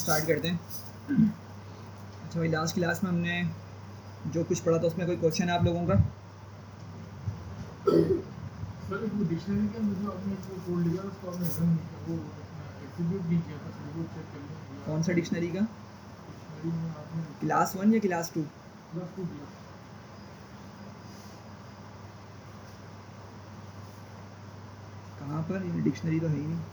Start करते हैं। अच्छा भाई, लास्ट क्लास में हमने जो कुछ पढ़ा था उसमें कोई क्वेश्चन है आप लोगों का? सर वो डिक्शनरी के अंदर जो आपने वो कोड लिखा था उसको आपने रन वो एग्जीक्यूट नहीं किया था, फिर वो चेक कर लिया। कौन सा डिक्शनरी का? डिक्शनरी में आपने क्लास 1 या क्लास 2? प्लस 2 दिया। कहाँ पर? ये डिक्शनरी तो है ही नहीं।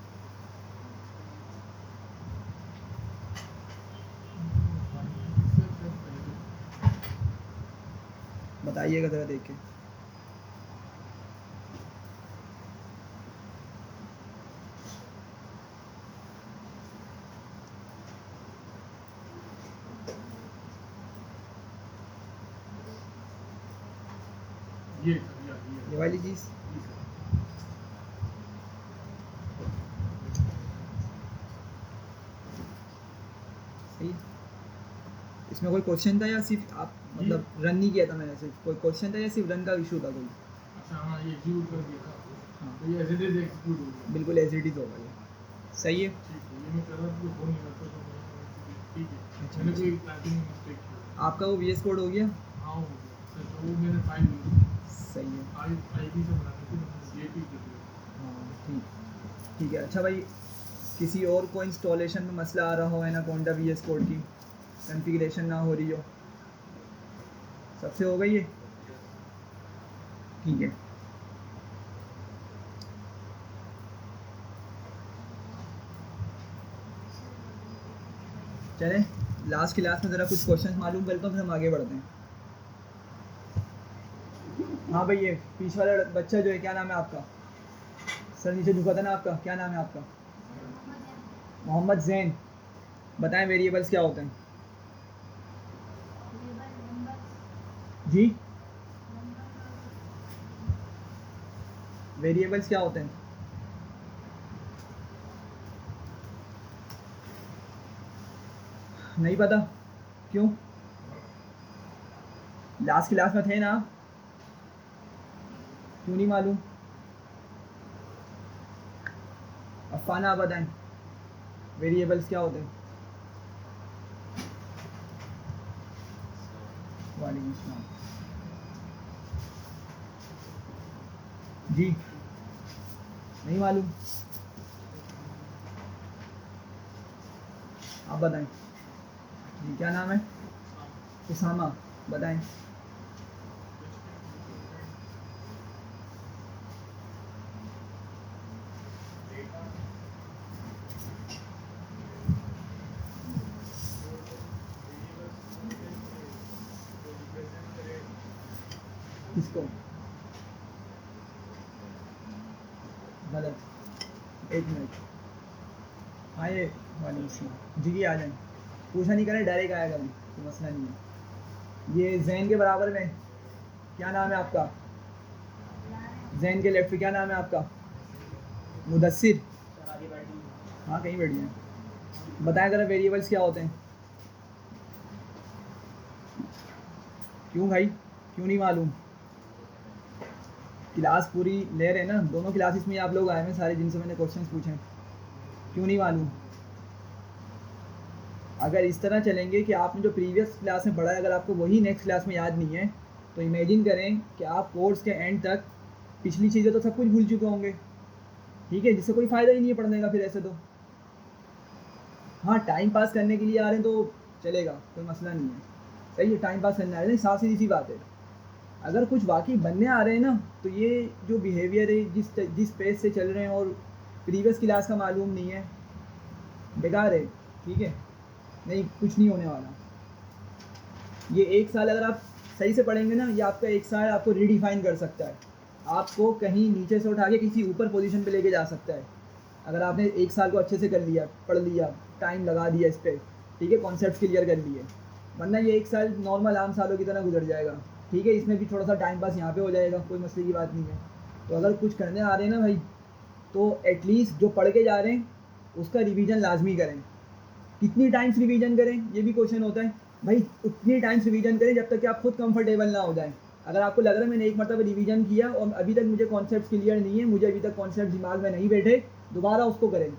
बताइएगा ज़रा देख के। ये वाली चीज़ सही। इसमें कोई क्वेश्चन था या सिर्फ आप मतलब रन नहीं किया था मैंने? सिर्फ कोई क्वेश्चन था या सिर्फ रन का इशू था कोई? अच्छा हाँ, ये एग्जीक्यूट कर दिया था। हाँ, तो ये एज इट इज एग्जीक्यूट हो गया। बिल्कुल एज इट इज़ होगा ये। सही है। ठीक है, ये मैं कर रहा था तो हो नहीं रहा था, तो मैं ठीक है। अच्छा, मैंने अच्छा। कोई टाइपिंग मिस्टेक किया। आपका वो VS कोड हो गया? हाँ हो गया सर, तो वो मैंने फाइल ली सही है। आईपी से बनानी थी, मैंने जेपी कर दिया। हाँ ठीक है। अच्छा भाई, किसी और को इंस्टॉलेशन में मसला आ रहा हो एनाकोंडा VS कोड की कॉन्फ़िगरेशन ना हो रही हो? सबसे हो गई है? ठीक है। चलें, लास्ट क्लास में ज़रा कुछ क्वेश्चंस मालूम करता हूँ, फिर हम आगे बढ़ते हैं। हाँ भाई, ये पीछे वाला बच्चा जो है, क्या नाम है आपका? सर नीचे झुका था ना आपका, क्या नाम है आपका? मोहम्मद जैन। बताएं वेरिएबल्स क्या होते हैं? जी, वेरिएबल्स क्या होते हैं? नहीं पता? क्यों? लास्ट क्लास में थे ना? क्यों नहीं मालूम? अफाना आप बताएं वेरिएबल्स क्या होते हैं? वालेकुम अस्सलाम। जी, नहीं मालूम? आप बताएं। जी, क्या नाम है? उसामा। बताएं। किसको? गलत। एक मिनट आइए। वालेकुम अस्सलाम जी, आ जाएं। पूछा नहीं करें, डायरेक्ट आया करें, तो मसला नहीं है। ये जैन के बराबर में क्या नाम है आपका? जैन के लेफ्ट पे क्या नाम है आपका? मुदस्सिर। हाँ, कहीं बैठी हैं। बताया ज़रा वेरिएबल्स क्या होते हैं? क्यों भाई, क्यों नहीं मालूम? क्लास पूरी ले रहे हैं ना, दोनों क्लासेस में आप लोग आए हैं सारे जिनसे मैंने क्वेश्चंस पूछे हैं। क्यों नहीं मालूम? अगर इस तरह चलेंगे कि आपने जो प्रीवियस क्लास में पढ़ा है, अगर आपको वही नेक्स्ट क्लास में याद नहीं है, तो इमेजिन करें कि आप कोर्स के एंड तक पिछली चीज़ें तो सब कुछ भूल चुके होंगे। ठीक है, जिससे कोई फ़ायदा ही नहीं है पढ़ने का फिर ऐसे तो। हाँ, टाइम पास करने के लिए आ रहे हैं तो चलेगा, कोई मसला नहीं है। सही है, टाइम पास करने आ रहे हैं, साफ सीधी सी बात है। अगर कुछ वाकई बनने आ रहे हैं ना, तो ये जो बिहेवियर है, जिस पेस से चल रहे हैं और प्रीवियस क्लास का मालूम नहीं है, बेकार है। ठीक है, नहीं, कुछ नहीं होने वाला। ये एक साल अगर आप सही से पढ़ेंगे ना, ये आपका एक साल आपको रीडिफाइन कर सकता है, आपको कहीं नीचे से उठा के किसी ऊपर पोजीशन पे लेके जा सकता है, अगर आपने एक साल को अच्छे से कर लिया, पढ़ लिया, टाइम लगा दिया इस पर। ठीक है, कॉन्सेप्ट क्लियर कर लिए। वरना ये एक साल नॉर्मल आम सालों की तरह गुजर जाएगा। ठीक है, इसमें भी थोड़ा सा टाइम पास यहाँ पे हो जाएगा, कोई मसले की बात नहीं है। तो अगर कुछ करने आ रहे हैं ना भाई, तो एटलीस्ट जो पढ़ के जा रहे हैं उसका रिवीजन लाजमी करें। कितनी टाइम्स रिवीजन करें, ये भी क्वेश्चन होता है भाई। उतनी टाइम्स रिवीजन करें जब तक कि आप खुद कंफर्टेबल ना हो जाए। अगर आपको लग रहा है मैंने एक मरतबा रिवीजन किया और अभी तक मुझे कॉन्सेप्ट क्लियर नहीं है, मुझे अभी तक कॉन्सेप्ट दिमाग में नहीं बैठे, दोबारा उसको करें।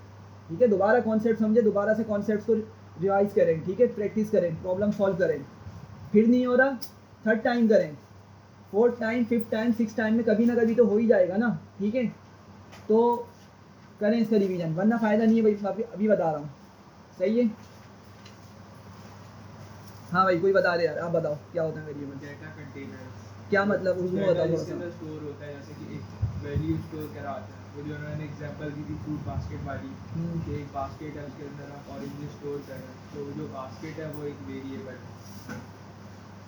ठीक है, दोबारा कॉन्सेप्ट समझे, दोबारा से कॉन्सेप्ट को रिवाइज करें, ठीक है, प्रैक्टिस करें, प्रॉब्लम सॉल्व करें, फिर नहीं हो रहा थर्ड टाइम करें, fourth time, fifth time, six time में कभी ना कभी तो हो ही जाएगा ना, ठीक है। तो करें इसका रिवीजन, वरना फ़ायदा नहीं है भाई, अभी बता रहा हूँ, सही है। हाँ भाई कोई बता रहे यार, आप बताओ क्या होता है वेरिएबल। डेटा कंटेनर्स, क्या मतलब उसमें डेटा बताओ जिसके थोड़ा अंदर सा। स्टोर होता है, जैसे कि एक वैल्यू स्टोर करा होता है, वो जो उन्होंने एग्जांपल दी थी फ्रूट बास्केट वाली, कि एक बास्केट है उसके अंदर आप ऑरेंज स्टोर कर रहे हैं, तो जो बास्केट है वो एक वेरिएबल है।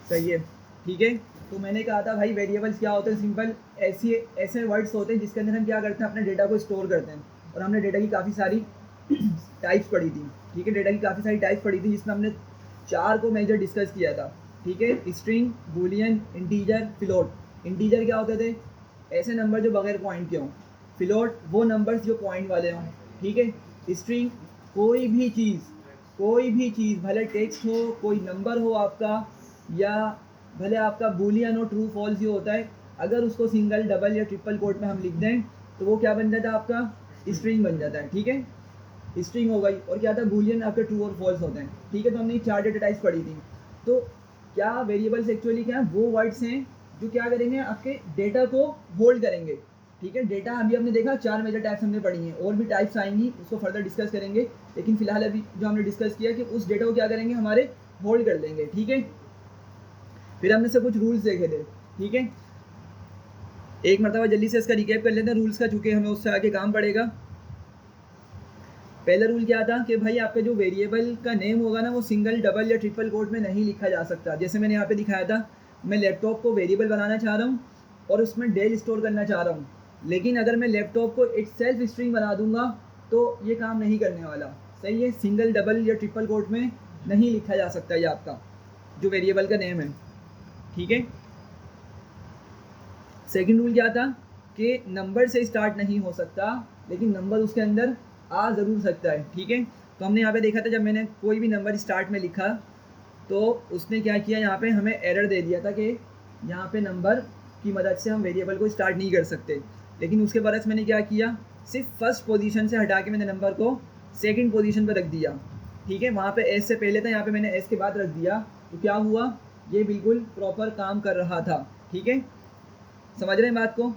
सही है, ठीक है। तो मैंने कहा था भाई वेरिएबल्स क्या होते हैं, सिंपल ऐसे वर्ड्स होते हैं जिसके अंदर हम क्या करते हैं, अपने डेटा को स्टोर करते हैं। और हमने डेटा की काफ़ी सारी टाइप्स पढ़ी थी, ठीक है, डेटा की काफ़ी सारी टाइप्स पढ़ी थी, जिसमें हमने 4 को मेजर डिस्कस किया था, ठीक है। String, Boolean, integer, float. Integer क्या होते थे, ऐसे नंबर जो बगैर पॉइंट के हों। फ्लोट वो नंबर्स जो पॉइंट वाले हों, ठीक है। स्ट्रिंग कोई भी चीज़ भले टेक्स्ट हो, कोई नंबर हो आपका, या भले आपका बूलियन हो, ट्रू फॉल्स ये होता है, अगर उसको सिंगल, डबल या ट्रिपल कोट में हम लिख दें तो वो क्या बन जाता है, आपका स्ट्रिंग बन जाता है, ठीक है। स्ट्रिंग हो गई, और क्या था, बूलियन आपके ट्रू और फॉल्स होते हैं, ठीक है। तो हमने 4 डेटा टाइप्स पढ़ी थी। तो क्या वेरिएबल्स एक्चुअली क्या है, वो वर्ड्स हैं जो क्या करेंगे, आपके डेटा को होल्ड करेंगे, ठीक है। डेटा अभी हमने देखा 4 मेजर टाइप्स हमने पढ़ी हैं, और भी टाइप्स आएंगी, उसको फर्दर डिस्कस करेंगे, लेकिन फिलहाल अभी जो हमने डिस्कस किया कि उस डेटा को क्या करेंगे, हमारे होल्ड कर लेंगे, ठीक है। फिर हमने से कुछ रूल्स देखे थे, ठीक है। एक मरतबा जल्दी से इसका रिकैप कर लेते हैं रूल्स का, चूँकि हमें उससे आगे काम पड़ेगा। पहला रूल क्या था कि भाई आपका जो वेरिएबल का नेम होगा ना, वो सिंगल, डबल या ट्रिपल कोट में नहीं लिखा जा सकता। जैसे मैंने यहाँ पे दिखाया था, मैं लैपटॉप को वेरिएबल बनाना चाह रहा हूँ और उसमें डेल स्टोर करना चाह रहा हूँ, लेकिन अगर मैं लैपटॉप को इटसेल्फ स्ट्रिंग बना दूंगा तो ये काम नहीं करने वाला, सही है। सिंगल, डबल या ट्रिपल कोट में नहीं लिखा जा सकता ये आपका जो वेरिएबल का नेम है, ठीक है। सेकंड रूल क्या था कि नंबर से स्टार्ट नहीं हो सकता, लेकिन नंबर उसके अंदर आ ज़रूर सकता है, ठीक है। तो हमने यहाँ पे देखा था, जब मैंने कोई भी नंबर स्टार्ट में लिखा तो उसने क्या किया, यहाँ पे हमें एरर दे दिया था कि यहाँ पे नंबर की मदद से हम वेरिएबल को स्टार्ट नहीं कर सकते। लेकिन उसके बरक्स मैंने क्या किया, सिर्फ फर्स्ट पोजीशन से हटा के मैंने नंबर को सेकंड पोजीशन पर रख दिया, ठीक है। वहाँ पे एस से पहले था, यहाँ पे मैंने एस के बाद रख दिया, तो क्या हुआ, ये बिल्कुल प्रॉपर काम कर रहा था, ठीक है। समझ रहे हैं बात को।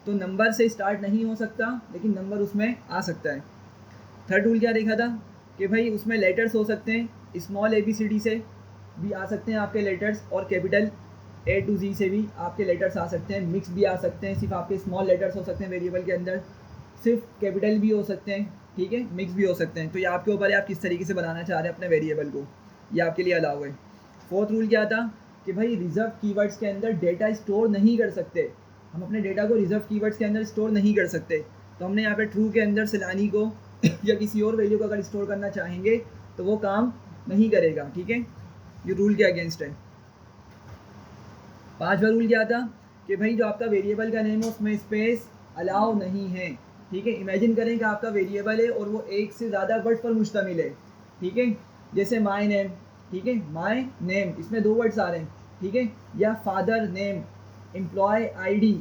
तो नंबर से स्टार्ट नहीं हो सकता, लेकिन नंबर उसमें आ सकता है। थर्ड रूल क्या देखा था कि भाई उसमें लेटर्स हो सकते हैं, स्मॉल ABCD से भी आ सकते हैं आपके लेटर्स, और कैपिटल A to Z से भी आपके लेटर्स आ सकते हैं, मिक्स भी आ सकते हैं, सिर्फ आपके स्मॉल लेटर्स हो सकते हैं वेरिएबल के अंदर, सिर्फ कैपिटल भी हो सकते हैं, ठीक है, मिक्स भी हो सकते हैं। तो ये आपके ऊपर है, आप किस तरीके से बनाना चाह रहे हैं अपने वेरिएबल को, ये आपके लिए अलाउ है। फोर्थ रूल क्या था कि भाई रिजर्व कीवर्ड्स के अंदर डेटा स्टोर नहीं कर सकते, हम अपने डेटा को रिजर्व कीवर्ड्स के अंदर स्टोर नहीं कर सकते। तो हमने यहाँ पे ट्रू के अंदर सैलानी को या किसी और वैल्यू को अगर स्टोर करना चाहेंगे तो वो काम नहीं करेगा, ठीक है, ये रूल के अगेंस्ट है। पांचवा रूल क्या था कि भाई जो आपका वेरिएबल का नेम है उसमें स्पेस अलाउ नहीं है, ठीक है। इमेजिन करें कि आपका वेरिएबल है और वो एक से ज़्यादा वर्ड पर मुश्तमिल है, ठीक है, जैसे माई नेम, ठीक है, माई नेम इसमें 2 वर्ड्स आ रहे हैं, ठीक है, या फादर नेम, एम्प्लॉय ID,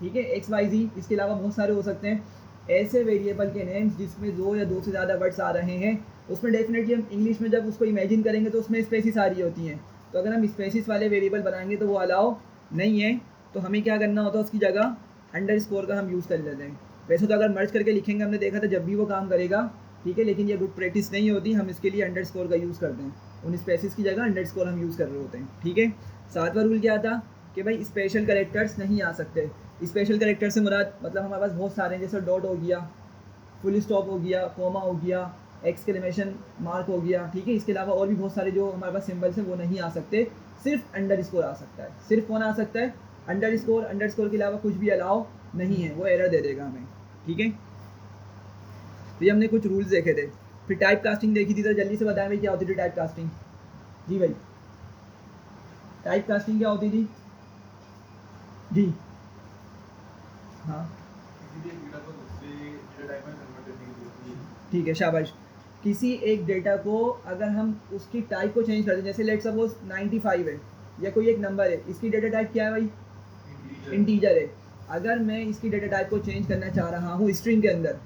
ठीक है, XYZ, इसके अलावा बहुत सारे हो सकते हैं। ऐसे वेरिएबल के नेम्स जिसमें 2 या 2 से ज़्यादा वर्ड्स आ रहे हैं, उसमें डेफिनेटली हम इंग्लिश में जब उसको इमेजिन करेंगे तो उसमें स्पेसिस आ रही होती हैं। तो अगर हम स्पेसिस वाले वेरिएबल बनाएंगे तो वो अलाउ नहीं है, तो हमें क्या करना होता है, उसकी जगह अंडरस्कोर का हम यूज़ कर लेते हैं। वैसे तो अगर मर्ज करके लिखेंगे, हमने देखा था जब भी वो काम करेगा, ठीक है, लेकिन ये गुड प्रैक्टिस नहीं होती, हम इसके लिए अंडरस्कोर का यूज़ करते हैं, उन स्पेसिस की जगह अंडरस्कोर हम यूज़ कर रहे होते हैं, ठीक है। सातवां रूल क्या था कि भाई स्पेशल कैरेक्टर्स नहीं आ सकते। स्पेशल कैरेक्टर से मुराद मतलब हमारे पास बहुत सारे हैं, जैसे डॉट हो गया, फुल स्टॉप हो गया, कोमा हो गया, एक्सक्लेमेशन मार्क हो गया, ठीक है। इसके अलावा और भी बहुत सारे जो हमारे पास सिंबल्स हैं वो नहीं आ सकते, सिर्फ अंडरस्कोर आ सकता है। सिर्फ कौन आ सकता है, अंडरस्कोर, अंडरस्कोर के अलावा कुछ भी अलाउ नहीं है, वो एरर दे देगा हमें, ठीक है। तो ये हमने कुछ रूल्स देखे थे। फिर टाइप कास्टिंग देखी थी, तो जल्दी से बताएं भाई क्या होती थी टाइप कास्टिंग। जी भाई, टाइप कास्टिंग क्या होती थी जी। हाँ ठीक है, शाबाश। किसी एक डेटा को अगर हम उसकी टाइप को चेंज कर दें, जैसे लेट सपोज 95 है या कोई एक नंबर है, इसकी डेटा टाइप क्या है भाई, इंटीजर है। अगर मैं इसकी डेटा टाइप को चेंज करना चाह रहा हूँ स्ट्रिंग के अंदर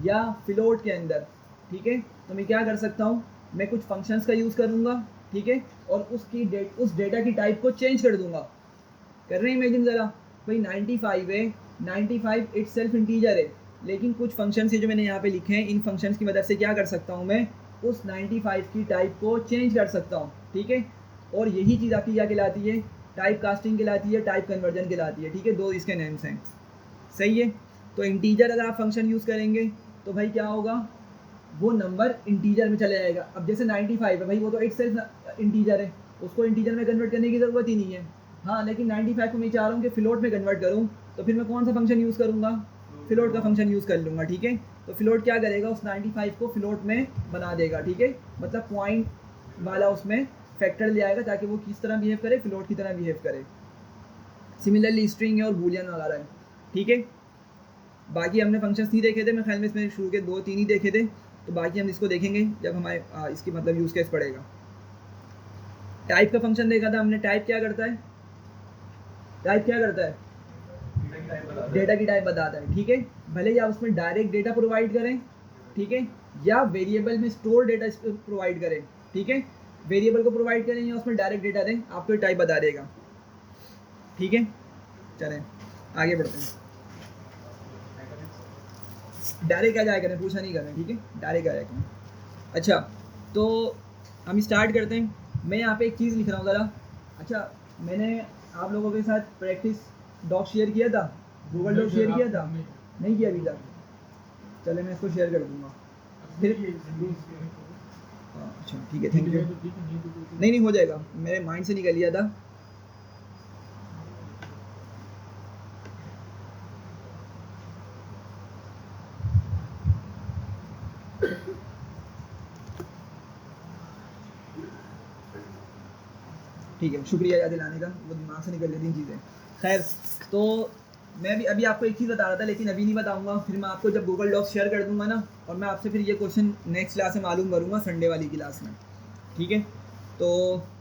या फ्लोट के अंदर, ठीक है, तो मैं क्या कर सकता हूँ, मैं कुछ फंक्शंस का यूज़ करूँगा, ठीक है, और उस डेटा की टाइप को चेंज कर दूंगा। कर रहे हैं इमेजिन ज़रा, भाई 95 है, 95 इट सेल्फ इंटीजर है, लेकिन कुछ फंक्शन है जो मैंने यहाँ पे लिखे हैं, इन फंक्शंस की मदद से क्या कर सकता हूँ मैं, उस 95 की टाइप को चेंज कर सकता हूँ, ठीक है। और यही चीज़ आपकी क्या कहलाती है, टाइप कास्टिंग कहलाती है, टाइप कन्वर्जन कहलाती है, ठीक है। दो इसके नेम्स हैं, सही है। तो इंटीजर अगर आप फंक्शन यूज़ करेंगे तो भाई क्या होगा, वो नंबर इंटीजर में चले जाएगा। अब जैसे 95 है भाई, वो तो इट सेल्फ इंटीजर है, उसको इंटीजर में कन्वर्ट करने की ज़रूरत ही नहीं है। हाँ, लेकिन 95 को मैं चाह रहा हूँ कि फ्लोट में कन्वर्ट करूँ, तो फिर मैं कौन सा फंक्शन यूज़ करूँगा, फ्लोट का फंक्शन यूज़ कर लूँगा, ठीक है। तो फ्लोट क्या करेगा, उस 95 को फ्लोट में बना देगा, ठीक है, मतलब पॉइंट वाला उसमें फैक्टर ले आएगा ताकि वो किस तरह बिहेव करे, फ्लोट की तरह बिहेव करे। सिमिलरली स्ट्रिंग है और बूलियन वगैरह है, ठीक है। बाकी हमने फंक्शंस नहीं देखे थे, मैं ख्याल में इसमें शुरू के 2-3 ही देखे थे, तो बाकी हम इसको देखेंगे जब हमारे इसकी मतलब यूज़ केस पड़ेगा। टाइप का फंक्शन देखा था हमने, टाइप क्या करता है, टाइप क्या करता है, डेटा की टाइप बताता है, ठीक है। भले ही आप उसमें डायरेक्ट डेटा प्रोवाइड करें, ठीक है, या वेरिएबल में स्टोर डेटा प्रोवाइड करें, ठीक है। वेरिएबल को प्रोवाइड करें या उसमें डायरेक्ट डेटा दें, आपको टाइप बता देगा, ठीक है। चलें आगे बढ़ते हैं। डायरेक्ट आ जाया करें, पूछा नहीं करें, ठीक है, डायरेक्ट आ जाया करें। अच्छा, तो हम स्टार्ट करते हैं। मैं यहाँ पे एक चीज़ लिख रहा हूँ ज़रा। अच्छा, मैंने आप लोगों के साथ प्रैक्टिस डॉक शेयर किया था, गूगल डॉक शेयर किया था, नहीं किया अभी तक। चले मैं इसको शेयर कर दूँगा फिर। अच्छा ठीक है, थैंक यू। नहीं हो जाएगा, मेरे माइंड से निकल लिया था। ठीक है, शुक्रिया याद दिलाने का, वो दिमाग से निकल जाती चीज़ें। खैर, तो मैं भी अभी आपको एक चीज़ बता रहा था, लेकिन अभी नहीं बताऊंगा, फिर मैं आपको जब गूगल डॉक्स शेयर कर दूंगा ना, और मैं आपसे फिर ये क्वेश्चन नेक्स्ट क्लास में मालूम करूंगा, संडे वाली क्लास में, ठीक है। तो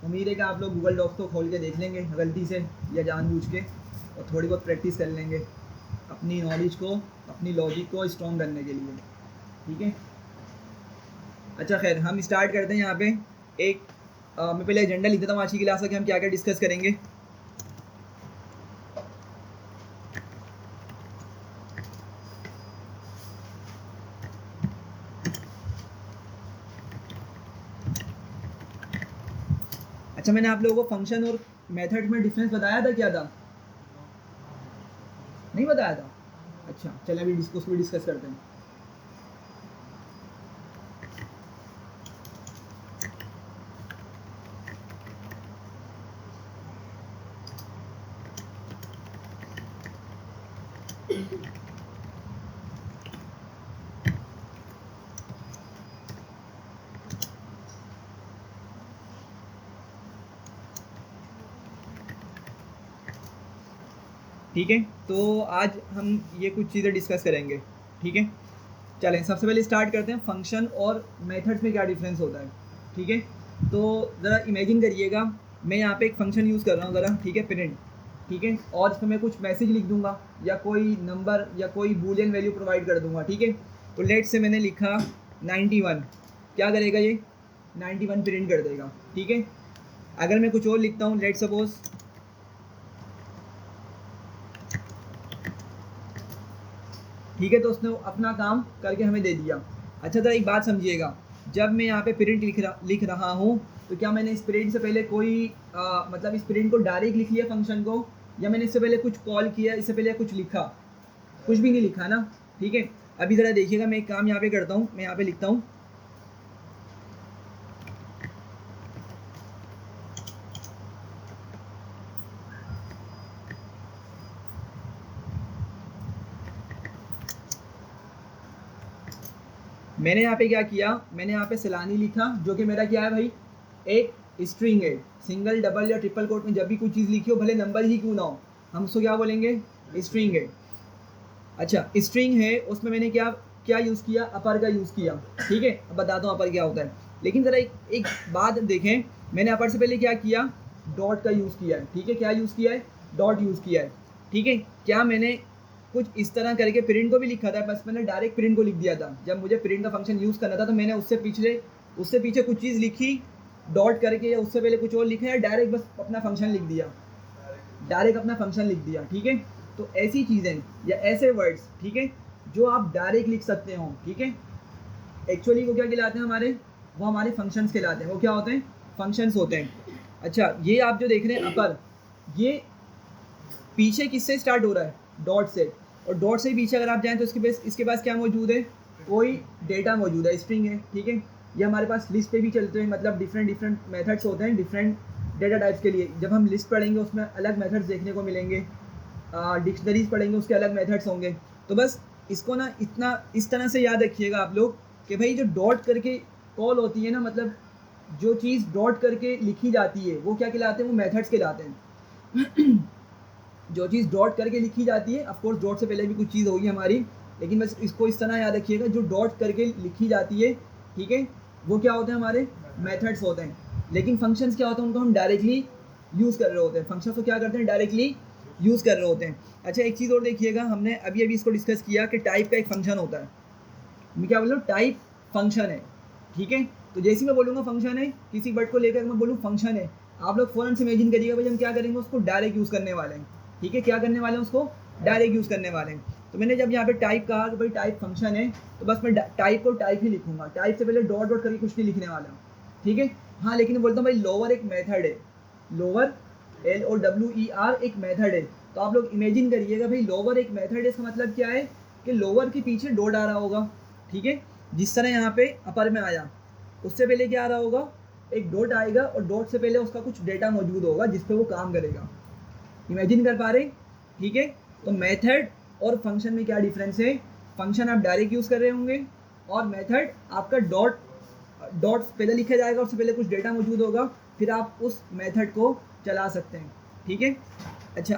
उम्मीद है कि आप लोग गूगल डॉक्स को खोल के देख लेंगे गलती से या जानबूझ के, और थोड़ी बहुत प्रैक्टिस कर लेंगे अपनी नॉलेज को, अपनी लॉजिक को स्ट्रॉन्ग करने के लिए, ठीक है। अच्छा खैर, हम स्टार्ट करते हैं। यहाँ पे एक मैं पहले एजेंडा लिख देता हूँ आज की क्लास का कि हम क्या क्या डिस्कस करेंगे। अच्छा, मैंने आप लोगों को फंक्शन और मेथड में डिफरेंस बताया था, क्या था, नहीं बताया था। अच्छा चलिए अभी उसको भी डिस्कस करते हैं। ठीक है, तो आज हम ये कुछ चीज़ें डिस्कस करेंगे, ठीक है। चलें सबसे पहले स्टार्ट करते हैं, फंक्शन और मेथड्स में क्या डिफरेंस होता है, ठीक है। तो ज़रा इमेजिन करिएगा, मैं यहाँ पे एक फंक्शन यूज़ कर रहा हूँ ज़रा, ठीक है, प्रिंट, ठीक है, और इसमें मैं कुछ मैसेज लिख दूंगा या कोई नंबर या कोई बूलियन वैल्यू प्रोवाइड कर दूंगा, ठीक है। तो लेट से मैंने लिखा 91, क्या करेगा ये, 91 प्रिंट कर देगा, ठीक है। अगर मैं कुछ और लिखता हूँ, लेट सपोज ठीक है, तो उसने अपना काम करके हमें दे दिया। अच्छा ज़रा एक बात समझिएगा, जब मैं यहाँ पे प्रिंट लिख रहा हूँ, तो क्या मैंने इस प्रिंट से पहले कोई मतलब इस प्रिंट को डायरेक्ट लिख लिया फंक्शन को, या मैंने इससे पहले कुछ कॉल किया, इससे पहले कुछ लिखा, कुछ भी नहीं लिखा ना, ठीक है। अभी ज़रा देखिएगा, मैं एक काम यहाँ पे करता हूँ, मैं यहाँ पे लिखता हूँ मैंने यहाँ पे क्या किया, मैंने यहाँ पे सैलानी लिखा, जो कि मेरा क्या है भाई, एक स्ट्रिंग है। सिंगल डबल या ट्रिपल कोट में जब भी कोई चीज़ लिखी हो, भले नंबर ही क्यों ना हो, हम उसको क्या बोलेंगे, स्ट्रिंग है। अच्छा स्ट्रिंग है, उसमें मैंने क्या क्या यूज़ किया, अपर का यूज़ किया, ठीक है। अब बताता हूँ अपर क्या होता है, लेकिन ज़रा एक बात देखें, मैंने अपर से पहले क्या किया, डॉट का यूज़ किया है, ठीक है। क्या यूज़ किया है, डॉट यूज़ किया है, ठीक है। क्या मैंने कुछ इस तरह करके प्रिंट को भी लिखा था, बस मैंने डायरेक्ट प्रिंट को लिख दिया था। जब मुझे प्रिंट का फंक्शन यूज़ करना था, तो मैंने उससे पिछले उससे पीछे कुछ चीज़ लिखी डॉट करके, या उससे पहले कुछ और लिखा, या डायरेक्ट बस अपना फंक्शन लिख दिया, डायरेक्ट अपना फंक्शन लिख दिया, ठीक है। तो ऐसी चीज़ें या ऐसे वर्ड्स, ठीक है, जो आप डायरेक्ट लिख सकते हो, ठीक है, एक्चुअली वो क्या कहलाते हैं हमारे, वो हमारे फंक्शंस कहलाते हैं। वो क्या होते हैं, फंक्शंस होते हैं। अच्छा, ये आप जो देख रहे हैं अपर, ये पीछे किससे स्टार्ट हो रहा है, डॉट से, और डॉट से पीछे अगर आप जाएं तो इसके पास क्या मौजूद है, कोई डेटा मौजूद है, स्ट्रिंग है, ठीक है। ये हमारे पास लिस्ट पे भी चलते हैं, मतलब डिफरेंट मेथड्स होते हैं डिफरेंट डेटा टाइप्स के लिए। जब हम लिस्ट पढ़ेंगे उसमें अलग मेथड्स देखने को मिलेंगे, डिक्शनरीज पढ़ेंगे उसके अलग मेथड्स होंगे। तो बस इसको ना इतना इस तरह से याद रखिएगा आप लोग कि भाई जो डॉट करके कॉल होती है ना, मतलब जो चीज़ डॉट करके लिखी जाती है वो क्या कहलाते हैं, वो मेथड्स कहलाते हैं। जो चीज़ डॉट करके लिखी जाती है, ऑफ कोर्स डॉट से पहले भी कुछ चीज़ होगी हमारी, लेकिन बस इसको इस तरह याद रखिएगा, जो डॉट करके लिखी जाती है, ठीक है, वो क्या होते हैं, हमारे मेथड्स होते हैं। लेकिन फंक्शंस क्या होते हैं, उनको हम डायरेक्टली यूज़ कर रहे होते हैं। फंक्शंस को क्या करते हैं, डायरेक्टली यूज़ कर रहे होते हैं। अच्छा, एक चीज़ और देखिएगा, हमने अभी इसको डिस्कस किया कि टाइप का एक फंक्शन होता है। मैं क्या बोल रहा हूँ, टाइप फंक्शन है, ठीक है। तो जैसे ही मैं बोलूँगा फंक्शन है, किसी वर्ड को लेकर मैं बोलूँ फंक्शन है, आप लोग फ़ौरन से इमेजिन करिएगा भाई हम क्या करेंगे, उसको डायरेक्ट यूज़ करने वाले हैं, ठीक है। क्या करने वाले हैं, उसको डायरेक्ट यूज़ करने वाले हैं। तो मैंने जब यहाँ पे टाइप कहा कि भाई टाइप फंक्शन है, तो बस मैं टाइप को टाइप ही लिखूंगा, टाइप से पहले डॉट डॉट करके कुछ नहीं लिखने वाला हूँ, ठीक है। हाँ, लेकिन बोलता हूँ भाई लोअर एक मेथड है, लोअर LOWER एक मेथड है। तो आप लोग इमेजिन करिएगा भाई लोअर एक मेथड है, इसका मतलब क्या है कि लोअर के पीछे डॉट आ रहा होगा, ठीक है। जिस तरह यहाँ पे अपर में आया, उससे पहले क्या आ रहा होगा, एक डॉट आएगा, और डॉट से पहले उसका कुछ डेटा मौजूद होगा जिस पे वो काम करेगा। इमेजिन कर पा रहे, ठीक है। तो मेथड और फंक्शन में क्या डिफरेंस है, फंक्शन आप डायरेक्ट यूज़ कर रहे होंगे, और मेथड आपका डॉट पहले लिखा जाएगा, उससे पहले कुछ डेटा मौजूद होगा, फिर आप उस मेथड को चला सकते हैं, ठीक है। अच्छा,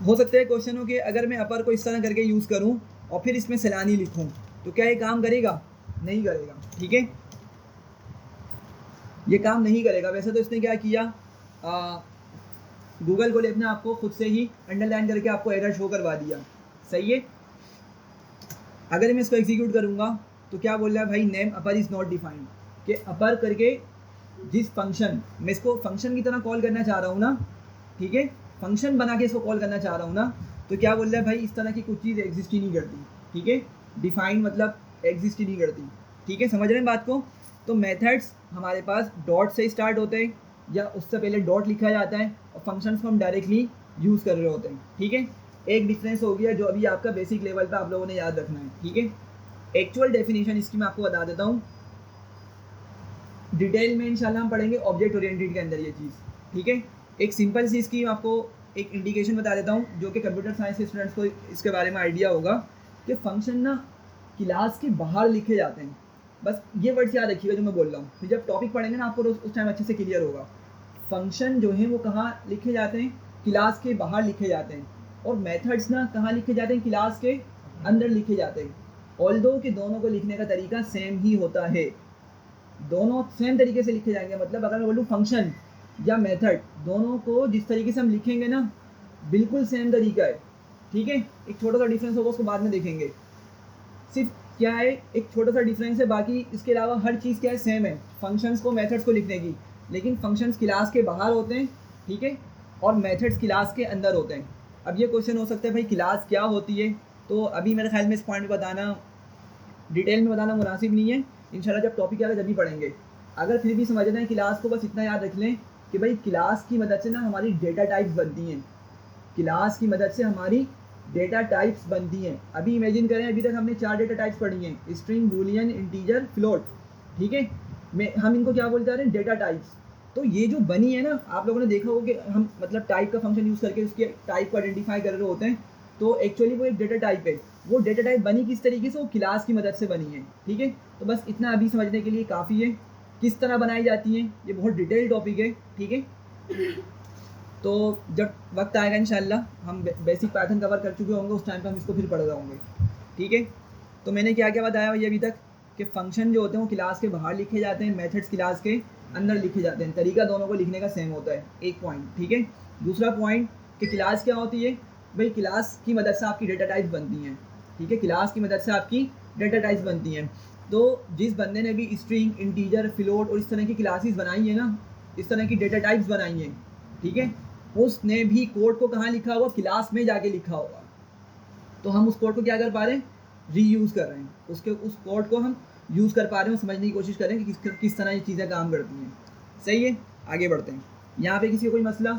हो सकता है क्वेश्चन हो कि अगर मैं अपर को इस तरह करके यूज़ करूं और फिर इसमें सैलानी लिखूं तो क्या ये काम करेगा, नहीं करेगा, ठीक है, ये काम नहीं करेगा। वैसे तो इसने क्या किया, गूगल को अपने आपको खुद से ही अंडरलाइन करके आपको एरर शो करवा दिया, सही है। अगर मैं इसको एग्जीक्यूट करूंगा तो क्या बोल रहा है भाई, name upper is not defined, कि अपर करके जिस फंक्शन, मैं इसको फंक्शन की तरह कॉल करना चाह रहा हूँ ना, ठीक है, फंक्शन बना के इसको कॉल करना चाह रहा हूँ ना, तो क्या बोल रहा है भाई, इस तरह की कुछ चीज़ एग्जिस्ट ही नहीं करती, ठीक है। डिफाइन मतलब एग्जिस्ट ही नहीं करती, ठीक है, समझ रहे हैं बात को। तो मेथड्स हमारे पास डॉट से स्टार्ट होते हैं, या उससे पहले डॉट लिखा जाता है, और फंक्शंस को हम डायरेक्टली यूज़ कर रहे होते हैं, ठीक है। एक डिफरेंस हो गया जो अभी आपका बेसिक लेवल पर आप लोगों ने याद रखना है, ठीक है। एक्चुअल डेफिनेशन इसकी मैं आपको बता देता हूँ, डिटेल में इंशाल्लाह हम पढ़ेंगे ऑब्जेक्ट ओरिएंटेड के अंदर ये चीज़, ठीक है। एक सिंपल सी इसकी आपको एक इंडिकेशन बता देता हूँ, जो कि कंप्यूटर साइंस के स्टूडेंट्स को इसके बारे में आइडिया होगा, कि फंक्शन ना क्लास के बाहर लिखे जाते हैं। बस ये वर्ड्स याद रखिएगा जो मैं बोल रहा हूँ, फिर जब टॉपिक पढ़ेंगे ना आपको उस टाइम अच्छे से क्लियर होगा। फंक्शन जो है वो कहाँ लिखे जाते हैं, क्लास के बाहर लिखे जाते हैं, और मेथड्स ना कहाँ लिखे जाते हैं, क्लास के अंदर लिखे जाते हैं। ऑल्दो कि दोनों को लिखने का तरीका सेम ही होता है, दोनों सेम तरीके से लिखे जाएंगे। मतलब अगर मैं बोलूँ फंक्शन या मेथड, दोनों को जिस तरीके से हम लिखेंगे ना बिल्कुल सेम तरीका है, ठीक है। एक छोटा सा डिफरेंस होगा, उसको बाद में देखेंगे। सिर्फ क्या है, एक छोटा सा डिफरेंस है, बाकी इसके अलावा हर चीज़ क्या है, सेम है फंक्शंस को मेथड्स को लिखने की। लेकिन फंक्शंस क्लास के बाहर होते हैं, ठीक है, और मेथड्स क्लास के अंदर होते हैं। अब ये क्वेश्चन हो सकता है भाई क्लास क्या होती है, तो अभी मेरे ख्याल में इस पॉइंट में बताना, डिटेल में बताना मुनासिब नहीं है। इंशाल्लाह जब टॉपिक आएगा जब भी पढ़ेंगे। अगर फिर भी समझना है क्लास को, बस इतना याद रख लें कि भाई क्लास की मदद से ना हमारी डेटा टाइप्स बनती हैं, क्लास की मदद से हमारी डेटा टाइप्स बनती हैं। अभी इमेजिन करें, अभी तक हमने 4 डेटा टाइप्स पढ़ी हैं, स्ट्रिंग, बूलियन, इंटीजर, फ्लोट, ठीक है। हम इनको क्या बोलते हैं, डेटा टाइप्स। तो ये जो बनी है ना, आप लोगों ने देखा होगा कि हम मतलब टाइप का फंक्शन यूज़ करके उसके टाइप को आइडेंटिफाई कर रहे होते हैं, तो एक्चुअली वो एक डेटा टाइप है। वो डेटा टाइप बनी किस तरीके से, वो क्लास की मदद से बनी है, ठीक है। तो बस इतना अभी समझने के लिए काफ़ी है, किस तरह बनाई जाती हैं, ये बहुत डिटेल टॉपिक है, ठीक है। तो जब वक्त आएगा इंशाल्लाह हम बेसिक पैटर्न कवर कर चुके होंगे, उस टाइम पे हम इसको फिर पढ़ रहे होंगे, ठीक है। तो मैंने क्या क्या बताया ये अभी तक, कि फंक्शन जो होते हैं वो क्लास के बाहर लिखे जाते हैं, मेथड्स क्लास के अंदर लिखे जाते हैं, तरीका दोनों को लिखने का सेम होता है, एक पॉइंट, ठीक है। दूसरा पॉइंट कि क्लास क्या होती है, भाई क्लास की मदद से आपकी डेटा टाइप्स बनती हैं, ठीक है, क्लास की मदद से आपकी डेटा टाइप्स बनती हैं। तो जिस बंदे ने भी स्ट्रिंग, इंटीजर, फ्लोट और इस तरह की क्लासेस बनाई है ना, इस तरह की डेटा टाइप्स बनाई हैं, ठीक है, उसने भी कोड को कहाँ लिखा होगा, क्लास में जाके लिखा होगा। तो हम उस कोड को क्या कर पा रहे हैं, रीयूज़ कर रहे हैं, उस कोड को हम यूज़ कर पा रहे हैं, समझने की कोशिश करें कि किस तरह ये चीज़ें काम करती हैं। सही है, आगे बढ़ते हैं। यहाँ पे किसी को कोई मसला,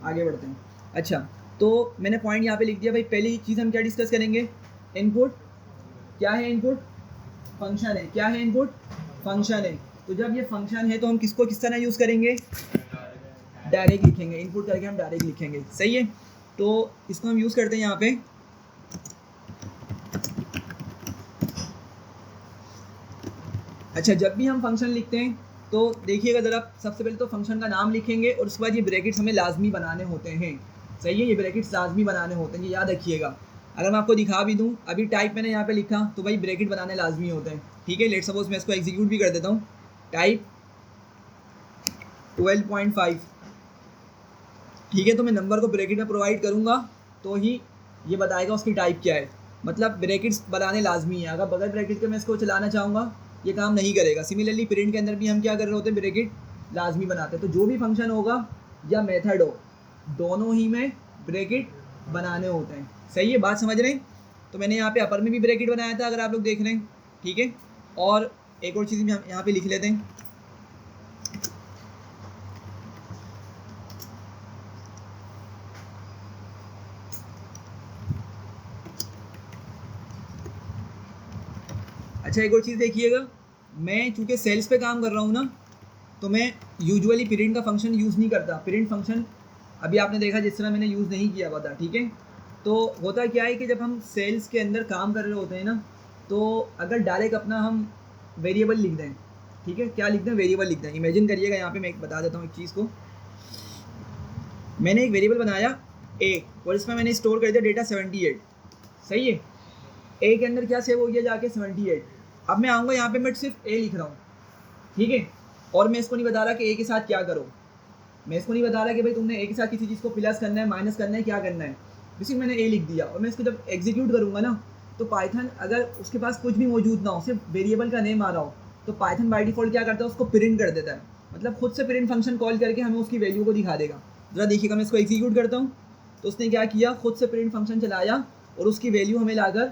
आगे बढ़ते हैं। अच्छा, तो मैंने पॉइंट यहाँ पे लिख दिया भाई। पहली चीज़ हम क्या डिस्कस करेंगे, इनपुट। क्या है इनपुट, फंक्शन है। क्या है इनपुट, फंक्शन है। तो जब ये फंक्शन है तो हम किसको किस तरह यूज़ करेंगे, डायरेक्ट लिखेंगे, इनपुट करके हम डायरेक्ट लिखेंगे। सही है, तो इसको हम यूज़ करते हैं यहाँ पे। अच्छा, जब भी हम फंक्शन लिखते हैं तो देखिएगा ज़रा, सबसे पहले तो फंक्शन का नाम लिखेंगे और उसके बाद ये ब्रैकेट्स हमें लाजमी बनाने होते हैं। सही है, ये ब्रैकेट्स लाजमी बनाने होते हैं, ये याद रखिएगा। अगर मैं आपको दिखा भी दूँ, अभी टाइप मैंने यहाँ पे लिखा तो भाई ब्रैकेट बनाने लाजमी होते हैं। ठीक है, लेट सपोज मैं इसको एग्जीक्यूट भी कर देता हूँ, टाइप 12.5। ठीक है, तो मैं नंबर को ब्रैकेट में प्रोवाइड करूँगा तो ही ये बताएगा उसकी टाइप क्या है। मतलब ब्रैकेट्स बनाने लाजमी है, अगर बगैर ब्रैकेट के मैं इसको चलाना चाहूँगा ये काम नहीं करेगा। सिमिलरली प्रिंट के अंदर भी हम क्या कर रहे होते हैं, ब्रैकेट लाजमी बनाते हैं। तो जो भी फंक्शन होगा या मेथड हो, दोनों ही में ब्रैकेट बनाने होते हैं। सही है, बात समझ रहे हैं। तो मैंने यहाँ पे अपर में भी ब्रैकेट बनाया था, अगर आप लोग देख रहे हैं। ठीक है, और एक और चीज़ भी हम यहाँ पे लिख लेते हैं। अच्छा, एक और चीज़ देखिएगा, मैं चूँकि सेल्स पे काम कर रहा हूँ ना, तो मैं यूजुअली प्रिंट का फंक्शन यूज़ नहीं करता। प्रिंट फंक्शन अभी आपने देखा जिस तरह मैंने यूज़ नहीं किया हुआ था। ठीक है, तो होता क्या है कि जब हम सेल्स के अंदर काम कर रहे होते हैं ना, तो अगर डायरेक्ट अपना हम वेरिएबल लिख दें, ठीक है, क्या लिख दें, वेरिएबल लिख दें। इमेजिन करिएगा, यहाँ पे मैं एक बता देता हूँ एक चीज़ को। मैंने एक वेरिएबल बनाया ए और इसमें मैंने स्टोर कर दिया डेटा 78। सही है, ए के अंदर क्या सेव हो गया जाके, 78। अब मैं आऊँगा यहाँ पे, मैं सिर्फ ए लिख रहा हूँ। ठीक है, और मैं इसको नहीं बता रहा कि ए के साथ क्या करो, मैं इसको नहीं बता रहा कि भाई तुमने ए के साथ किसी चीज़ को प्लस करना है, माइनस करना है, क्या करना है। बेसिक मैंने ए लिख दिया और मैं इसको जब एग्जीक्यूट करूँगा ना, तो पाइथन अगर उसके पास कुछ भी मौजूद ना हो, सिर्फ वेरिएबल का नेम आ रहा हो, तो पाइथन बाय डिफॉल्ट क्या करता है, उसको प्रिंट कर देता है। मतलब खुद से प्रिंट फंक्शन कॉल करके हमें उसकी वैल्यू को दिखा देगा। ज़रा देखिएगा, मैं इसको एग्जीक्यूट करता हूँ तो उसने क्या किया, खुद से प्रिंट फंक्शन चलाया और उसकी वैल्यू हमें लाकर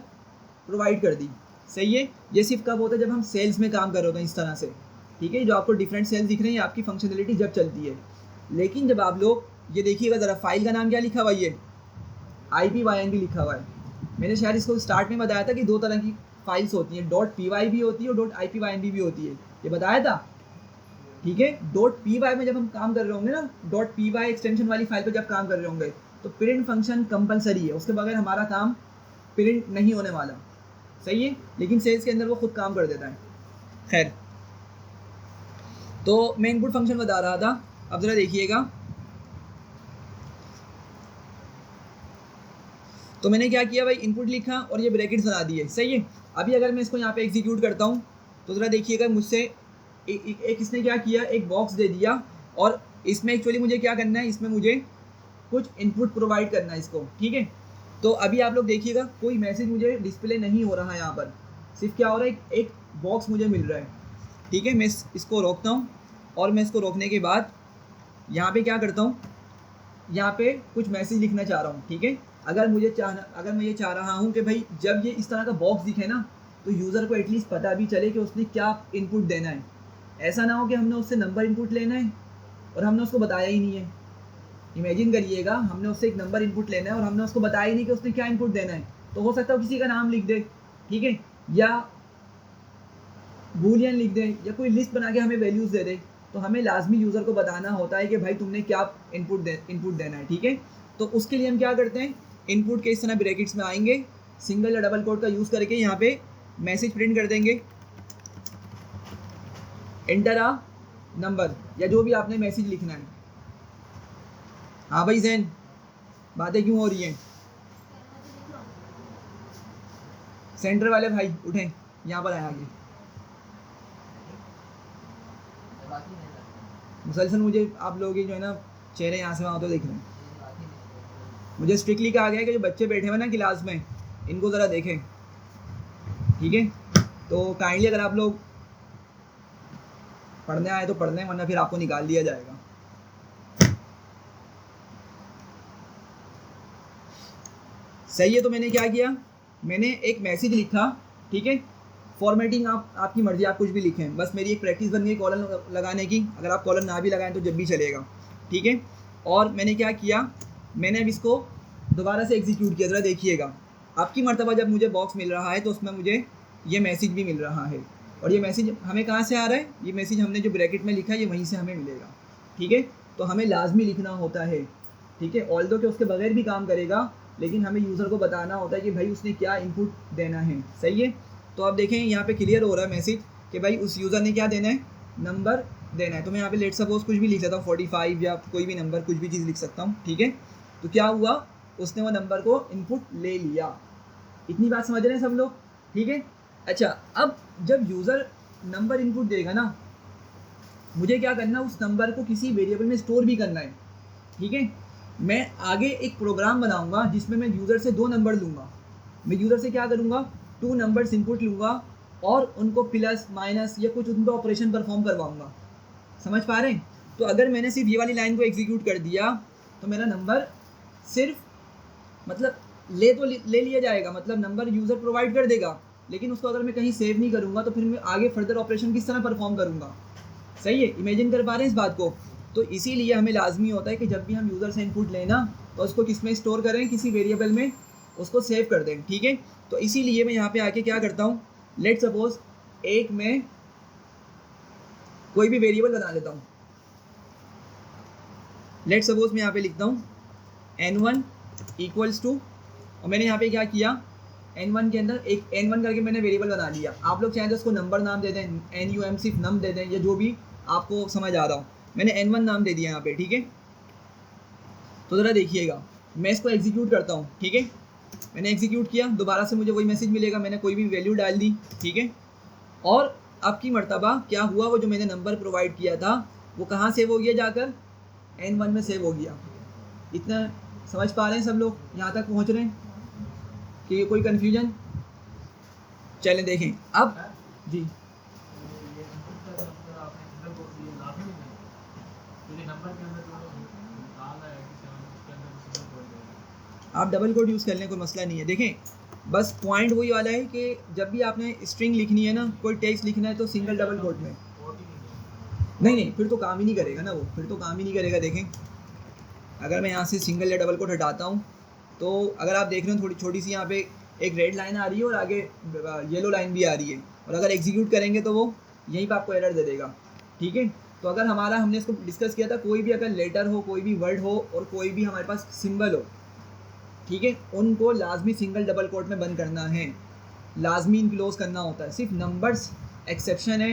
प्रोवाइड कर दी। सही है, ये सिर्फ कब होता है, जब हम सेल्स में काम कर रहे होते हैं इस तरह से। ठीक है, जो आपको डिफरेंट सेल्स दिख रहे हैं, ये आपकी फंक्शनलिटी जब चलती है। लेकिन जब आप लोग ये देखिएगा ज़रा, फाइल का नाम क्या लिखा हुआ है, ये IPYNB लिखा हुआ है। मैंने शायद इसको स्टार्ट में बताया था कि दो तरह की फाइल्स होती हैं, .py भी होती है और .IPYNB भी होती है, ये बताया था। ठीक है, .py में जब हम काम कर रहे होंगे ना, .py एक्सटेंशन वाली फाइल पर जब काम कर रहे होंगे, तो प्रिंट फंक्शन कंपलसरी है, उसके बगैर हमारा काम प्रिंट नहीं होने वाला। सही है, लेकिन सेल्स के अंदर वो खुद काम कर देता है। खैर, तो मैं इनपुट फंक्शन बता रहा था। अब ज़रा देखिएगा, तो मैंने क्या किया भाई, इनपुट लिखा और ये ब्रैकेट्स बना दिए। सही है, अभी अगर मैं इसको यहाँ पे एग्जीक्यूट करता हूँ तो ज़रा देखिएगा, मुझसे एक इसने क्या किया, एक बॉक्स दे दिया और इसमें एक्चुअली मुझे क्या करना है, इसमें मुझे कुछ इनपुट प्रोवाइड करना है इसको। ठीक है, तो अभी आप लोग देखिएगा, कोई मैसेज मुझे डिस्प्ले नहीं हो रहा है यहाँ पर, सिर्फ क्या हो रहा है, एक बॉक्स मुझे मिल रहा है। ठीक है, मैं इसको रोकता हूँ और मैं इसको रोकने के बाद यहाँ पे क्या करता हूँ, यहाँ पे कुछ मैसेज लिखना चाह रहा हूँ। ठीक है, अगर मैं ये चाह रहा हूँ कि भाई जब ये इस तरह का बॉक्स दिखे ना, तो यूज़र को एटलीस्ट पता भी चले कि उसने क्या इनपुट देना है। ऐसा ना हो कि हमने उससे नंबर इनपुट लेना है और हमने उसको बताया ही नहीं है। इमेजिन करिएगा, हमने उससे एक नंबर इनपुट लेना है और हमने उसको बताया ही नहीं कि उसने क्या इनपुट देना है। तो हो सकता है किसी का नाम लिख दे, ठीक है, या बूलियन लिख दे, या कोई लिस्ट बना के हमें वैल्यूज़ दे दे। तो हमें लाजमी यूज़र को बताना होता है कि भाई तुमने क्या इनपुट देना है। ठीक है, तो उसके लिए हम क्या करते हैं, इनपुट के इस तरह ब्रैकेट्स में आएंगे, सिंगल या डबल कोट का यूज़ करके यहाँ पे मैसेज प्रिंट कर देंगे, एंटर आ नंबर, या जो भी आपने मैसेज लिखना है। हाँ भाई जैन, बातें क्यों हो रही हैं, सेंटर वाले भाई उठें, यहाँ पर आए आगे। मुसलसल मुझे आप लोग जो है ना चेहरे यहाँ से वहाँ तो देख रहे हैं। मुझे स्ट्रिक्टली कहा गया है कि जो बच्चे बैठे हुए ना क्लास में, इनको ज़रा देखें। ठीक है, तो काइंडली अगर आप लोग पढ़ने आए तो पढ़ने, वरना फिर आपको निकाल दिया जाएगा। सही है, तो मैंने क्या किया, मैंने एक मैसेज लिखा, ठीक है। फॉर्मेटिंग आपकी मर्जी, आप कुछ भी लिखें, बस मेरी एक प्रैक्टिस बन गई कॉलन लगाने की। अगर आप कॉलन ना भी लगाएं तो जब भी चलेगा, ठीक है। और मैंने क्या किया, मैंने अब इसको दोबारा से एग्जीक्यूट किया। ज़रा देखिएगा, आपकी मर्तबा जब मुझे बॉक्स मिल रहा है तो उसमें मुझे ये मैसेज भी मिल रहा है, और ये मैसेज हमें कहाँ से आ रहा है, ये मैसेज हमने जो ब्रैकेट में लिखा है ये वहीं से हमें मिलेगा, ठीक है। तो हमें लाजमी लिखना होता है, ठीक है, ऑल्दो कि उसके बगैर भी काम करेगा, लेकिन हमें यूज़र को बताना होता है कि भाई उसने क्या इनपुट देना है। सही है, तो आप देखें यहाँ पे क्लियर हो रहा है मैसेज कि भाई उस यूज़र ने क्या देना है, नंबर देना है। तो मैं यहाँ पे लेट सपोज कुछ भी लिख सकता हूँ, 45 या कोई भी नंबर, कुछ भी चीज़ लिख सकता हूँ, ठीक है। तो क्या हुआ, उसने वो नंबर को इनपुट ले लिया। इतनी बात समझ रहे हैं सब लोग, ठीक है। अच्छा, अब जब यूज़र नंबर इनपुट देगा ना, मुझे क्या करना, उस नंबर को किसी वेरिएबल में स्टोर भी करना है, ठीक है। मैं आगे एक प्रोग्राम बनाऊंगा जिसमें मैं यूज़र से 2 नंबर लूँगा। मैं यूज़र से क्या करूँगा, 2 नंबर्स इनपुट लूँगा और उनको प्लस माइनस या कुछ उन पर ऑपरेशन परफॉर्म करवाऊँगा। समझ पा रहे हैं। तो अगर मैंने सिर्फ ये वाली लाइन को एग्जीक्यूट कर दिया तो मेरा नंबर सिर्फ मतलब ले लिया जाएगा, मतलब नंबर यूज़र प्रोवाइड कर देगा, लेकिन उसको अगर मैं कहीं सेव नहीं करूँगा तो फिर मैं आगे फर्दर ऑपरेशन किस तरह परफॉर्म करूँगा। सही है, इमेजिन कर पा रहे हैं इस बात को। तो इसीलिए हमें लाजमी होता है कि जब भी हम यूज़र से इनपुट लेना तो उसको किस में स्टोर करें, किसी वेरिएबल में उसको सेव कर दें, ठीक है। तो इसीलिए मैं यहाँ पे आके क्या करता हूँ, लेट सपोज एक मैं कोई भी वेरिएबल बना लेता हूँ। लेट सपोज मैं यहाँ पे लिखता हूँ n1 इक्वल्स टू, और मैंने यहाँ पे क्या किया, n1 के अंदर एक n1 करके मैंने वेरिएबल बना लिया। आप लोग चाहें तो उसको नंबर नाम दे दें, num सिर्फ नम दे दें, या जो भी आपको समझ आ रहा हो। मैंने n1 नाम दे दिया यहाँ पे, ठीक है। तो ज़रा देखिएगा, मैं इसको एग्जीक्यूट करता हूँ, ठीक है। मैंने एग्जीक्यूट किया, दोबारा से मुझे वही मैसेज मिलेगा, मैंने कोई भी वैल्यू डाल दी, ठीक है। और अब की मर्तबा क्या हुआ, वो जो मैंने नंबर प्रोवाइड किया था वो कहाँ सेव हो गया, जाकर n1 में सेव हो गया। इतना समझ पा रहे हैं सब लोग, यहाँ तक पहुँच रहे हैं कि कोई कन्फ्यूजन। चलें देखें अब जी। ये इनपुट का नंबर आपने इंटर कर दिया, लाजमी नहीं है, क्योंकि नंबर के अंदर जो डाल है कि 7 उसके अंदर सिंगल कोड देगा। आप डबल कोड यूज़ कर लें, कोई मसला नहीं है। देखें बस पॉइंट वही वाला है कि जब भी आपने स्ट्रिंग लिखनी है ना, कोई टेक्स्ट लिखना है तो सिंगल डबल कोड में, नहीं फिर तो काम ही नहीं करेगा ना, वो फिर तो काम ही नहीं करेगा। देखें अगर मैं यहाँ से सिंगल या डबल कोड हटाता हूँ तो अगर आप देख रहे हो थोड़ी छोटी सी यहाँ पे एक रेड लाइन आ रही है और आगे येलो लाइन भी आ रही है, और अगर एग्जीक्यूट करेंगे तो वो यहीं पर आपको एरर दे देगा, ठीक है। तो अगर हमने इसको डिस्कस किया था, कोई भी अगर लेटर हो, कोई भी वर्ड हो और कोई भी हमारे पास सिंबल हो, ठीक है, उनको लाजमी सिंगल डबल कोट में बंद करना है, लाजमी इनक्लोज करना होता है। सिर्फ नंबर्स एक्सेप्शन है,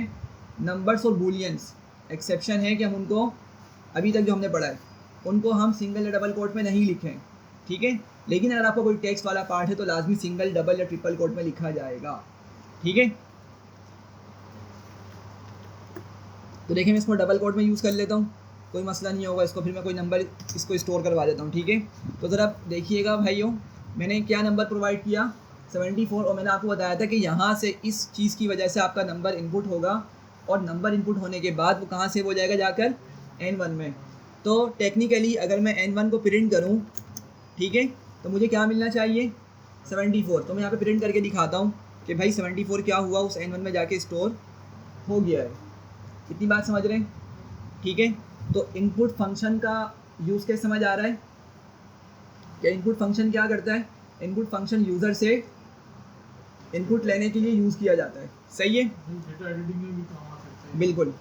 नंबर्स और बूलियंस एक्सेप्शन है कि हम उनको अभी तक जो हमने पढ़ा है उनको हम सिंगल या डबल कोट में नहीं लिखें, ठीक है। लेकिन अगर आपका कोई टेक्स्ट वाला पार्ट है तो लाजमी सिंगल, डबल या ट्रिपल कोट में लिखा जाएगा, ठीक है। तो देखिए मैं इसको डबल कोट में यूज़ कर लेता हूँ, कोई मसला नहीं होगा। इसको फिर मैं कोई नंबर इसको स्टोर करवा देता हूँ, ठीक है। तो ज़रा देखिएगा भाइयों, मैंने क्या नंबर प्रोवाइड किया, 74, और मैंने आपको बताया था कि यहाँ से इस चीज़ की वजह से आपका नंबर इनपुट होगा, और नंबर इनपुट होने के बाद वो कहाँ से हो जाएगा, जाकर n1 में। तो टेक्निकली अगर मैं n1 को प्रिंट करूँ, ठीक है, तो मुझे क्या मिलना चाहिए, 74। तो मैं यहाँ पे प्रिंट करके दिखाता हूँ कि भाई 74 क्या हुआ, उस n1 में जाके स्टोर हो गया है। इतनी बात समझ रहे हैं, ठीक है। तो इनपुट फंक्शन का यूज़ कैसे समझ आ रहा है, कि इनपुट फंक्शन क्या करता है, इनपुट फंक्शन यूज़र से इनपुट लेने के लिए यूज़ किया जाता है। सही है, डेटा एडिटिंग में भी काम आ सकता है। बिल्कुल।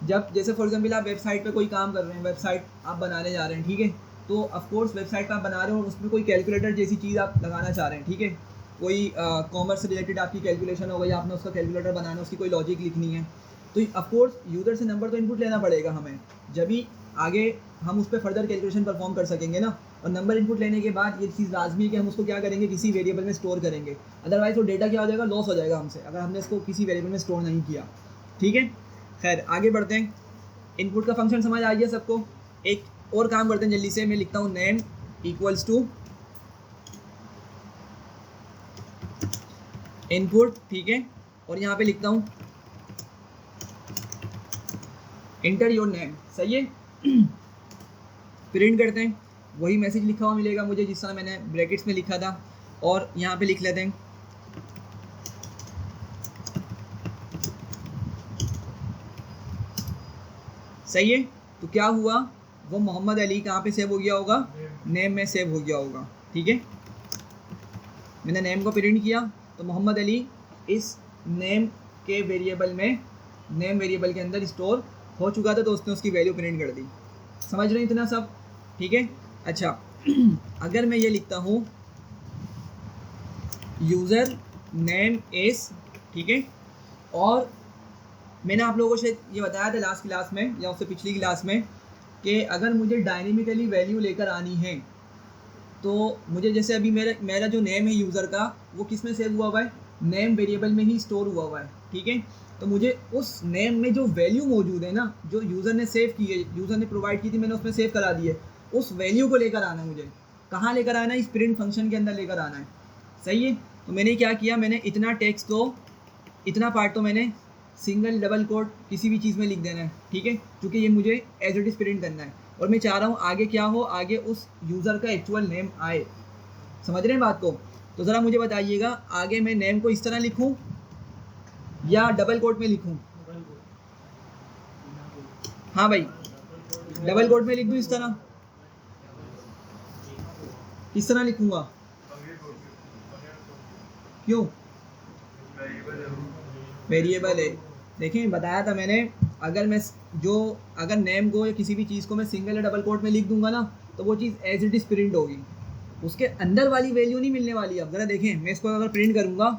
जब जैसे फॉर एग्जांपल आप वेबसाइट पे कोई काम कर रहे हैं, वेबसाइट आप बनाने जा रहे हैं, ठीक है, तो ऑफ कोर्स वेबसाइट पर आप बना रहे हो और उसमें कोई कैलकुलेटर जैसी चीज़ आप लगाना चाह रहे हैं, ठीक है, कोई कॉमर्स से रिलेटेड आपकी कैलकुलेशन हो गई, आपने उसका कैलकुलेटर बनाना, उसकी कोई लॉजिक लिखनी है, तो ऑफ कोर्स यूज़र से नंबर तो इनपुट लेना पड़ेगा हमें, जब ही आगे हम उस पर फर्दर कैलकुलेशन परफॉर्म कर सकेंगे ना। और नंबर इनपुट लेने के बाद ये चीज़ लाजमी है कि हम उसको क्या करेंगे, किसी वेरिएबल में स्टोर करेंगे, अदरवाइज वो डेटा क्या हो जाएगा, लॉस हो जाएगा हमसे, अगर हमने इसको किसी वेरिएबल में स्टोर नहीं किया, ठीक है। खैर आगे बढ़ते हैं, इनपुट का फंक्शन समझ आ गया सबको। एक और काम करते हैं जल्दी से, मैं लिखता हूँ नेम इक्वल्स टू इनपुट, ठीक है, और यहाँ पे लिखता हूँ इंटर योर नेम, सही है। प्रिंट करते हैं, वही मैसेज लिखा हुआ मिलेगा मुझे जिस तरह मैंने ब्रैकेट्स में लिखा था, और यहाँ पे लिख लेते हैं सही है। तो क्या हुआ, वो मोहम्मद अली कहाँ पे सेव हो गया होगा, नेम में सेव हो गया होगा, ठीक है। मैंने नेम को प्रिंट किया तो मोहम्मद अली इस नेम के वेरिएबल में, नेम वेरिएबल के अंदर स्टोर हो चुका था, तो उसने उसकी वैल्यू प्रिंट कर दी। समझ रहे हैं इतना सब, ठीक है। अच्छा अगर मैं ये लिखता हूँ यूज़र नेम इस, ठीक है, और मैंने आप लोगों को शायद ये बताया था लास्ट क्लास में या उससे पिछली क्लास में कि अगर मुझे डायनेमिकली वैल्यू लेकर आनी है तो मुझे, जैसे अभी मेरा जो नेम है यूज़र का वो किस में सेव हुआ है, नेम वेरिएबल में ही स्टोर हुआ है, ठीक है। तो मुझे उस नेम में जो वैल्यू मौजूद है ना, जो यूज़र ने सेव की है, यूज़र ने प्रोवाइड की थी, मैंने उसमें सेव करा दी है, उस वैल्यू को लेकर आना है मुझे। कहाँ लेकर आना है, इस प्रिंट फंक्शन के अंदर लेकर आना है, सही है। तो मैंने क्या किया, मैंने इतना टेक्स्ट तो, इतना पार्ट तो मैंने सिंगल डबल कोट किसी भी चीज़ में लिख देना है, ठीक है, क्योंकि ये मुझे एज इट इज़ प्रिंट करना है और मैं चाह रहा हूँ आगे क्या हो, आगे उस यूज़र का एक्चुअल नेम आए। समझ रहे हैं बात को। तो ज़रा मुझे बताइएगा आगे मैं नेम को इस तरह लिखूँ या डबल कोट में लिखूँ। हाँ भाई, डबल कोट में लिख दूँ, इस तरह, इस तरह लिखूँगा, क्यों, वेरिएबल है। देखें बताया था मैंने, अगर मैं अगर नेम को या किसी भी चीज़ को मैं सिंगल या डबल कोट में लिख दूंगा ना, तो वो चीज़ एज इट इज़ प्रिंट होगी, उसके अंदर वाली वैल्यू नहीं मिलने वाली। अब ज़रा देखें, मैं इसको अगर प्रिंट करूँगा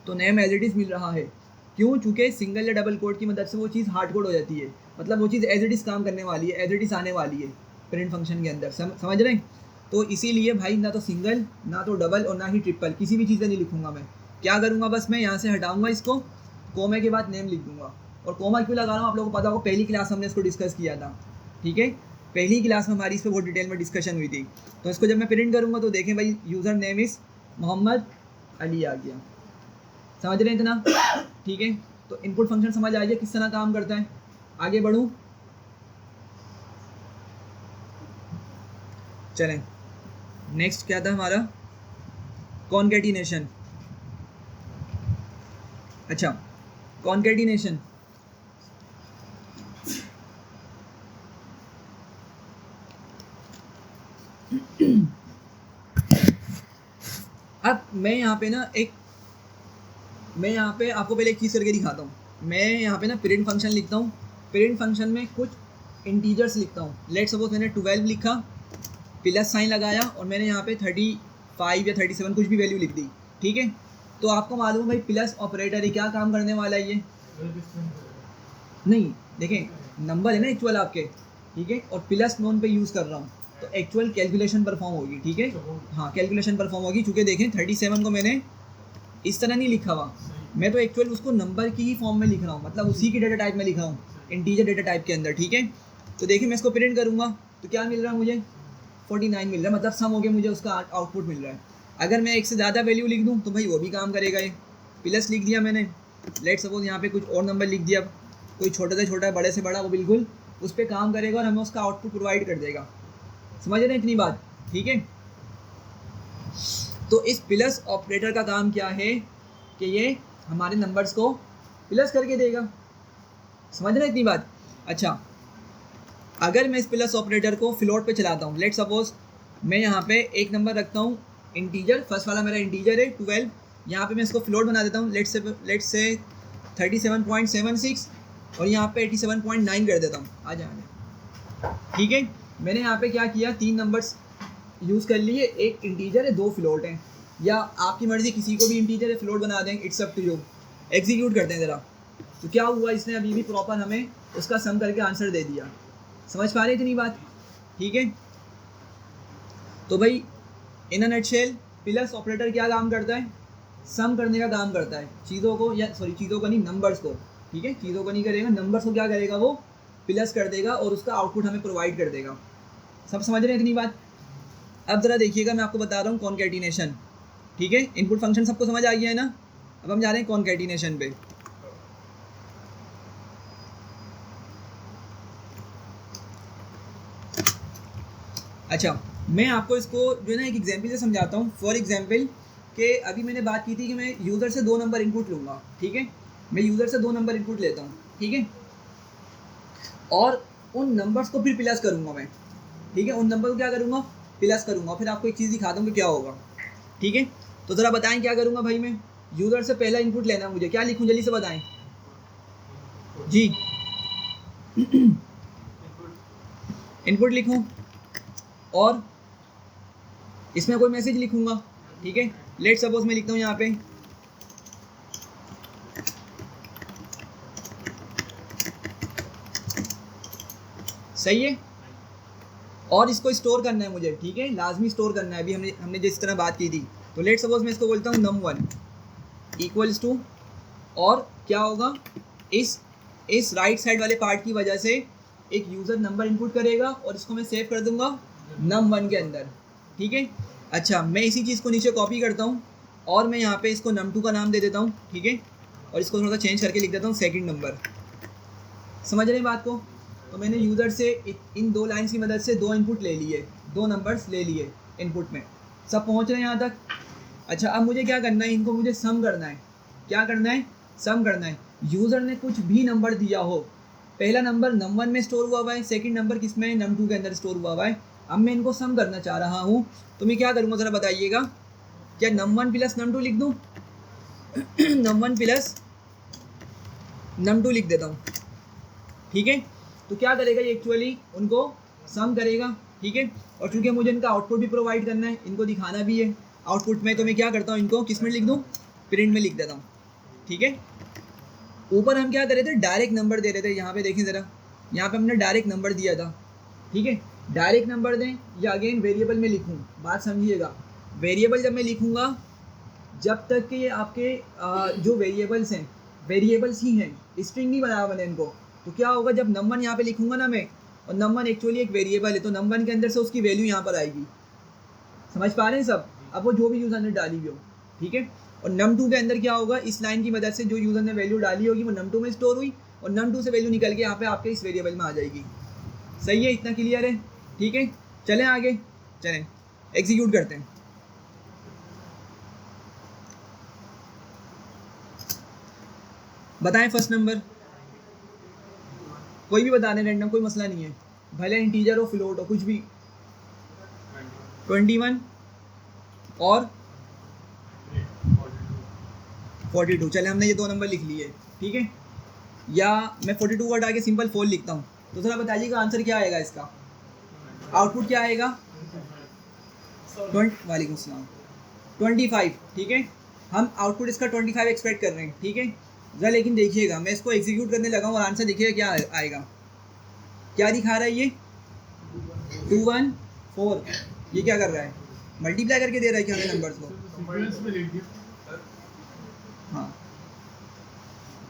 तो नेम एज इट इज़ मिल रहा है, क्यों, चूँकि सिंगल या डबल कोट की मदद से वो चीज़ हार्ड कोड हो जाती है, मतलब वो चीज़ एज इट इज़ काम करने वाली है, एज इट इज़ आने वाली है प्रिंट फंक्शन के अंदर। समझ रहे हैं। तो इसीलिए भाई ना तो सिंगल, ना तो डबल और ना ही ट्रिपल, किसी भी चीज़ नहीं लिखूँगा मैं। क्या करूँगा, बस मैं यहाँ से हटाऊँगा इसको, कोमे के बाद नेम लिख दूँगा। और कोमा क्यों लगा रहा हूँ, आप लोगों को पता होगा, पहली क्लास हमने इसको डिस्कस किया था, ठीक है, पहली क्लास में हमारी इस पर बहुत डिटेल में डिस्कशन हुई थी। तो इसको जब मैं प्रिंट करूँगा तो देखें भाई, user name is Mohammed Ali आ गया। समझ रहे हैं इतना, ठीक है। तो इनपुट फंक्शन समझ आ गया किस तरह काम करता है। आगे बढ़ूँ, चलें, नेक्स्ट क्या था हमारा, कॉन्कैटिनेशन। अच्छा, कॉन्कैटिनेशन, अब मैं यहाँ पे ना मैं यहाँ पे आपको पहले एक चीज़ करके दिखाता हूँ। मैं यहाँ पे ना प्रिंट फंक्शन लिखता हूँ, प्रिंट फंक्शन में कुछ इंटीजर्स लिखता हूँ। लेट सपोज मैंने 12 लिखा, प्लस साइन लगाया और मैंने यहाँ पे 35 या 37 कुछ भी वैल्यू लिख दी, ठीक है। तो आपको मालूम है भाई प्लस ऑपरेटर ही क्या काम करने वाला है, ये नहीं, देखें नंबर है ना एक्चुअल आपके, ठीक है, और प्लस नॉन पे यूज़ कर रहा हूँ तो एक्चुअल कैलकुलेशन परफॉर्म होगी, ठीक है। हाँ, कैलकुलेशन परफॉर्म होगी, चूँकि देखें 37 को मैंने इस तरह नहीं लिखा हुआ, मैं तो एक्चुअल उसको नंबर की ही फॉर्म में लिख रहा हूँ, मतलब उसी की डेटा टाइप में लिख रहा हूँ, इंटीजर डेटा टाइप के अंदर, ठीक है। तो देखिए मैं इसको प्रिंट करूँगा तो क्या मिल रहा है मुझे, 49 मिल रहा है, मतलब सम हो गया, मुझे उसका आउटपुट मिल रहा है। अगर मैं एक से ज़्यादा वैल्यू लिख दूँ तो भाई वो भी काम करेगा। ये प्लस लिख दिया मैंने, लेट सपोज यहाँ पे कुछ और नंबर लिख दिया, कोई छोटे से छोटा बड़े से बड़ा, वो बिल्कुल उस पर काम करेगा और हमें उसका आउटपुट प्रोवाइड कर देगा। समझ रहे हैं इतनी बात, ठीक है। तो इस प्लस ऑपरेटर का काम क्या है कि ये हमारे नंबर्स को प्लस करके देगा। समझ रहे हैं इतनी बात। अच्छा, अगर मैं इस प्लस ऑपरेटर को फ्लोट पे चलाता हूँ, लेट सपोज मैं यहाँ पे एक नंबर रखता हूँ इंटीजर, फर्स्ट वाला मेरा इंटीजर है 12, यहाँ पे मैं इसको फ्लोट बना देता हूँ, लेट से 37.76 और यहाँ पे 87.9 कर देता हूँ, आ जाए, ठीक है। मैंने यहाँ पे क्या किया, 3 नंबर्स यूज़ कर लिए, एक इंटीजर है, 2 फ्लोट हैं, या आपकी मर्ज़ी किसी को भी इंटीजर है फ्लोट बना देंगे, it's up to you. Execute करते हैं ज़रा, तो क्या हुआ, इसने अभी भी प्रॉपर हमें उसका सम करके आंसर दे दिया। समझ पा रहे इतनी बात, ठीक है। तो भाई इन अ नटशेल प्लस ऑपरेटर क्या काम करता है, सम करने का काम करता है, चीज़ों को, या सॉरी चीज़ों को नहीं, नंबर्स को, ठीक है, चीज़ों को नहीं करेगा, नंबर्स को क्या करेगा, वो प्लस कर देगा और उसका आउटपुट हमें प्रोवाइड कर देगा। सब समझ रहे हैं इतनी बात। अब ज़रा देखिएगा, मैं आपको बता रहा हूँ कॉन्कैटिनेशन, ठीक है। इनपुट फंक्शन सबको समझ आ गया है ना, अब हम जा रहे हैं कॉन्कैटिनेशन पे। अच्छा, मैं आपको इसको जो है ना एक एग्जांपल से समझाता हूँ। फॉर एग्जांपल कि अभी मैंने बात की थी कि मैं यूज़र से 2 नंबर इनपुट लूँगा, ठीक है। मैं यूज़र से 2 नंबर इनपुट लेता हूँ, ठीक है, और उन नंबर्स को फिर प्लस करूँगा मैं, ठीक है। उन नंबर को क्या करूँगा, प्लस करूँगा। फिर आपको एक चीज़ दिखाता हूँ कि क्या होगा, ठीक है। तो ज़रा बताएं क्या करूँगा भाई। मैं यूज़र से पहला इनपुट लेना है मुझे, क्या लिखूँ जल्दी से बताएं जी। इनपुट लिखूँ और इसमें कोई मैसेज लिखूँगा, ठीक है। लेट सपोज मैं लिखता हूँ यहाँ पे सही है, और इसको स्टोर करना है मुझे, ठीक है, लाजमी स्टोर करना है। अभी हमने जिस तरह बात की थी, तो लेट सपोज मैं इसको बोलता हूँ num1 इक्वल्स टू, और क्या होगा, इस राइट साइड वाले पार्ट की वजह से एक यूज़र नंबर इनपुट करेगा और इसको मैं सेव कर दूंगा num1 के अंदर, ठीक है। अच्छा, मैं इसी चीज़ को नीचे कॉपी करता हूँ और मैं यहाँ पे इसको num2 का नाम दे देता हूँ, ठीक है, और इसको थोड़ा सा चेंज करके लिख देता हूँ सेकंड नंबर। समझ रहे हैं बात को। तो मैंने यूज़र से इन 2 लाइन्स की मदद से 2 इनपुट ले लिए, 2 नंबर्स ले लिए इनपुट में। सब पहुँच रहे हैं यहाँ तक। अच्छा, अब मुझे क्या करना है, इनको मुझे सम करना है। क्या करना है, सम करना है। यूज़र ने कुछ भी नंबर दिया हो, पहला नंबर num1 में स्टोर हुआ हुआ है, सेकंड नंबर किस में, num2 के अंदर स्टोर हुआ हुआ है। अब मैं इनको सम करना चाह रहा हूँ, तो मैं क्या करूँगा ज़रा बताइएगा। क्या num1 प्लस num2 लिख दूँ? num1 प्लस num2 लिख देता हूँ, ठीक है। तो क्या करेगा ये, एक्चुअली उनको सम करेगा, ठीक है। और चूँकि मुझे इनका आउटपुट भी प्रोवाइड करना है, इनको दिखाना भी है आउटपुट में, तो मैं क्या करता हूँ, इनको किस में लिख दूँ, प्रिंट में लिख देता हूँ, ठीक है। ऊपर हम क्या कर रहे थे, डायरेक्ट नंबर दे रहे थे। यहाँ पे देखें ज़रा, यहाँ पे हमने डायरेक्ट नंबर दिया था, ठीक है। डायरेक्ट नंबर दें या अगेन वेरिएबल में लिखूँ, बात समझिएगा। वेरिएबल जब मैं लिखूँगा, जब तक कि ये आपके जो वेरिएबल्स हैं, वेरिएबल्स ही हैं, स्ट्रिंग नहीं बनाया मैंने इनको। तो क्या होगा, जब num1 यहाँ पे लिखूँगा ना मैं, और num1 एक्चुअली एक वेरिएबल है, तो num1 के अंदर से उसकी वैल्यू यहाँ पर आएगी। समझ पा रहे हैं सब। अब वो जो भी यूज़र ने डाली हुई हो, ठीक है। और num2 के अंदर क्या होगा, इस लाइन की मदद से जो यूज़र ने वैल्यू डाली होगी वो num2 में स्टोर हुई, और num2 से वैल्यू निकल के यहाँ पे आपके इस वेरिएबल में आ जाएगी। सही है, इतना क्लियर है, ठीक है। चलें आगे, चलें एग्जीक्यूट करते हैं। बताएं फर्स्ट नंबर, कोई भी बता दें, रैंडम, कोई मसला नहीं है, भले इंटीजर हो फ्लोट हो, कुछ भी। 21 और 42। चले, हमने ये 2 नंबर लिख लिए, ठीक है। या मैं 42 को हटा के सिंपल 4 लिखता हूँ। तो ज़रा बताइएगा आंसर क्या आएगा इसका, आउटपुट क्या आएगा। वालेकुम सलाम, 25, ठीक है। हम आउटपुट इसका 25 एक्सपेक्ट कर रहे हैं, ठीक है। ज़रा लेकिन देखिएगा, मैं इसको एग्जीक्यूट करने लगा हूँ और आंसर देखिएगा क्या आएगा। क्या दिखा रहा है ये, 214। ये क्या कर रहा है, मल्टीप्लाई करके दे रहा है क्या हमें नंबर्स को। हाँ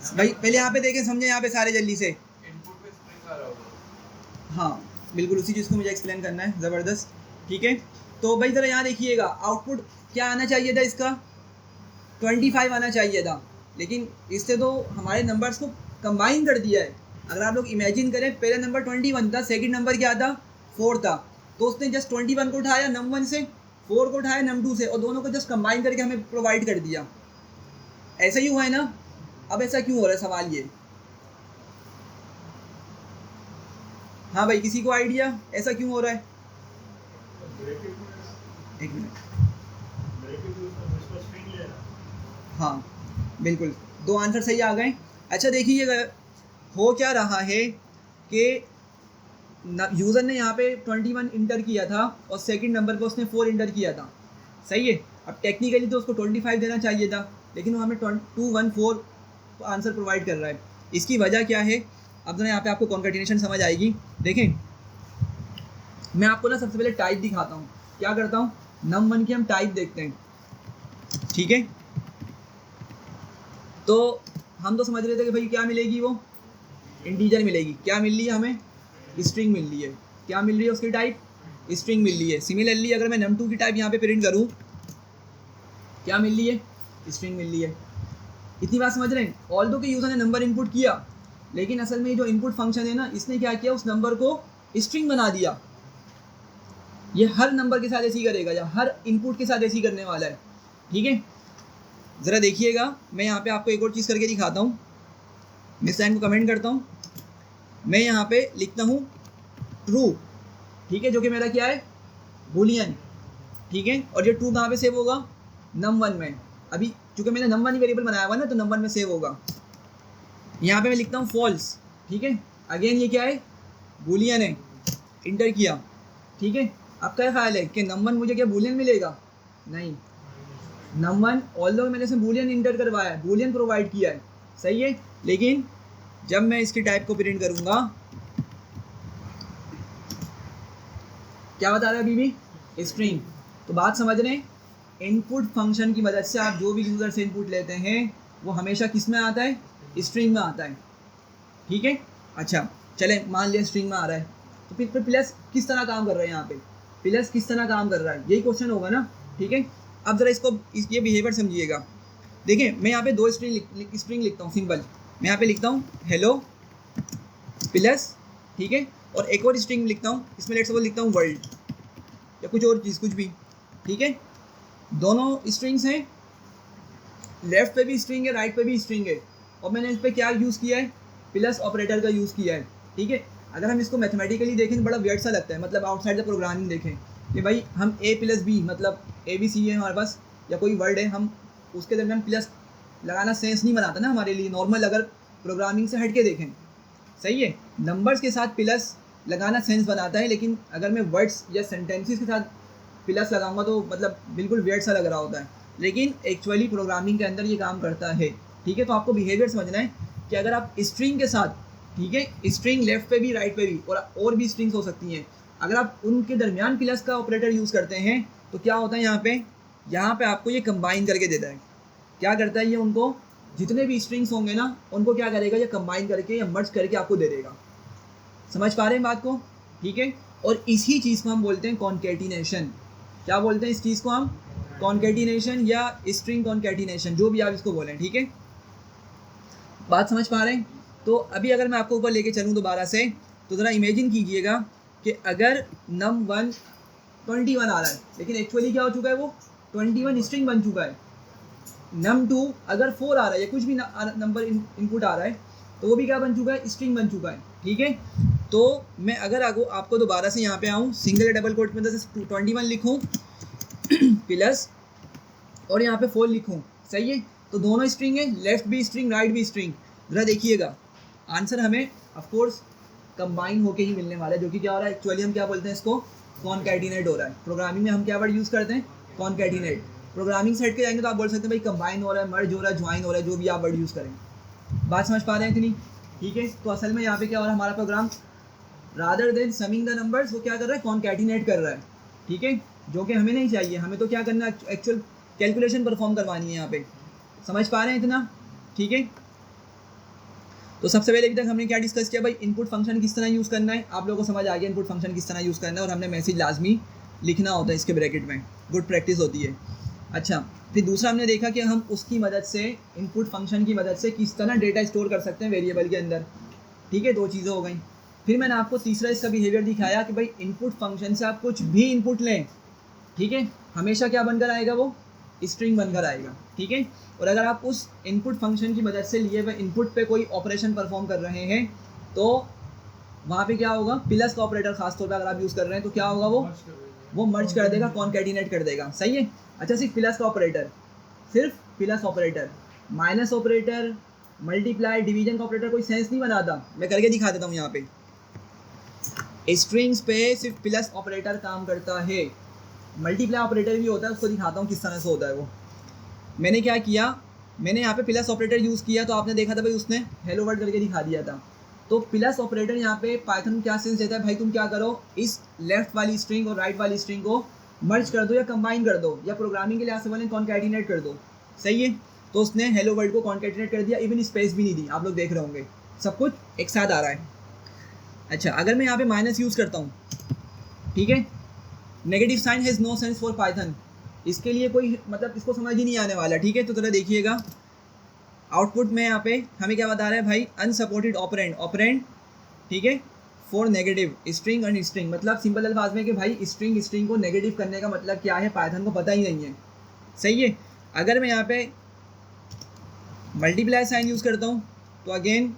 भाई, पहले यहाँ पे देखें, समझे यहाँ पे सारे जल्दी से। हाँ बिल्कुल, उसी चीज़ को मुझे एक्सप्लेन करना है, ज़बरदस्त, ठीक है। तो भाई ज़रा यहाँ देखिएगा, आउटपुट क्या आना चाहिए था इसका, 25 आना चाहिए था, लेकिन इससे तो हमारे नंबर्स को कंबाइन कर दिया है। अगर आप लोग इमेजिन करें, पहला नंबर 21 था, सेकंड नंबर क्या था, 4 था, तो उसने जस्ट 21 को उठाया num1 से, 4 को उठाया num2 से, और दोनों को जस्ट कंबाइन करके हमें प्रोवाइड कर दिया। ऐसा ही हुआ है ना। अब ऐसा क्यों हो रहा है, सवाल ये। हाँ भाई, किसी को आइडिया, ऐसा क्यों हो रहा है। एक मिनट, हाँ बिल्कुल, 2 आंसर सही आ गए। अच्छा देखिएगा, हो क्या रहा है कि यूज़र ने यहाँ पे 21 इंटर किया था और सेकंड नंबर पे उसने 4 इंटर किया था, सही है। अब टेक्निकली तो उसको 25 देना चाहिए था, लेकिन वो हमें 214 आंसर प्रोवाइड कर रहा है। इसकी वजह क्या है, अब तो यहाँ पे आपको कॉन्कैटिनेशन समझ आएगी। देखें, मैं आपको ना सबसे पहले टाइप दिखाता हूँ। क्या करता हूँ, num1 की हम टाइप देखते हैं, ठीक है। तो हम तो समझ रहे थे कि भाई क्या मिलेगी, वो इंटीजर मिलेगी। क्या मिल रही है हमें, स्ट्रिंग मिल रही है। क्या मिल रही है उसकी टाइप, स्ट्रिंग मिल रही है। सिमिलरली अगर मैं num2 की टाइप यहाँ पे प्रिंट करूँ, क्या मिल रही है, स्ट्रिंग मिल रही है। इतनी बात समझ रहे हैं? ऑल्दो कि यूज़र ने नंबर इनपुट किया, लेकिन असल में जो इनपुट फंक्शन है ना, इसने क्या किया, उस नंबर को स्ट्रिंग बना दिया। ये हर नंबर के साथ ऐसे ही करेगा, या हर इनपुट के साथ ऐसे ही करने वाला है। ठीक है, ज़रा देखिएगा, मैं यहाँ पे आपको एक और चीज़ करके दिखाता हूँ। मैं साइन को कमेंट करता हूँ, मैं यहाँ पे लिखता हूँ ट्रू, ठीक है, जो कि मेरा क्या है, बूलियन। ठीक है, और ये ट्रू कहाँ पे सेव होगा, num1 में। अभी चूँकि मैंने num1 वेरिएबल बनाया हुआ ना, तो num1 में सेव होगा। यहाँ पे मैं लिखता हूँ फॉल्स। ठीक है, अगेन ये क्या है, बूलियन है, इंटर किया। ठीक है, अब क्या ख्याल है कि num1 मुझे क्या बूलियन मिलेगा? नहीं, num1 ऑल्दो मैंने इसमें बूलियन इंटर करवाया है, बूलियन प्रोवाइड किया है, सही है, लेकिन जब मैं इसकी टाइप को प्रिंट करूँगा, क्या बता रहा है अभी भी, स्ट्रिंग। तो बात समझ रहे हैं, इनपुट फंक्शन की मदद से आप जो भी यूज़र से इनपुट लेते हैं वो हमेशा किस में आता है, स्ट्रिंग में आता है। ठीक है, अच्छा चलें, मान लिया स्ट्रिंग में आ रहा है, तो फिर प्लस किस तरह काम कर रहा है, यहाँ पे प्लस किस तरह काम कर रहा है, यही क्वेश्चन होगा ना। ठीक है, अब ज़रा इसको ये बिहेवियर समझिएगा। देखिए, मैं यहाँ पे दो स्ट्रिंग लिखता हूँ, सिंपल। मैं यहाँ पे लिखता हूँ हेलो प्लस, ठीक है, और एक और स्ट्रिंग लिखता हूँ, इसमें लेट्स सपोज लिखता हूँ वर्ल्ड या कुछ और चीज़, कुछ भी। ठीक है, दोनों स्ट्रिंग्स हैं, लेफ्ट पे भी स्ट्रिंग है, राइट पे भी स्ट्रिंग है, और मैंने इस पर क्या यूज़ किया है, प्लस ऑपरेटर का यूज़ किया है। ठीक है, अगर हम इसको मैथमेटिकली देखें तो बड़ा वियर्ड सा लगता है, मतलब आउटसाइड द प्रोग्रामिंग देखें कि भाई हम a प्लस बी, मतलब ABC है हमारे पास, या कोई वर्ड है, हम उसके दरमियान प्लस लगाना सेंस नहीं बनाता ना हमारे लिए, नॉर्मल अगर प्रोग्रामिंग से हट के देखें, सही है। नंबर्स के साथ प्लस लगाना सेंस बनाता है, लेकिन अगर मैं वर्ड्स या सेंटेंसेस के साथ प्लस लगाऊंगा तो मतलब बिल्कुल वियर्ड सा लग रहा होता है, लेकिन एक्चुअली प्रोग्रामिंग के अंदर ये काम करता है। ठीक है, तो आपको बिहेवियर समझना है कि अगर आप स्ट्रिंग के साथ, ठीक है, स्ट्रिंग लेफ्ट पे भी, राइट पे भी, और भी स्ट्रिंग्स हो सकती हैं, अगर आप उनके दरमियान प्लस का ऑपरेटर यूज़ करते हैं तो क्या होता है, यहाँ पे आपको ये कंबाइन करके देता है। क्या करता है ये, उनको जितने भी स्ट्रिंग्स होंगे ना, उनको क्या करेगा, ये कंबाइन करके या मर्ज करके आपको दे देगा। समझ पा रहे हैं बात को? ठीक है, और इसी चीज़ को हम बोलते हैं कॉन्केटिनेशन। क्या बोलते हैं इस चीज़ को हम? कॉन्केटिनेशन या स्ट्रिंग कॉन्केटिनेशन, जो भी आप इसको बोलें। ठीक है, बात समझ पा रहे हैं? तो अभी अगर मैं आपको ऊपर लेके चलूँ दोबारा से, तो ज़रा इमेजिन कीजिएगा कि अगर num1 21 आ रहा है, लेकिन एक्चुअली क्या हो चुका है, वो 21 स्ट्रिंग बन चुका है। num2 अगर 4 आ रहा है या कुछ भी नंबर इनपुट आ रहा है, तो वो भी क्या बन चुका है, स्ट्रिंग बन चुका है। ठीक है, तो मैं अगर आपको दोबारा से यहाँ पे आऊँ, सिंगल या डबल कोट में 21 लिखूँ प्लस और यहाँ पे 4 लिखूँ, सही है, तो दोनों स्ट्रिंग है, लेफ्ट भी स्ट्रिंग, राइट भी स्ट्रिंग। ज़रा देखिएगा, आंसर हमें ऑफकोर्स कंबाइन होके ही मिलने वाला है, जो कि क्या हो रहा है, एक्चुअली हम क्या बोलते हैं इसको, कॉन्कैटिनेट हो रहा है। प्रोग्रामिंग में हम क्या वर्ड यूज़ करते हैं, कॉन्कैटिनेट। प्रोग्रामिंग से हट के जाएंगे तो आप बोल सकते हैं भाई कंबाइन हो रहा है, मर्ज हो रहा है, ज्वाइन हो रहा है, जो भी आप वर्ड यूज़ करें। बात समझ पा रहे हैं इतनी? ठीक है, तो असल में यहाँ पे क्या हो रहा है, हमारा programme rather than summing the numbers, वो क्या कर रहा है, कॉन्कैटिनेट कर रहा है। ठीक है, जो कि हमें नहीं चाहिए, हमें तो क्या करना है, एक्चुअल कैलकुलेशन परफॉर्म करवानी है यहाँ पे। समझ पा रहे हैं इतना? ठीक है, तो सबसे पहले अभी तक हमने क्या डिस्कस किया भाई, इनपुट फंक्शन किस तरह यूज़ करना है। आप लोगों को समझ आ गया इनपुट फंक्शन किस तरह यूज़ करना है, और हमने मैसेज लाजमी लिखना होता है इसके ब्रैकेट में, गुड प्रैक्टिस होती है। अच्छा, फिर दूसरा हमने देखा कि हम उसकी मदद से, इनपुट फंक्शन की मदद से किस तरह डेटा स्टोर कर सकते हैं वेरिएबल के अंदर। ठीक है, 2 चीज़ें हो गई। फिर मैंने आपको तीसरा इसका बिहेवियर दिखाया कि भाई इनपुट फंक्शन से आप कुछ भी इनपुट लें, ठीक है, हमेशा क्या बनकर आएगा, वो स्ट्रिंग बनकर आएगा। ठीक है, और अगर आप उस इनपुट फंक्शन की मदद से लिए हुए इनपुट पे कोई ऑपरेशन परफॉर्म कर रहे हैं, तो वहाँ पे क्या होगा, प्लस का ऑपरेटर खासतौर पर अगर आप यूज़ कर रहे हैं, तो क्या होगा, वो मर्ज कर देगा, कॉन्कैटिनेट कर देगा। सही है। अच्छा, सिर्फ प्लस का ऑपरेटर, सिर्फ plus operator, minus operator, multiply, division का ऑपरेटर कोई सेंस नहीं बनाता। मैं करके दिखा देता हूँ। यहाँ पे स्ट्रिंग्स पे सिर्फ प्लस ऑपरेटर काम करता है। मल्टीप्लाई ऑपरेटर भी होता है, उसको दिखाता हूँ किस तरह से होता है वो। मैंने क्या किया, मैंने यहाँ पे प्लस ऑपरेटर यूज़ किया, तो आपने देखा था भाई उसने हेलो वर्ड करके दिखा दिया था। तो प्लस ऑपरेटर यहाँ पे पाइथन क्या सेंस देता है, भाई तुम क्या करो, इस लेफ्ट वाली स्ट्रिंग और राइट वाली स्ट्रिंग को मर्ज कर दो या कंबाइन कर दो, या प्रोग्रामिंग के लिहाज से बोलें कॉन्कैटिनेट कर दो। सही है, तो उसने हेलो वर्ड को कॉन्कैटिनेट कर दिया, इवन स्पेस भी नहीं दी। आप लोग देख रहे होंगे सब कुछ एक साथ आ रहा है। अच्छा, अगर मैं यहाँ पे माइनस यूज़ करता हूँ, ठीक है, negative sign has no sense for Python, इसके लिए कोई मतलब इसको समझ ही नहीं आने वाला। ठीक है, तो ज़रा देखिएगा, आउटपुट में यहाँ पे हमें क्या बता रहा है भाई, अनसपोर्टेड ऑपरेंड, ऑपरेंड ठीक है for negative string and string, मतलब सिंपल अल्फाज में कि भाई स्ट्रिंग को नेगेटिव करने का मतलब क्या है पाइथन को पता ही नहीं है। सही है। अगर मैं यहाँ पे मल्टीप्लाई साइन यूज़ करता हूँ तो अगेन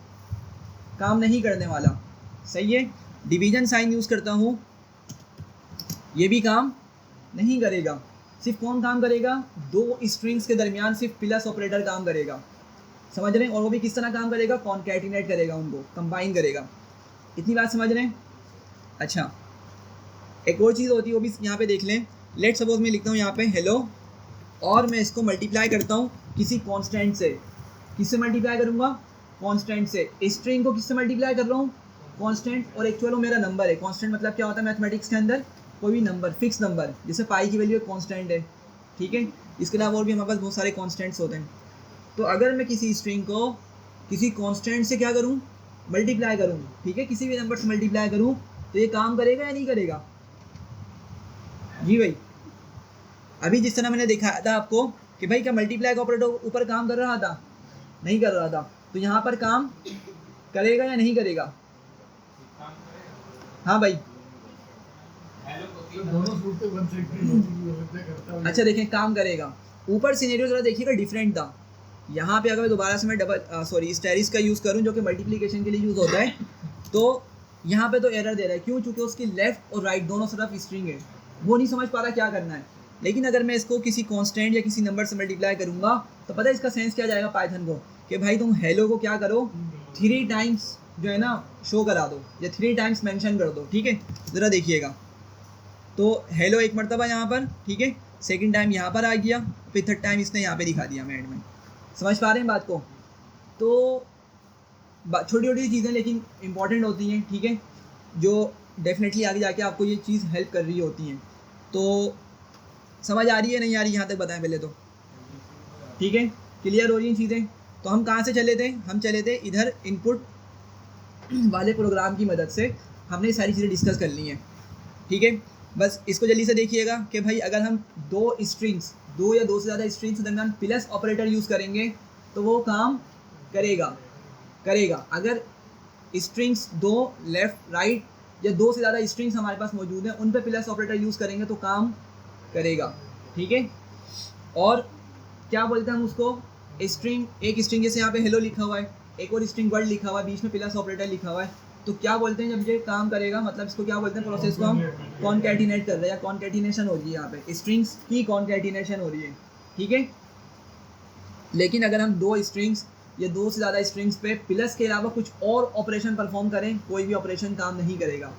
काम नहीं करने वाला। सही है। डिवीजन साइन यूज़ करता हूँ, ये भी काम नहीं करेगा। सिर्फ कौन काम करेगा, दो स्ट्रिंग्स के दरमियान सिर्फ प्लस ऑपरेटर काम करेगा। समझ रहे हैं। और वो भी किस तरह काम करेगा, कॉन्कैटिनेट करेगा, उनको कंबाइन करेगा। इतनी बात समझ रहे हैं। अच्छा, एक और चीज़ होती है वो भी यहाँ पे देख लें। लेट सपोज मैं लिखता हूँ यहाँ पे हेलो, और मैं इसको मल्टीप्लाई करता हूँ किसी कांस्टेंट से। किससे मल्टीप्लाई करूँगा, कांस्टेंट से। स्ट्रिंग को किससे मल्टीप्लाई कर रहा हूँ, कांस्टेंट, और एक्चुअल मेरा नंबर है। कांस्टेंट मतलब क्या होता है मैथमेटिक्स के अंदर, कोई भी नंबर, फिक्स नंबर, जैसे पाई की वैल्यू एक कांस्टेंट है। ठीक है। इसके अलावा और भी हमारे पास बहुत सारे कांस्टेंट्स होते हैं। तो अगर मैं किसी स्ट्रिंग को किसी कांस्टेंट से क्या करूँ, मल्टीप्लाई करूँ, ठीक है, किसी भी नंबर से मल्टीप्लाई करूँ, तो ये काम करेगा या नहीं करेगा। जी भाई, अभी जिस तरह मैंने दिखाया था आपको कि भाई क्या मल्टीप्लाई का ऑपरेटर ऊपर काम कर रहा था, नहीं कर रहा था, तो यहाँ पर काम करेगा या नहीं करेगा। हाँ भाई, दोनों सूरतें बन सकती हैं। अच्छा देखें, काम करेगा। ऊपर सिनेरियो जरा देखिएगा डिफरेंट था। यहाँ पे अगर मैं दोबारा से मैं स्टेरिस का यूज़ करूँ जो कि मल्टीप्लिकेशन के लिए यूज़ होता है, तो यहाँ पे तो एरर दे रहा है। क्यों, चूँकि उसकी लेफ्ट और राइट दोनों तरफ स्ट्रिंग है, वो नहीं समझ पा रहा क्या करना है। लेकिन अगर मैं इसको किसी कांस्टेंट या किसी नंबर से मल्टीप्लाई करूँगा तो पता है इसका सेंस क्या जाएगा पाइथन को, कि भाई तुम हेलो को क्या करो, 3 टाइम्स जो है ना शो करा दो, या 3 टाइम्स मेंशन कर दो। ठीक है, ज़रा देखिएगा। तो हेलो एक मरतबा यहाँ पर, ठीक है, सेकंड टाइम यहाँ पर आ गया, फिर थर्ड टाइम इसने यहाँ पे दिखा दिया मैं एंड में। समझ पा रहे हैं बात को। तो छोटी छोटी चीज़ें लेकिन इंपॉर्टेंट होती हैं, ठीक है, जो डेफिनेटली आगे जाके आपको ये चीज़ हेल्प कर रही होती हैं। तो समझ आ रही है नहीं आ रही, यहाँ तक बताएं पहले तो। ठीक है, क्लियर हो रही हैं चीज़ें। तो हम कहाँ से चले थे, हम चले थे इधर इनपुट वाले प्रोग्राम की मदद से हमने सारी चीज़ें डिस्कस कर ली हैं। ठीक है, बस इसको जल्दी से देखिएगा कि भाई अगर हम दो या दो से ज़्यादा स्ट्रिंग्स के दरमियान प्लस ऑपरेटर यूज़ करेंगे तो वो काम करेगा। अगर स्ट्रिंग्स दो लेफ़्ट राइट या दो से ज़्यादा स्ट्रिंग्स हमारे पास मौजूद हैं, उन पे प्लस ऑपरेटर यूज़ करेंगे तो काम करेगा। ठीक है। और क्या बोलते हैं हम उसको, स्ट्रिंग, एक स्ट्रिंग जैसे यहाँ पे हेलो लिखा हुआ है, एक और स्ट्रिंग वर्ड लिखा हुआ है, बीच में प्लस ऑपरेटर लिखा हुआ है, तो क्या बोलते हैं जब ये काम करेगा, मतलब इसको क्या बोलते हैं, प्रोसेस को हम कॉन्कैटिनेट कर रहे हैं या कॉन्कैटिनेशन हो रही है, यहाँ पे स्ट्रिंग्स की कॉन्कैटिनेशन हो रही है। ठीक है। लेकिन अगर हम दो स्ट्रिंग्स या दो से ज़्यादा स्ट्रिंग्स पे प्लस के अलावा कुछ और ऑपरेशन परफॉर्म करें, कोई भी ऑपरेशन काम नहीं करेगा।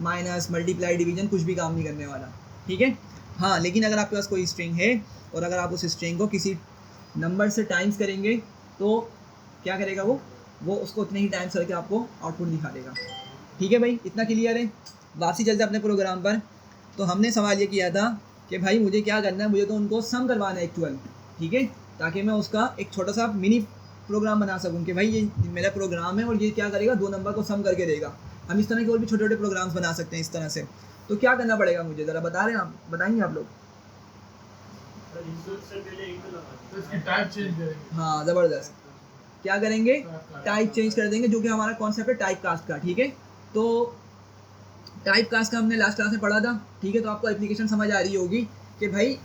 माइनस, मल्टीप्लाई, डिवीजन, कुछ भी काम नहीं करने वाला। ठीक है। हाँ, लेकिन अगर आपके पास कोई स्ट्रिंग है और अगर आप उस स्ट्रिंग को किसी नंबर से टाइम्स करेंगे तो क्या करेगा, वो उसको उतने ही टाइम्स करके आपको आउटपुट दिखा देगा। ठीक है भाई, इतना क्लियर है। वापसी चलते अपने प्रोग्राम पर। तो हमने सवाल ये किया था कि भाई मुझे क्या करना है, मुझे तो उनको सम करवाना है एक्चुअल। ठीक है, ताकि मैं उसका एक छोटा सा मिनी प्रोग्राम बना सकूँ कि भाई ये मेरा प्रोग्राम है और ये क्या करेगा, दो नंबर को सम करके देगा। हम इस तरह के और भी छोटे छोटे प्रोग्राम्स बना सकते हैं इस तरह से। तो क्या करना पड़ेगा मुझे, ज़रा बता रहे हैं आप, बताएंगे आप लोग। हाँ, ज़बरदस्त। क्या करेंगे, टाइप चेंज कर देंगे, जो कि हमारा कॉन्सेप्ट है टाइप कास्ट का। ठीक है, तो टाइप कास्ट का हमने लास्ट क्लास में पढ़ा था। ठीक है, तो आपको एप्लीकेशन समझ आ रही होगी कि भाई,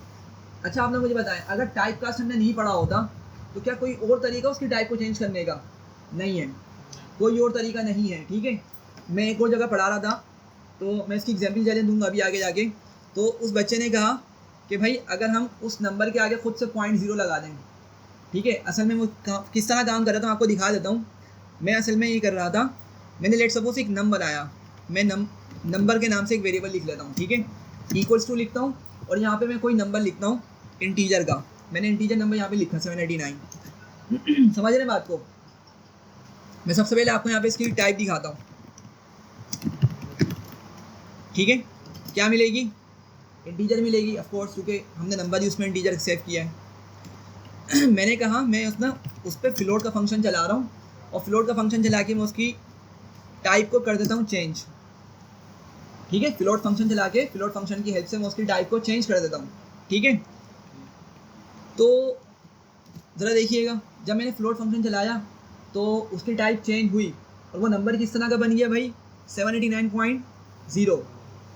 अच्छा आप लोग मुझे बताएं, अगर टाइप कास्ट हमने नहीं पढ़ा होता तो क्या कोई और तरीका उसकी टाइप को चेंज करने का? नहीं है, कोई और तरीका नहीं है। ठीक है, मैं एक और जगह पढ़ा रहा था, तो मैं इसकी एग्जाम्पल चैलेंज दूंगा अभी आगे जाके। तो उस बच्चे ने कहा कि भाई अगर हम उस नंबर के आगे खुद से 0.0 लगा दें, ठीक है, असल में वो किस तरह काम कर रहा था आपको दिखा देता हूँ। मैं असल में ये कर रहा था, मैंने लेट सपोज एक नंबर आया, मैं नंबर के नाम से एक वेरिएबल लिख लेता हूँ। ठीक है, इक्वल्स टू लिखता हूँ और यहाँ पे मैं कोई नंबर लिखता हूँ इंटीजर का। मैंने इंटीजर नंबर यहाँ पे लिखा 789। समझ रहे बात को। मैं सबसे पहले आपको यहाँ पे इसकी टाइप दिखाता हूँ। ठीक है, क्या मिलेगी, इंटीजर मिलेगी ऑफ कोर्स, क्योंकि हमने नंबर ही उसमें इंटीजर सेव किया है। मैंने कहा मैं उस पर फ्लोट का फंक्शन चला रहा हूँ और फ्लोट का फंक्शन चला के मैं उसकी टाइप को कर देता हूँ चेंज। ठीक है, फ्लोट फंक्शन चला के फ्लोट फंक्शन की हेल्प से मैं उसकी टाइप को चेंज कर देता हूँ। ठीक है, तो ज़रा देखिएगा, जब मैंने फ्लोट फंक्शन चलाया तो उसकी टाइप चेंज हुई और वो नंबर किस तरह का बन गया भाई, 789.0।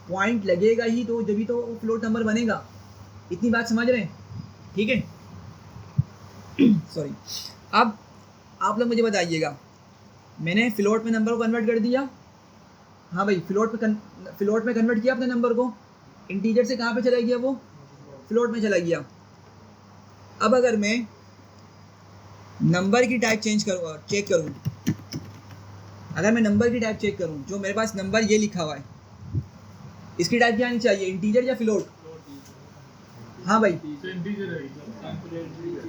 पॉइंट लगेगा ही तो जब भी तो वो फ्लोट नंबर बनेगा। इतनी बात समझ रहे हैं? ठीक है। सॉरी। अब आप लोग मुझे बताइएगा, मैंने फ्लोट में नंबर को कन्वर्ट कर दिया। हाँ भाई, फ्लोट में कन्वर्ट किया अपने नंबर को। इंटीजर से कहाँ पे चला गया वो, फ्लोट में चला गया। अब अगर मैं नंबर की टाइप चेक करूँ, अगर मैं नंबर की टाइप चेक करूँ, जो मेरे पास नंबर ये लिखा हुआ है, इसकी टाइप क्या आनी चाहिए, इंटीजर या फ्लोट? हाँ भाई, इंटीजर है,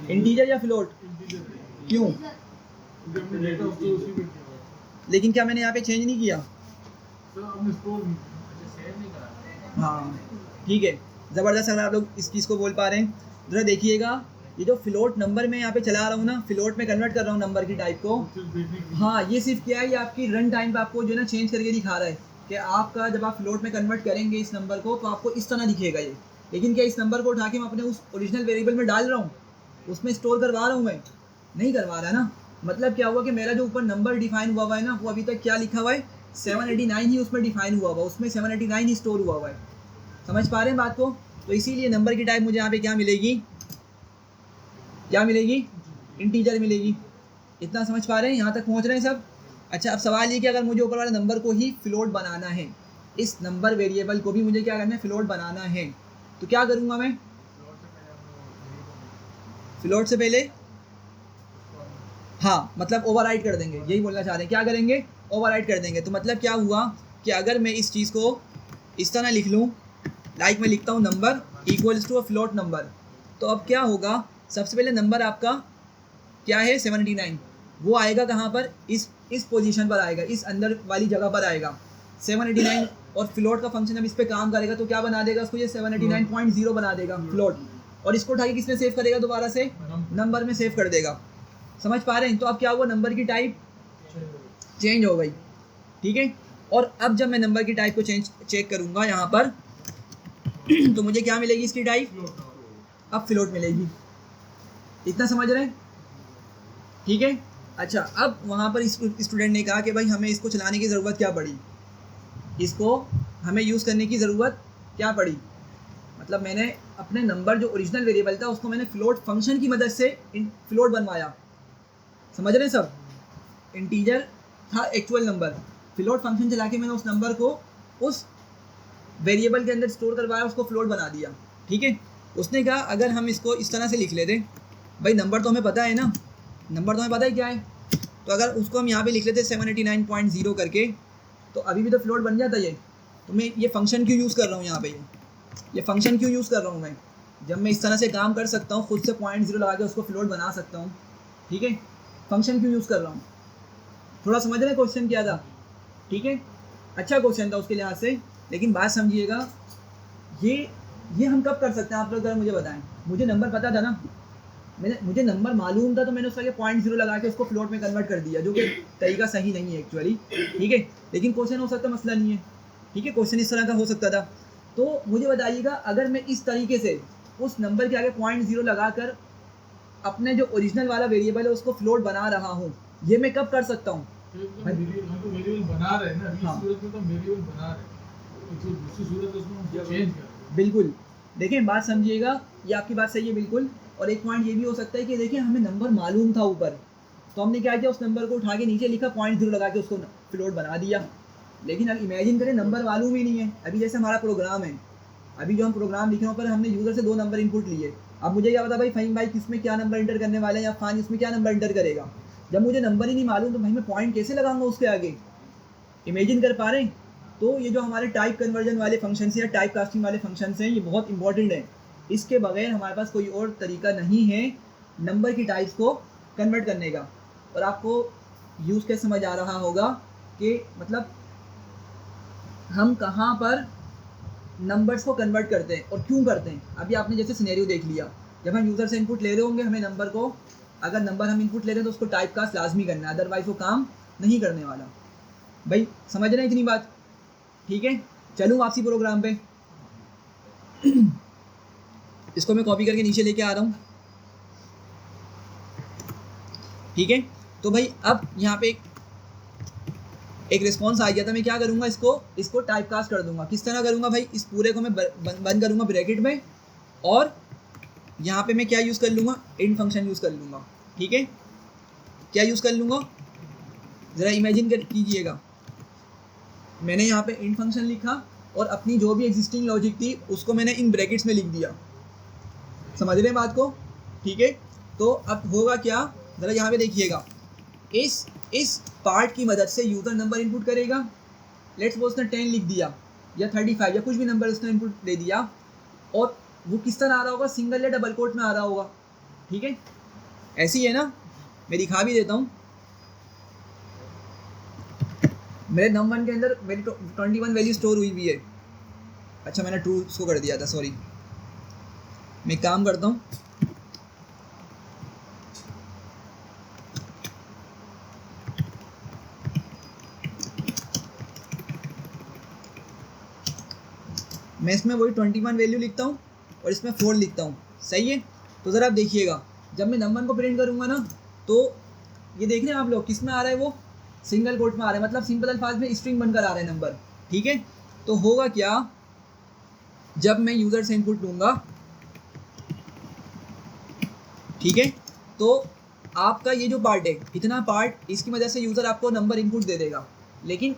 इंटीजर या फ्लोट? क्यों? डेटा उसको उसी में किया हुआ लेकिन क्या मैंने यहाँ पे चेंज नहीं किया? तो हमने स्टोर सेव नहीं करा। हाँ ठीक है, ज़बरदस्त। अगर आप लोग इस चीज़ को बोल पा रहे हैं, ज़रा देखिएगा, ये जो फ्लोट नंबर में यहाँ पे चला रहा हूँ ना, फ्लोट में कन्वर्ट कर रहा हूँ नंबर की टाइप को। हाँ, ये सिर्फ क्या है, ये आपकी रन टाइम पे आपको जो है ना चेंज करके दिखा रहा है कि आपका जब आप फ्लोट में कन्वर्ट करेंगे इस नंबर को तो आपको इस तरह दिखेगा ये। लेकिन क्या इस नंबर को उठा के मैं अपने उस ओरिजिनल वेरिएबल में डाल रहा हूँ, उसमें स्टोर करवा रहा हूँ मैं? नहीं करवा रहा ना। मतलब क्या हुआ कि मेरा जो ऊपर नंबर डिफाइन हुआ है ना, वो अभी तक क्या लिखा हुआ है, 789 ही उसमें डिफाइन हुआ हुआ, उसमें 789 ही स्टोर हुआ हुआ है। समझ पा रहे हैं बात को? तो इसीलिए नंबर की टाइप मुझे यहाँ पे क्या मिलेगी, क्या मिलेगी, इंटीजर मिलेगी। इतना समझ पा रहे हैं, यहाँ तक पहुँच रहे हैं सब? अच्छा, अब सवाल ये कि अगर मुझे ऊपर वाले नंबर को ही फ्लोट बनाना है, इस नंबर वेरिएबल को भी मुझे क्या करना है, फ्लोट बनाना है, तो क्या करूँगा मैं? फ्लोट से पहले हाँ, मतलब ओवरराइट कर देंगे, यही बोलना चाह रहे हैं। क्या करेंगे, ओवरराइट कर देंगे। तो मतलब क्या हुआ कि अगर मैं इस चीज़ को इस तरह लिख लूँ, लाइक मैं लिखता हूँ number equals to a float number, तो अब क्या होगा, सबसे पहले नंबर आपका क्या है, 79। वो आएगा कहाँ पर, इस पोजीशन पर आएगा, इस अंदर वाली जगह पर आएगा 789। और फ्लोट का फंक्शन अब इस पर काम करेगा तो क्या बना देगा उसको, ये 789.0 बना देगा फ्लोट। और इसको उठा के किस में सेव करेगा, दोबारा से नंबर में सेव कर देगा। समझ पा रहे हैं? तो अब क्या हुआ, नंबर की टाइप चेंज हो गई। ठीक है। और अब जब मैं नंबर की टाइप को चेक करूंगा यहाँ पर तो मुझे क्या मिलेगी, इसकी टाइप अब फ्लोट मिलेगी। इतना समझ रहे हैं? ठीक है। अच्छा, अब वहाँ पर स्टूडेंट ने कहा कि भाई हमें इसको चलाने की ज़रूरत क्या पड़ी, इसको हमें यूज़ करने की ज़रूरत क्या पड़ी। मतलब मैंने अपने नंबर जो ओरिजिनल वेरिएबल था उसको मैंने फ्लोट फंक्शन की मदद से फ्लोट बनवाया। समझ रहे हैं सब? इंटीजर था एक्चुअल नंबर, फ्लोट फंक्शन चला के मैंने उस नंबर को उस वेरिएबल के अंदर स्टोर करवाया, उसको फ्लोट बना दिया। ठीक है। उसने कहा अगर हम इसको इस तरह से लिख लेते, भाई नंबर तो हमें पता है ना, नंबर तो हमें पता है क्या है, तो अगर उसको हम यहाँ पे लिख लेते 789.0 करके, तो अभी भी तो फ्लोट बन जाता ये। तो मैं ये फंक्शन क्यों यूज़ कर रहा हूँ यहाँ पे, ये फंक्शन क्यों यूज़ कर रहा हूँ मैं, जब मैं इस तरह से काम कर सकता हूँ, खुद से 0.0 लगा के उसको फ्लोट बना सकता हूँ। ठीक है। फंक्शन क्यों यूज़ कर रहा हूँ, थोड़ा समझ रहे हैं क्वेश्चन क्या था? ठीक है। अच्छा क्वेश्चन था उसके लिहाज से, लेकिन बात समझिएगा, ये हम कब कर सकते हैं, आप लोग अगर मुझे बताएं। मुझे नंबर पता था ना, मुझे नंबर मालूम था, तो मैंने उसका 0.0 लगा के उसको फ्लोट में कन्वर्ट कर दिया, जो कि तरीका सही नहीं है एक्चुअली। ठीक है। लेकिन क्वेश्चन हो सकता, मसला नहीं है। ठीक है, क्वेश्चन इस तरह का हो सकता था। तो मुझे बताइएगा, अगर मैं इस तरीके से उस नंबर के आगे 0.0 लगा कर अपने जो ओरिजिनल वाला वेरिएबल है उसको फ्लोट बना रहा हूँ, ये मैं कब कर सकता हूँ? वेरिएबल बना रहे हैं ना, इस हाँ। सूरत में तो वेरिएबल बना रहे हैं, तो दूसरी सूरत उसमें हम चेंज कर रहे हैं। बिल्कुल। देखें, बात समझिएगा, ये आपकी बात सही है बिल्कुल। और एक पॉइंट ये भी हो सकता है कि देखिए हमें नंबर मालूम था ऊपर, तो हमने क्या किया, उस नंबर को उठा के नीचे लिखा, 0.0 लगा के उसको फ्लोट बना दिया। लेकिन अब इमेजिन करें नंबर मालूम ही नहीं है। अभी जैसे हमारा प्रोग्राम है, अभी जो हम प्रोग्राम लिखे पर हमने यूज़र से 2 नंबर इनपुट लिए। अब मुझे क्या पता भाई फ़हीम भाई किसमें क्या नंबर इंटर करने वाले हैं, या फ़ान इसमें क्या नंबर इंटर करेगा। जब मुझे नंबर ही नहीं मालूम तो भाई मैं पॉइंट कैसे लगाऊंगा उसके आगे। इमेजिन कर पा रहे हैं? तो ये जो हमारे टाइप कन्वर्जन वाले फंक्शन या टाइप कास्टिंग वाले फंक्शंस हैं, ये बहुत इंपॉर्टेंट है। इसके बगैर हमारे पास कोई और तरीका नहीं है नंबर की टाइप्स को कन्वर्ट करने का। और आपको यूज़ कैसे समझ आ रहा होगा कि मतलब हम कहाँ पर नंबर्स को कन्वर्ट करते हैं और क्यों करते हैं। अभी आपने जैसे सिनेरियो देख लिया, जब हम यूज़र से इनपुट ले रहे होंगे, हमें नंबर को, अगर नंबर हम इनपुट ले रहे हैं तो उसको टाइप कास्ट लाजमी करना है, अदरवाइज़ वो काम नहीं करने वाला। भाई समझ रहे हैं इतनी बात? ठीक है। चलूँ वापसी प्रोग्राम पे। इसको मैं कॉपी करके नीचे लेके आ रहा हूँ। ठीक है। तो भाई अब यहाँ पे एक रिस्पॉन्स आ गया था, मैं क्या करूँगा, इसको टाइप कास्ट कर दूंगा। किस तरह करूँगा भाई, इस पूरे को मैं बंद करूँगा ब्रैकेट में, और यहाँ पे मैं क्या यूज़ कर लूँगा, इंट फंक्शन यूज़ कर लूँगा। ठीक है, क्या यूज़ कर लूँगा, ज़रा इमेजिन कर कीजिएगा, मैंने यहाँ पे इंट फंक्शन लिखा और अपनी जो भी एग्जिस्टिंग लॉजिक थी उसको मैंने इन ब्रैकेट्स में लिख दिया। समझ रहे हैं बात को? ठीक है, तो अब होगा क्या, ज़रा यहाँ पे देखिएगा, इस पार्ट की मदद से यूज़र नंबर इनपुट करेगा। लेट्स सपोज उसने 10 लिख दिया या 35 या कुछ भी नंबर उसने इनपुट दे दिया, और वो किस तरह आ रहा होगा, सिंगल या डबल कोट में आ रहा होगा। ठीक है, ऐसी ही है ना, मैं दिखा भी देता हूँ। मेरे num1 के अंदर मेरी 21 वैल्यू स्टोर हुई भी है। अच्छा, मैंने ट्रू उसको कर दिया था, सॉरी। मैं एक काम करता हूँ, मैं इसमें वही 21 वैल्यू लिखता हूँ और इसमें 4 लिखता हूँ। सही है, तो ज़रा आप देखिएगा, जब मैं नंबर को प्रिंट करूँगा ना, तो ये देख रहे हैं आप लोग, किस में आ रहा है, वो सिंगल कोट में आ रहा है, मतलब सिंपल अल्फाज में स्ट्रिंग बनकर आ रहा है नंबर। ठीक है, तो होगा क्या, जब मैं यूज़र से इनपुट लूँगा, ठीक है, तो आपका ये जो पार्ट है, इतना पार्ट, इसकी वजह से यूज़र आपको नंबर इनपुट दे देगा। लेकिन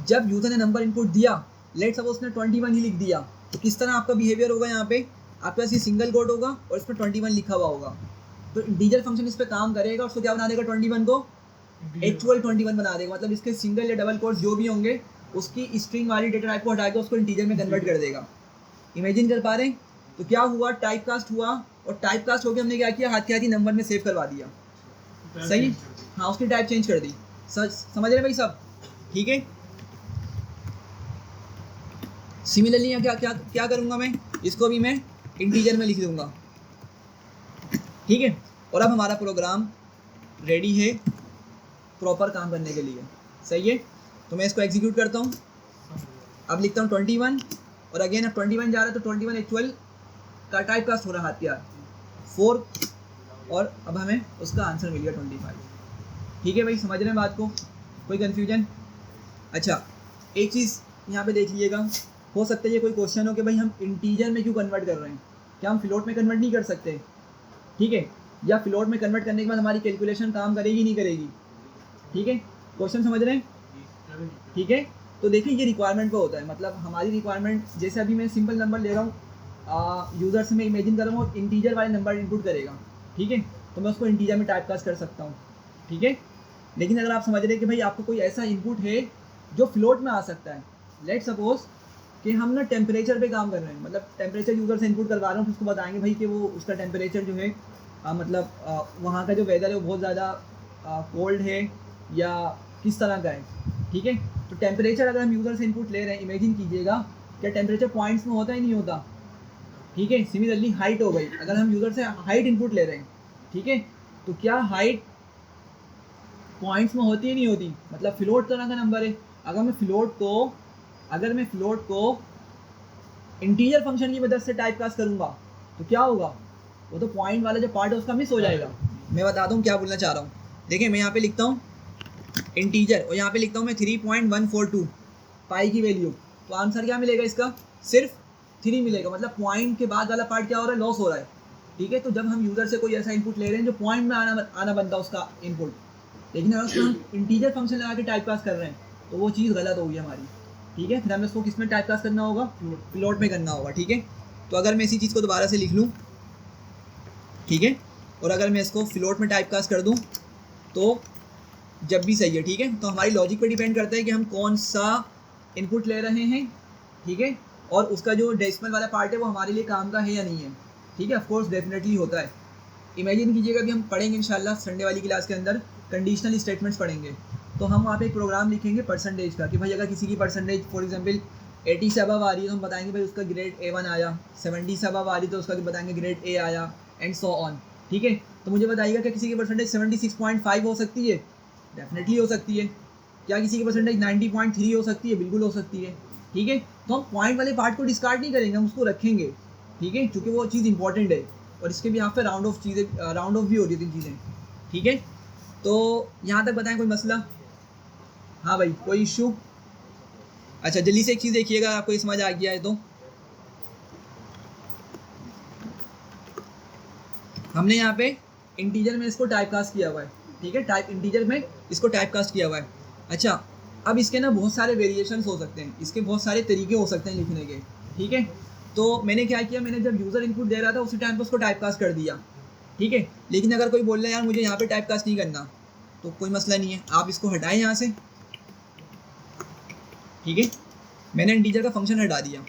जब यूज़र ने नंबर इनपुट दिया, लेट्स सपोज उसने 21 ही लिख दिया, तो किस तरह आपका बिहेवियर होगा, यहाँ पे आपके पास ये सिंगल कोट होगा और इसमें 21 लिखा हुआ होगा। तो इंटीजर फंक्शन इस पर काम करेगा, उसको क्या बना देगा, 21 को एक्चुअल 21 बना देगा, मतलब इसके सिंगल या डबल कोट्स जो भी होंगे उसकी स्ट्रिंग वाली डेटा टाइप को हटा के उसको इंटीजर में कन्वर्ट कर देगा। इमेजिन कर पा रहे हैं? तो क्या हुआ, टाइप कास्ट हुआ, और टाइप कास्ट होकर हमने क्या किया, हाथ के हाथ ही नंबर में सेव करवा दिया। सही, हाँ, उसकी टाइप चेंज कर दी। समझ रहे भाई सब? ठीक है, सिमिलरली यहाँ क्या क्या क्या करूँगा, मैं इसको भी मैं इंटीजर में लिख दूँगा। ठीक है, और अब हमारा प्रोग्राम रेडी है प्रॉपर काम करने के लिए। सही है, तो मैं इसको एग्जीक्यूट करता हूँ। अब लिखता हूँ 21, और अगेन अब 21 जा रहा है, तो 21 एक्चुअल का टाइप कास्ट हो रहा है हाथ के हाथ 4, और अब हमें उसका आंसर मिल गया 25। ठीक है भाई, समझ रहे हैं बात को? कोई कन्फ्यूजन? अच्छा, एक चीज़ यहाँ पे देख लीजिएगा, हो सकता है ये कोई क्वेश्चन हो कि भाई हम इंटीजर में क्यों कन्वर्ट कर रहे हैं, क्या हम फ्लोट में कन्वर्ट नहीं कर सकते? ठीक है, या फ्लोट में कन्वर्ट करने के बाद हमारी कैलकुलेशन काम करेगी नहीं करेगी? ठीक है, क्वेश्चन समझ रहे हैं? ठीक है, तो देखिए ये रिक्वायरमेंट पे होता है, मतलब हमारी रिक्वायरमेंट, जैसे अभी मैं सिंपल नंबर ले रहा हूँ, यूज़र से मैं इमेजिन कर रहा हूँ इंटीजर वाले नंबर इनपुट करेगा। ठीक है, तो मैं उसको इंटीजर में टाइप कास्ट कर सकता हूँ। ठीक है, लेकिन अगर आप समझ रहे हैं कि भाई आपको कोई ऐसा इनपुट है जो फ्लोट में आ सकता है, लेट सपोज कि हम ना टेम्परेचर पे काम कर रहे हैं, मतलब टेम्परेचर यूज़र से इनपुट करवा रहा हूँ, फिर उसको बताएंगे भाई कि वो उसका टेम्परेचर जो है मतलब वहाँ का जो वेदर है वो बहुत ज़्यादा कोल्ड है या किस तरह का है। ठीक है, तो टेम्परेचर अगर हम यूज़र से इनपुट ले रहे हैं, इमेजिन कीजिएगा, क्या टेम्परेचर पॉइंट्स में होता ही नहीं होता? ठीक है, सिमिलरली हाइट हो गई, अगर हम यूज़र से हाइट इनपुट ले रहे हैं, ठीक है, तो क्या हाइट पॉइंट्स में होती ही नहीं होती? मतलब फ्लोट तरह का नंबर है, अगर मैं फ्लोट को इंटीजर फंक्शन की मदद से टाइप कास्ट करूँगा तो क्या होगा, वो तो पॉइंट वाला जो पार्ट है उसका मिस हो जाएगा। मैं बता दूँ क्या बोलना चाह रहा हूँ। देखिए, मैं यहाँ पे लिखता हूँ इंटीजर, और यहाँ पे लिखता हूँ मैं 3.142 पाई की वैल्यू, तो आंसर क्या मिलेगा इसका, सिर्फ 3 मिलेगा, मतलब पॉइंट के बाद वाला पार्ट क्या हो रहा है, लॉस हो रहा है। ठीक है, तो जब हम यूज़र से कोई ऐसा इनपुट ले रहे हैं जो पॉइंट में आना बनता है उसका इनपुट, लेकिन अगर उसको हम इंटीजर फंक्शन लगा के टाइप कास्ट कर रहे हैं तो वो चीज़ गलत होगी हमारी। ठीक है, फिर हमें उसको किस में टाइप कास्ट करना होगा, फ्लोट में करना होगा। ठीक है, तो अगर मैं इसी चीज़ को दोबारा से लिख लूँ, ठीक है, और अगर मैं इसको फ्लोट में टाइप कास्ट कर दूँ तो जब भी सही है। ठीक है, तो हमारी लॉजिक पर डिपेंड करता है कि हम कौन सा इनपुट ले रहे हैं। ठीक है, और उसका जो डेसिमल वाला पार्ट है वो हमारे लिए काम का है या नहीं है। ठीक है, ऑफकोर्स डेफिनेटली होता है। इमेजिन कीजिएगा कि हम पढ़ेंगे इंशाल्लाह संडे वाली क्लास के अंदर कंडीशनल स्टेटमेंट्स पढ़ेंगे, तो हम वहाँ पे एक प्रोग्राम लिखेंगे परसेंटेज का, कि भाई अगर किसी की परसेंटेज फॉर एग्जांपल 80 से अबव आ रही है तो हम बताएंगे भाई उसका ग्रेड A1 आया, 70 से अबव आ रही तो उसका बताएंगे ग्रेड A आया, एंड सो ऑन। ठीक है, तो मुझे बताइएगा कि किसी की परसेंटेज 76.5 हो सकती है? डेफिनेटली हो सकती है। क्या किसी की परसेंटेज 90.3 हो सकती है? बिल्कुल हो सकती है। ठीक है, तो हम पॉइंट वाले पार्ट को डिस्कार्ड नहीं करेंगे, हम उसको रखेंगे। ठीक है, क्योंकि वो चीज़ इंपॉर्टेंट है और इसके भी यहाँ पे राउंड ऑफ भी हो रही है 3 चीज़ें। ठीक है, तो यहाँ तक बताएं कोई मसला? हाँ भाई, कोई इशू? अच्छा जल्दी से एक चीज़ देखिएगा, आपको ये समझ आ गया है तो हमने यहाँ पे इंटीजर में इसको टाइप कास्ट किया हुआ है, ठीक है, टाइप इंटीजर में इसको टाइप कास्ट किया हुआ है। अच्छा अब इसके ना बहुत सारे वेरिएशंस हो सकते हैं, इसके बहुत सारे तरीके हो सकते हैं लिखने के, ठीक है। तो मैंने क्या किया, मैंने जब यूज़र इनपुट दे रहा था उसी टाइम पर उसको टाइप कास्ट कर दिया, ठीक है। लेकिन अगर कोई बोल रहा है यार मुझे यहाँ पे टाइप कास्ट नहीं करना, तो कोई मसला नहीं है, आप इसको हटाएं यहाँ से, ठीक है। मैंने इंटीजर का फंक्शन हटा दिया,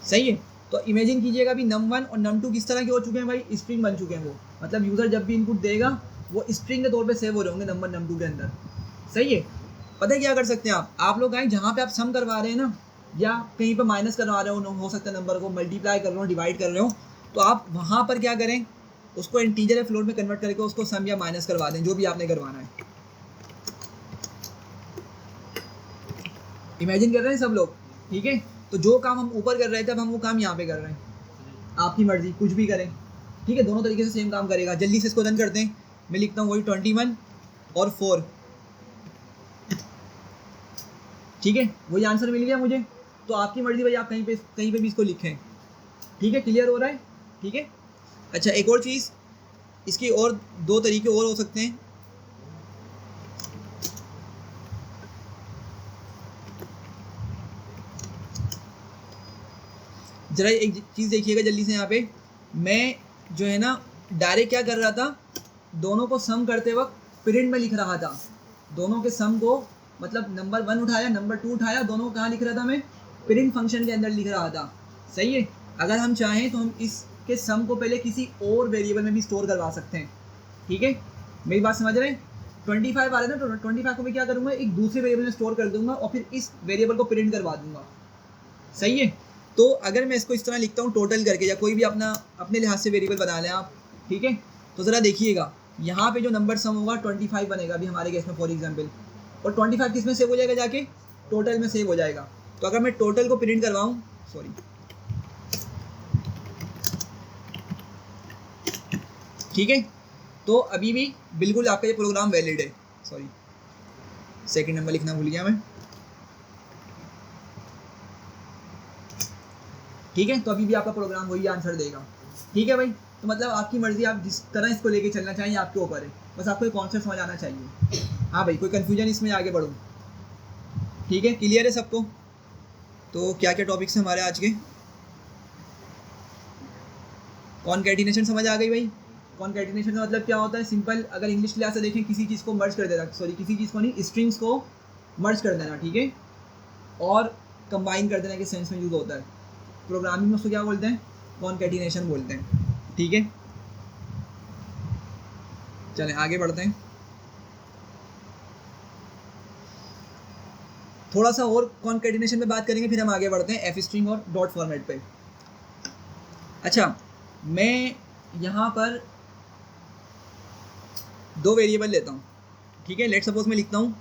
सही है। तो इमेजिन कीजिएगा अभी num1 और num2 किस तरह के हो चुके हैं भाई, स्ट्रिंग बन चुके हैं वो, मतलब यूज़र जब भी इनपुट देगा वो स्ट्रिंग के तौर पे सेव हो रहे होंगे num1 num2 के अंदर, सही है। पता है क्या कर सकते हैं आप लोग आए जहाँ पे आप सम करवा रहे हैं ना, या कहीं पे माइनस करवा रहे हो सकता है नंबर को मल्टीप्लाई कर रहे हो, डिवाइड कर रहे हो, तो आप वहाँ पर क्या करें, उसको इंटीजर या फ्लोट में कन्वर्ट करके उसको सम या माइनस करवा दें, जो भी आपने करवाना है। इमेजिन कर रहे हैं सब लोग, ठीक है। तो जो काम हम ऊपर कर रहे थे अब हम वो काम यहाँ पे कर रहे हैं, आपकी मर्जी कुछ भी करें, ठीक है, दोनों तरीके से सेम काम करेगा। जल्दी से इसको रन करते हैं, मैं लिखता हूँ वही 21 और 4, ठीक है, वही आंसर मिल गया मुझे। तो आपकी मर्जी भाई, आप कहीं पे भी इसको लिखें, ठीक है, क्लियर हो रहा है, ठीक है। अच्छा एक और चीज़, इसकी और दो तरीके और हो सकते हैं। जरा एक चीज़ देखिएगा जल्दी से, यहाँ पे मैं जो है ना डायरेक्ट क्या कर रहा था, दोनों को सम करते वक्त प्रिंट में लिख रहा था, दोनों के सम को, मतलब नंबर 1 उठाया नंबर 2 उठाया, दोनों को कहाँ लिख रहा था मैं, प्रिंट फंक्शन के अंदर लिख रहा था, सही है। अगर हम चाहें तो हम इसके सम को पहले किसी और वेरिएबल में भी स्टोर करवा सकते हैं, ठीक है, मेरी बात समझ रहे हैं। 25 आ रहा है ना, तो 25 को मैं क्या करूँगा, एक दूसरे वेरिएबल में स्टोर कर दूंगा और फिर इस वेरिएबल को प्रिंट करवा दूंगा, सही है। तो अगर मैं इसको इस तरह लिखता हूँ टोटल करके, या कोई भी अपने लिहाज से वेरिएबल बना लें आप, ठीक है। तो ज़रा देखिएगा यहाँ पे जो नंबर सम होगा 25 बनेगा अभी हमारे केस में फॉर एग्जांपल, और 25 किस में सेव हो जाएगा, जाके टोटल में सेव हो जाएगा। तो अगर मैं टोटल को प्रिंट करवाऊँ, सॉरी, ठीक है, तो अभी भी बिल्कुल आपका ये प्रोग्राम वैलिड है। सॉरी सेकंड नंबर लिखना भूल गया मैं, ठीक है। तो अभी भी आपका प्रोग्राम वही आंसर देगा, ठीक है भाई। तो मतलब आपकी मर्जी, आप जिस तरह इसको लेके चलना चाहिए आपके ऊपर है, बस आपको एक कॉन्सेप्ट समझ आना चाहिए। हाँ भाई, कोई कन्फ्यूजन इसमें आगे बढ़ो, ठीक है, क्लियर है सबको। तो क्या क्या टॉपिक्स हैं हमारे आज के, कॉनकैटिनेशन समझ आ गई भाई। कॉनकैटिनेशन का मतलब क्या होता है, सिंपल, अगर इंग्लिश क्लास से देखें, किसी चीज़ को मर्ज कर देना, सॉरी किसी चीज़ को नहीं, स्ट्रिंग्स को मर्ज कर देना, ठीक है, और कंबाइन कर देने के सेंस में यूज़ होता है। प्रोग्रामिंग में उसको क्या बोलते हैं, कॉनकैटिनेशन बोलते हैं, ठीक है। चलें आगे बढ़ते हैं, थोड़ा सा और कॉनकैटिनेशन पे बात करेंगे, फिर हम आगे बढ़ते हैं एफ स्ट्रिंग और डॉट फॉर्मेट पे। अच्छा मैं यहाँ पर दो वेरिएबल लेता हूँ, ठीक है। लेट सपोज मैं लिखता हूँ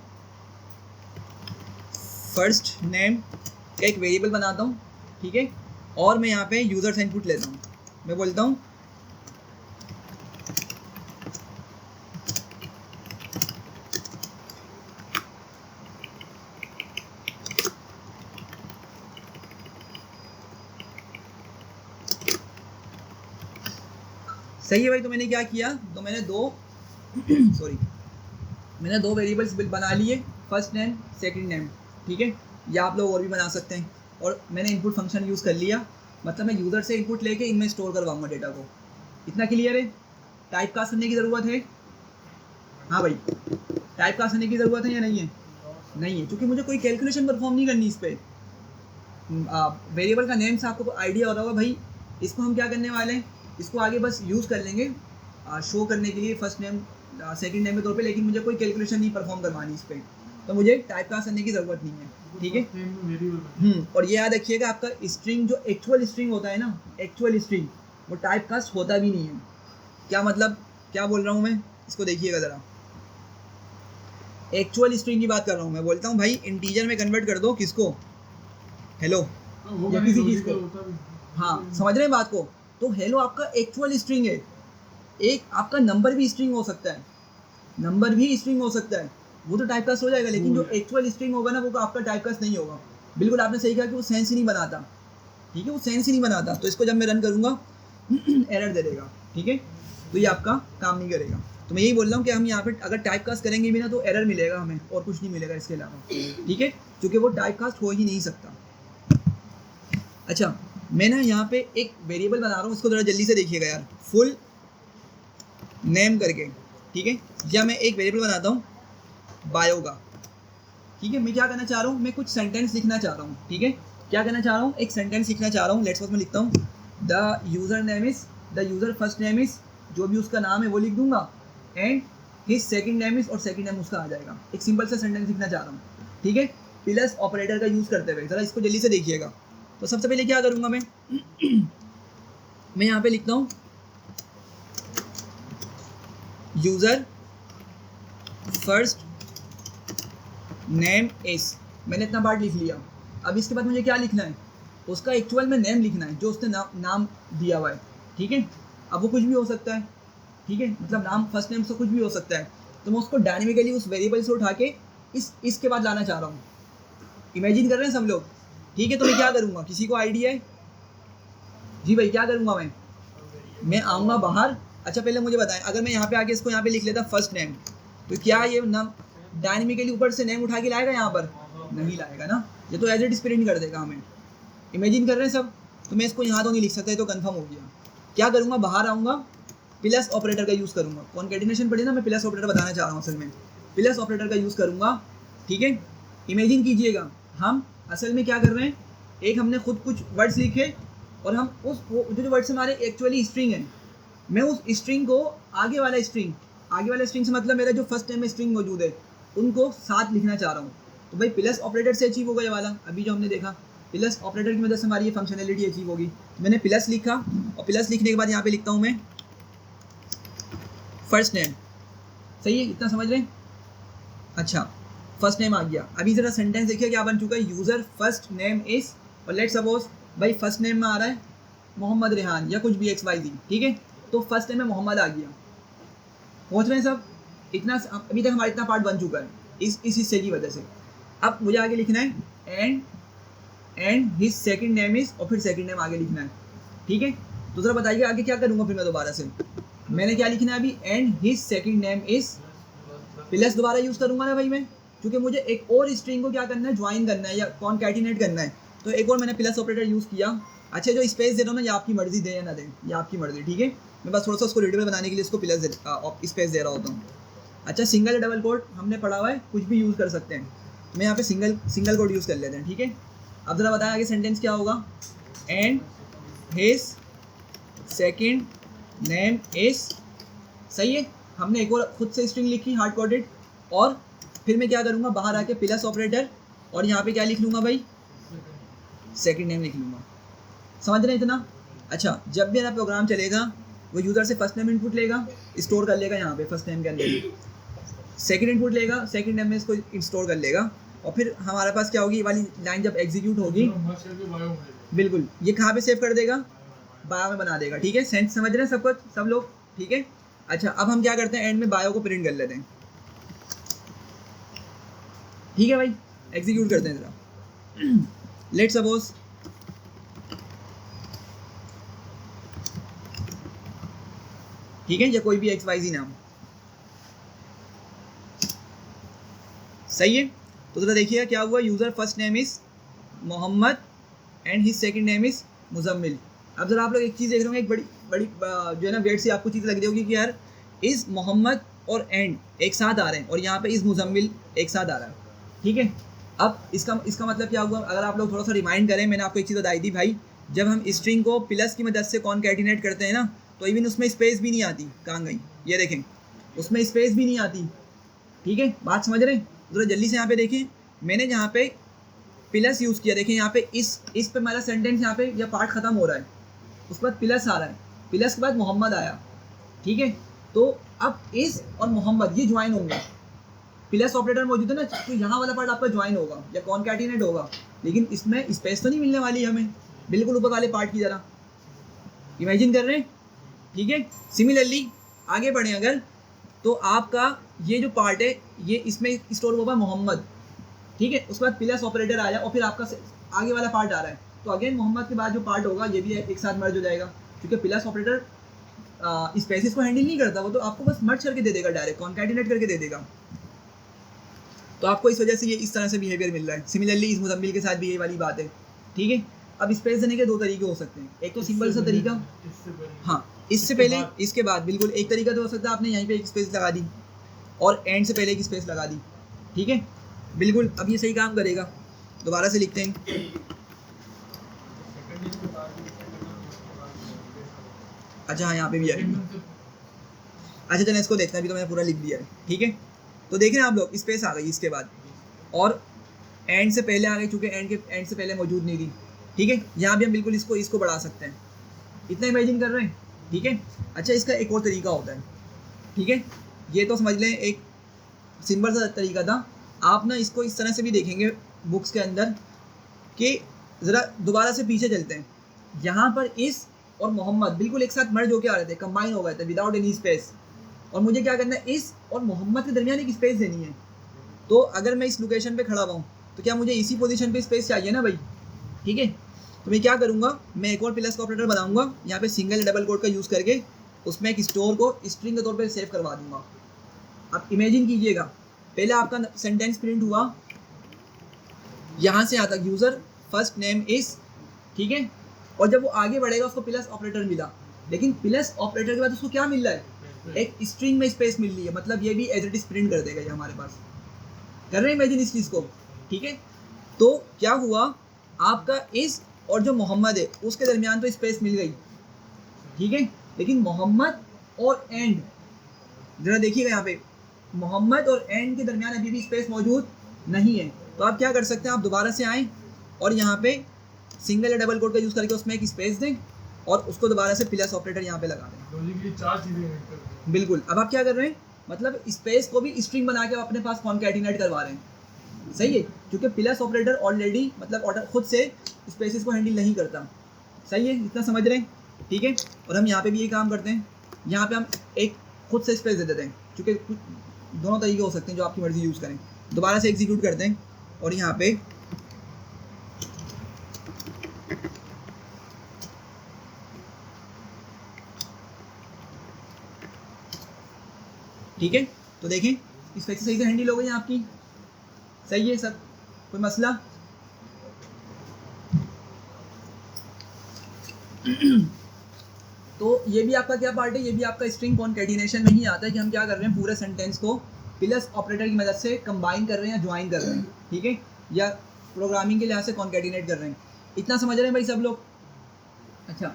फर्स्ट नेम का एक वेरिएबल बनाता हूँ, ठीक है, और मैं यहाँ पे यूज़र से इनपुट लेता हूँ। मैं बोलता हूँ सही है भाई। तो मैंने क्या किया, तो मैंने मैंने दो वेरिएबल्स बना लिए, फर्स्ट नेम सेकंड नेम, ठीक है, या आप लोग और भी बना सकते हैं। और मैंने इनपुट फंक्शन यूज़ कर लिया, मतलब मैं यूज़र से इनपुट लेके इनमें स्टोर करवाऊंगा डेटा को। इतना क्लियर है। टाइप कास्ट करने की ज़रूरत है, हाँ भाई, टाइप कास्ट करने की ज़रूरत है या नहीं है, नहीं है, क्योंकि मुझे कोई कैलकुलेशन परफॉर्म नहीं करनी इस पर। वेरिएबल का नेम से आपको आइडिया हो रहा होगा भाई, इसको हम क्या करने वाले हैं, इसको आगे बस यूज़ कर लेंगे शो करने के लिए फर्स्ट नेम सेकंड नेम के तौर पे, लेकिन मुझे कोई कैलकुलेशन नहीं परफॉर्म करवानी इस पर, तो मुझे टाइप कास्ट करने की ज़रूरत नहीं है, ठीक है। और ये याद रखिएगा, आपका स्ट्रिंग जो एक्चुअल स्ट्रिंग होता है ना, एक्चुअल स्ट्रिंग, वो टाइप कास्ट होता भी नहीं है। क्या मतलब, क्या बोल रहा हूँ मैं, इसको देखिएगा ज़रा। एक्चुअल स्ट्रिंग की बात कर रहा हूँ मैं, बोलता हूँ भाई इंटीजर में कन्वर्ट कर दो किसको, हेलो, या किसी चीज़ को, हाँ समझ रहे हैं बात को। तो हेलो आपका एक्चुअल स्ट्रिंग है, एक आपका नंबर भी स्ट्रिंग हो सकता है, नंबर भी स्ट्रिंग हो सकता है, वो तो टाइप कास्ट हो जाएगा, लेकिन जो एक्चुअल स्ट्रिंग होगा ना वो आपका टाइप कास्ट नहीं होगा। बिल्कुल आपने सही कहा कि वो सेंस ही नहीं बनाता, ठीक है, वो सेंस ही नहीं बनाता। तो इसको जब मैं रन करूँगा एरर दे देगा, ठीक है, तो ये आपका काम नहीं करेगा। तो मैं यही बोल रहा हूँ कि हम यहाँ पे अगर टाइप कास्ट करेंगे भी ना तो एरर मिलेगा हमें, और कुछ नहीं मिलेगा इसके अलावा, ठीक है, क्योंकि वो टाइप कास्ट हो ही नहीं सकता। अच्छा, मैं ना यहाँ पे एक वेरिएबल बना रहा हूँ, इसको थोड़ा जल्दी से देखिएगा यार, फुल नेम करके, ठीक है, या मैं एक वेरिएबल बनाता हूँ बायो का, ठीक है। मैं क्या करना चाह रहा हूँ, मैं कुछ सेंटेंस लिखना चाह रहा हूँ, ठीक है, क्या करना चाह रहा हूँ, एक सेंटेंस लिखना चाह रहा हूँ। लेट्स सपोज मैं लिखता हूँ the user name is, the user first name is, जो भी उसका नाम है वो लिख दूंगा, and his second name is, और सेकंड नेम उसका आ जाएगा। एक सिंपल सा सेंटेंस लिखना चाह रहा हूँ, ठीक है, प्लस ऑपरेटर का यूज़ करते हुए। ज़रा इसको जल्दी से देखिएगा। तो सबसे पहले क्या करूँगा मैं मैं यहाँ पे लिखता हूँ यूज़र फर्स्ट नेम इज़, मैंने इतना पार्ट लिख लिया। अब इसके बाद मुझे क्या लिखना है, उसका एक्चुअल में नेम लिखना है जो उसने नाम दिया हुआ है, ठीक है। अब वो कुछ भी हो सकता है, ठीक है, मतलब नाम फर्स्ट नेम से कुछ भी हो सकता है। तो मैं उसको डायनेमिकली उस वेरिएबल से उठा के इसके बाद लाना चाह रहा हूँ। इमेजिन कर रहे हैं सब लोग, ठीक है। तो मैं क्या करूँगा, किसी को आइडिया है? जी भाई, क्या करूँगा मैं आऊँगा बाहर। अच्छा पहले मुझे बताएं, अगर मैं यहाँ पे आके इसको यहाँ पे लिख लेता फर्स्ट नेम, तो क्या ये नाम डायनेमिकली ऊपर से नेम उठा के लाएगा यहाँ पर? नहीं लाएगा ना, ये तो एज इट इज प्रिंट कर देगा हमें। इमेजिन कर रहे हैं सब। तो मैं इसको यहाँ तो नहीं लिख सकता, तो कंफर्म हो गया। क्या करूँगा, बाहर आऊँगा, प्लस ऑपरेटर का यूज़ करूँगा। कॉन्केटिनेशन पढ़ी ना, मैं प्लस ऑपरेटर बताना चाह रहा हूँ असल में। प्लस ऑपरेटर का यूज़ करूँगा, ठीक है। इमेजिन कीजिएगा, हम असल में क्या कर रहे हैं, एक हमने खुद कुछ वर्ड्स लिखे और हम उस जो वर्ड्स हमारे एक्चुअली स्ट्रिंग है, मैं उस स्ट्रिंग को आगे वाला स्ट्रिंग से मतलब मेरा जो फर्स्ट नेम में स्ट्रिंग मौजूद है उनको साथ लिखना चाह रहा हूँ। तो भाई प्लस ऑपरेटर से अचीव होगा ये वाला, अभी जो हमने देखा प्लस ऑपरेटर की मदद से हमारी ये फंक्शनैलिटी अचीव होगी। मैंने प्लस लिखा और प्लस लिखने के बाद यहाँ पे लिखता हूँ मैं फर्स्ट नेम। सही है, इतना समझ रहे हैं? अच्छा, फर्स्ट नेम आ गया। अभी जरा सेंटेंस देखिए क्या बन चुका है, यूज़र फर्स्ट नेम इज़, और लेट्स सपोज भाई फर्स्ट नेम में आ रहा है मोहम्मद रेहान या कुछ भी XYZ, ठीक है। तो फर्स्ट नेम में मोहम्मद आ गया। पहुँच रहे हैं सब? इतना अभी तक हमारा इतना पार्ट बन चुका है इस हिस्से की वजह से। अब मुझे आगे लिखना है and his second name is, और फिर सेकंड नेम आगे लिखना है, ठीक है। तो जरा बताइए आगे क्या करूँगा फिर मैं दोबारा से। मैंने क्या लिखना है अभी, and his second name is, plus दोबारा यूज़ करूँगा ना भाई मैं, क्योंकि मुझे एक और स्ट्रिंग को क्या करना है, ज्वाइन करना है या कॉन्कैटिनेट करना है। तो एक और मैंने प्लस ऑपरेटर यूज़ किया। अच्छा, जो स्पेस दे रहा हूँ ना, ये आपकी मर्जी दे या ना दे, ये आपकी मर्जी, ठीक है। मैं बस थोड़ा सा उसको रीडेबल बनाने के लिए इसको प्लस स्पेस दे रहा होता हूँ। अच्छा, सिंगल या डबल कोट हमने पढ़ा हुआ है, कुछ भी यूज़ कर सकते हैं। मैं यहाँ पे सिंगल कोट यूज़ कर लेते हैं, ठीक है। अब ज़रा बताएं आगे सेंटेंस क्या होगा, and his second name is. सही है, हमने एक और खुद से स्ट्रिंग लिखी हार्ड कोडेड, और फिर मैं क्या करूँगा, बाहर आके प्लस ऑपरेटर, और यहाँ पे क्या लिख लूँगा भाई, सेकंड नेम लिख लूँगा। समझ रहे हैं इतना? अच्छा, जब भी मेरा प्रोग्राम चलेगा वो यूज़र से फर्स्ट नेम इनपुट लेगा, स्टोर कर लेगा यहाँ पे फर्स्ट नेम के अंदर, सेकंड इनपुट लेगा, सेकंड नेम में इसको स्टोर कर लेगा, और फिर हमारे पास क्या होगी, ये वाली लाइन जब एग्जीक्यूट होगी, बिल्कुल ये कहाँ पे सेव कर देगा, बायो में बना देगा, ठीक है। सेंस समझ रहे हैं सब कुछ, सब लोग, ठीक है। अच्छा, अब हम क्या करते हैं, एंड में बायो को प्रिंट कर लेते हैं, ठीक है भाई। एग्जीक्यूट करते हैं जरा। लेट्स सपोज ठीक है, या कोई भी XYZ नाम, सही है। तो जरा देखिएगा क्या हुआ, user first name is Mohammad and his second name is Muzammil. अब जरा आप लोग एक चीज़ देख रहे होंगे, एक बड़ी जो है ना वेट से आपको चीज़ लग रही होगी कि यार इज़ मोहम्मद और एंड एक साथ आ रहे हैं, और यहाँ पे इज़ मुजम्मिल एक साथ आ रहा है, ठीक है। अब इसका मतलब क्या हुआ, अगर आप लोग थोड़ा सा रिमाइंड करें, मैंने आपको एक चीज़ बताई थी भाई, जब हम स्ट्रिंग को प्लस की मदद से कॉन्कैटिनेट करते हैं ना, तो इवन उसमें स्पेस भी नहीं आती। कहाँ गई, ये देखें, उसमें स्पेस भी नहीं आती, ठीक है। बात समझ रहे हैं? थोड़ा जल्दी से यहाँ पे देखें, मैंने यहाँ पे प्लस यूज़ किया, देखें यहाँ पे इस पे हमारा सेंटेंस यहाँ पे यह पार्ट ख़त्म हो रहा है, उसके बाद प्लस आ रहा है, प्लस के बाद मोहम्मद आया, ठीक है। तो अब इस और मोहम्मद ये ज्वाइन होंगे, प्लस ऑपरेटर मौजूद है ना, तो यहाँ वाला पार्ट आपका ज्वाइन होगा या कॉन्कैटिनेट होगा, लेकिन इसमें स्पेस तो नहीं मिलने वाली है हमें, बिल्कुल ऊपर वाले पार्ट की तरह। इमेजिन कर रहे हैं, ठीक है। सिमिलरली आगे बढ़े अगर, तो आपका ये जो पार्ट है ये इसमें स्टोर होगा मोहम्मद, ठीक है। उसके बाद प्लस ऑपरेटर आया और फिर आपका आगे वाला पार्ट आ रहा है, तो अगेन मोहम्मद के बाद जो पार्ट होगा ये भी एक साथ मर्ज हो जाएगा, क्योंकि प्लस ऑपरेटर स्पेसिस को हैंडल नहीं करता, वो तो आपको बस मर्ज करके दे देगा, डायरेक्ट कॉन्कैटिनेट करके दे देगा। तो आपको इस वजह से ये इस तरह से बिहेवियर मिल रहा है। सिमिलरली इस मुजम्मिल के साथ भी यही वाली बात है, ठीक है। अब स्पेस देने के दो तरीके हो सकते हैं, एक तो सिंपल सा तरीका, हाँ इससे पहले इसके बाद, बिल्कुल एक तरीका तो हो सकता है आपने यहीं पे एक स्पेस लगा दी और एंड से पहले एक स्पेस लगा दी, ठीक है, बिल्कुल। अब ये सही काम करेगा। दोबारा से लिखते हैं, अच्छा हाँ यहाँ पे भी है, अच्छा चलें इसको देखते हैं, अभी तो मैंने पूरा लिख दिया है, ठीक है। तो देख रहे हैं आप लोग, स्पेस आ गई इसके बाद और एंड से पहले आ गई, चूँकि एंड से पहले मौजूद नहीं थी, ठीक है। यहाँ भी हम बिल्कुल इसको बढ़ा सकते हैं, इतना इमेजिन कर रहे हैं, ठीक है। अच्छा इसका एक और तरीका होता है, ठीक है, ये तो समझ लें एक सिंपल सा तरीका था। आप ना इसको इस तरह से भी देखेंगे बुक्स के अंदर कि ज़रा दोबारा से पीछे चलते हैं, यहाँ पर इस और मोहम्मद बिल्कुल एक साथ मर्ज होकर आ रहे थे, कंबाइन हो गए थे विदाउट एनी स्पेस, और मुझे क्या करना है, इस और मोहम्मद के दरमियान एक स्पेस देनी है। तो अगर मैं इस लोकेशन पे खड़ा हुआ हूँ तो क्या मुझे इसी पोजीशन पे स्पेस चाहिए ना भाई, ठीक है। तो मैं क्या करूँगा, मैं एक और प्लस का ऑपरेटर बनाऊँगा, यहाँ पे सिंगल डबल कोड का यूज़ करके उसमें एक स्टोर को स्ट्रिंग के तौर पर सेव करवा दूँगा। अब इमेजिन कीजिएगा, पहले आपका सेंटेंस प्रिंट हुआ यहाँ से यहाँ तक, यूज़र फर्स्ट नेम इस, ठीक है, और जब वो आगे बढ़ेगा उसको प्लस ऑपरेटर मिला, लेकिन प्लस ऑपरेटर के बाद उसको क्या मिल रहा है, एक स्ट्रिंग में स्पेस मिल रही है, मतलब ये भी एज इट इज प्रिंट कर देगा ये हमारे पास। कर रहे हैं इमेजिन इस चीज़ को, ठीक है। तो क्या हुआ, आपका इस और जो मोहम्मद है उसके दरमियान तो स्पेस मिल गई, ठीक है, लेकिन मोहम्मद और एंड, जरा देखिएगा यहाँ पे मोहम्मद और एंड के दरमियान अभी भी स्पेस मौजूद नहीं है। तो आप क्या कर सकते हैं, आप दोबारा से आएँ और यहाँ पे सिंगल या डबल कोड का यूज़ करके उसमें एक स्पेस दें और उसको दोबारा से प्लस ऑपरेटर यहाँ पे लगा दें। लॉजिकली चार चीजें बिल्कुल। अब आप क्या कर रहे हैं, मतलब स्पेस को भी स्ट्रिंग बना के आप अपने पास कॉन्कैटिनेट करवा रहे हैं, सही है, क्योंकि प्लस ऑपरेटर ऑलरेडी मतलब ऑर्डर खुद से स्पेसिस को हैंडल नहीं करता, सही है, इतना समझ रहे हैं, ठीक है। और हम यहाँ पे भी ये काम करते हैं, यहाँ पे हम एक खुद से स्पेस दे देते हैं, क्योंकि दोनों तरीके हो सकते हैं जो आपकी मर्जी यूज़ करें। दोबारा से एग्जीक्यूट करते हैं और यहाँ पे ठीक है, तो देखें स्पेस सही से हैंडल हो गई आपकी, सही है सब, कोई मसला। तो ये भी आपका क्या पार्ट है, ये भी आपका स्ट्रिंग कॉन्कैटिनेशन में ही आता है कि हम क्या कर रहे हैं, पूरे सेंटेंस को प्लस ऑपरेटर की मदद से कंबाइन कर रहे हैं या ज्वाइन कर रहे हैं, ठीक है, या प्रोग्रामिंग के लिहाज से कॉन्कैटिनेट कर रहे हैं। इतना समझ रहे हैं भाई सब लोग। अच्छा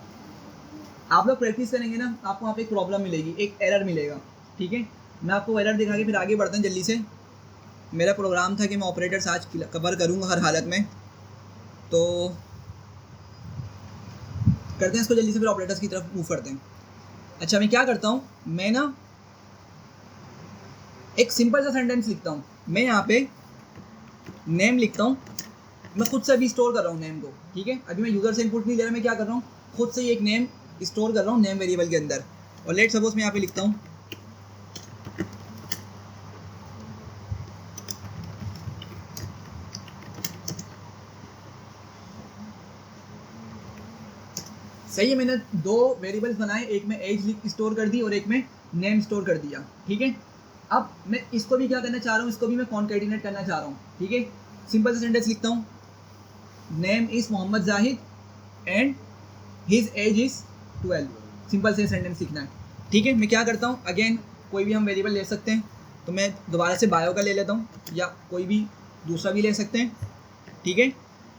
आप लोग प्रैक्टिस करेंगे ना, आपको वहाँ पे एक प्रॉब्लम मिलेगी, एक एरर मिलेगा, ठीक है। मैं आपको एरर दिखा के फिर आगे बढ़ते हैं जल्दी से। मेरा प्रोग्राम था कि मैं ऑपरेटर्स आज कवर करूँगा हर हालत में, तो करते हैं इसको जल्दी से, फिर ऑपरेटर्स की तरफ मूव करते हैं। अच्छा मैं क्या करता हूँ, मैं ना एक सिंपल सा सेंटेंस लिखता हूँ, मैं यहाँ पे नेम लिखता हूँ, मैं खुद से अभी स्टोर कर रहा हूँ नेम को, ठीक है। अभी मैं यूज़र से इनपुट नहीं ले रहा, मैं क्या कर रहा हूँ, खुद से ही एक नेम स्टोर कर रहा हूँ नेम वेरिएबल के अंदर। और लेट सपोज मैं यहाँ पे लिखता हूँ सही है, मैंने दो वेरिएबल्स बनाए, एक में एज स्टोर कर दी और एक में नेम स्टोर कर दिया, ठीक है। अब मैं इसको भी क्या करना चाह रहा हूँ, इसको भी मैं कॉन्कैटिनेट करना चाह रहा हूँ, ठीक है। सिंपल सा सेंटेंस लिखता हूँ, name is Mohammad Zahid and his age is 12, simple से सेंटेंस लिखना है, ठीक है। मैं क्या करता हूँ, अगेन कोई भी हम वेरिएबल ले सकते हैं, तो मैं दोबारा से बायो का ले लेता हूँ या कोई भी दूसरा भी ले सकते हैं, ठीक है।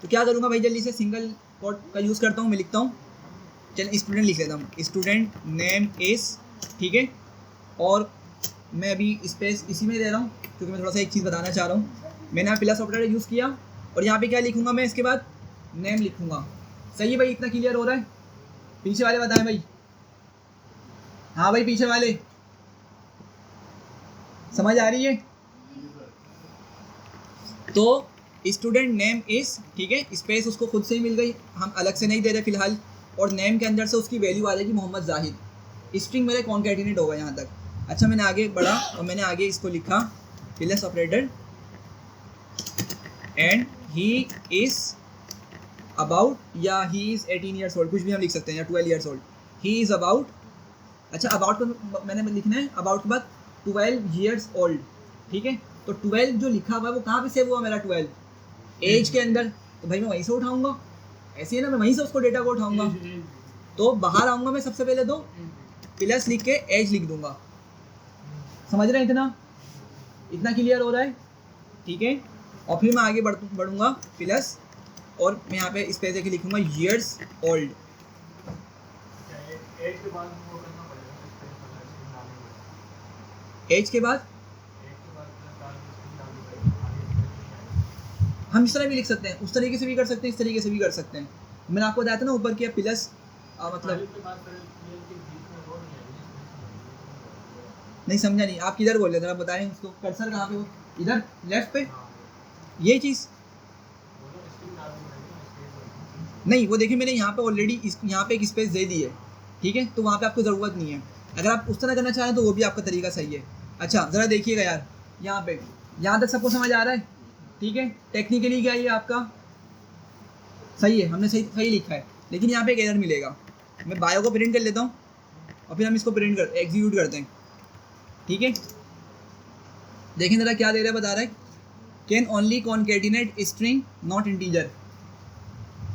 तो क्या करूँगा भाई, जल्दी से सिंगल कोड का यूज़ करता हूँ, मैं लिखता हूँ, चल स्टूडेंट लिख लेता हूँ, स्टूडेंट नेम इज़, ठीक है। और मैं अभी स्पेस इसी में दे रहा हूँ क्योंकि मैं थोड़ा सा एक चीज़ बताना चाह रहा हूँ। मैंने प्लस ऑपरेटर यूज़ किया और यहाँ पे क्या लिखूँगा मैं, इसके बाद नेम लिखूँगा, सही है भाई, इतना क्लियर हो रहा है। पीछे वाले बताएं भाई, हाँ भाई पीछे वाले समझ आ रही है। तो स्टूडेंट नेम इज़, ठीक है, स्पेस उसको खुद से ही मिल गई, हम अलग से नहीं दे रहे फिलहाल, और नेम के अंदर से उसकी वैल्यू आ जाएगी मोहम्मद जाहिद, स्ट्रिंग मेरे कॉन्कैटिनेट होगा यहाँ तक। अच्छा मैंने आगे बढ़ा और मैंने आगे इसको लिखा plus operator and he is about या ही इज़ 18 ईयर्स ओल्ड, कुछ भी हम लिख सकते हैं, या 12 years old. He is about, अच्छा अबाउट को मैंने लिखना है अबाउट के बाद 12 ईयर्स ओल्ड, ठीक है। तो 12 जो लिखा हुआ है वो कहाँ पे सेव हुआ मेरा 12 एज के अंदर, तो भाई मैं वहीं से उठाऊंगा, ऐसे ही ना, मैं वहीं से उसको डेटा को उठाऊंगा। तो बाहर आऊँगा मैं सबसे पहले तो प्लस लिख के एज लिख दूंगा, समझ रहे हैं, इतना क्लियर हो रहा है, ठीक है। और फिर मैं आगे बढ़ूंगा प्लस, और मैं यहाँ पे इस पे देखिए लिखूंगा ईयर्स ओल्ड। एज के बाद वो करना पड़ेगा, स्ट्रिंग डालनी पड़ेगी। एज के बाद प्लस हम इस तरह भी लिख सकते हैं, उस तरीके से भी कर सकते हैं, इस तरीके से भी कर सकते हैं। मैंने आपको बताया था ना ऊपर किया प्लस मतलब नहीं समझा नहीं, आप किधर बोल रहे थे, आप बताएं उसको, कर्सर कहाँ पे हो, इधर लेफ्ट पे ये चीज़ नहीं, वो देखिए मैंने यहाँ पे ऑलरेडी यहाँ पे एक स्पेस दे दी है, ठीक है, तो वहाँ पे आपको ज़रूरत नहीं है। अगर आप उस तरह करना चाहें तो वो भी आपका तरीका सही है। अच्छा ज़रा देखिएगा यार, यहाँ पे यहाँ तक सबको समझ आ रहा है, ठीक है। टेक्निकली क्या ये आपका सही है, हमने सही लिखा है, लेकिन यहाँ पे एक एरर मिलेगा। मैं बायो को प्रिंट कर लेता हूँ और फिर हम इसको एग्जीक्यूट करते हैं, ठीक है। देखें ज़रा क्या दे रहा है, बता रहा है can only concatenate string not integer,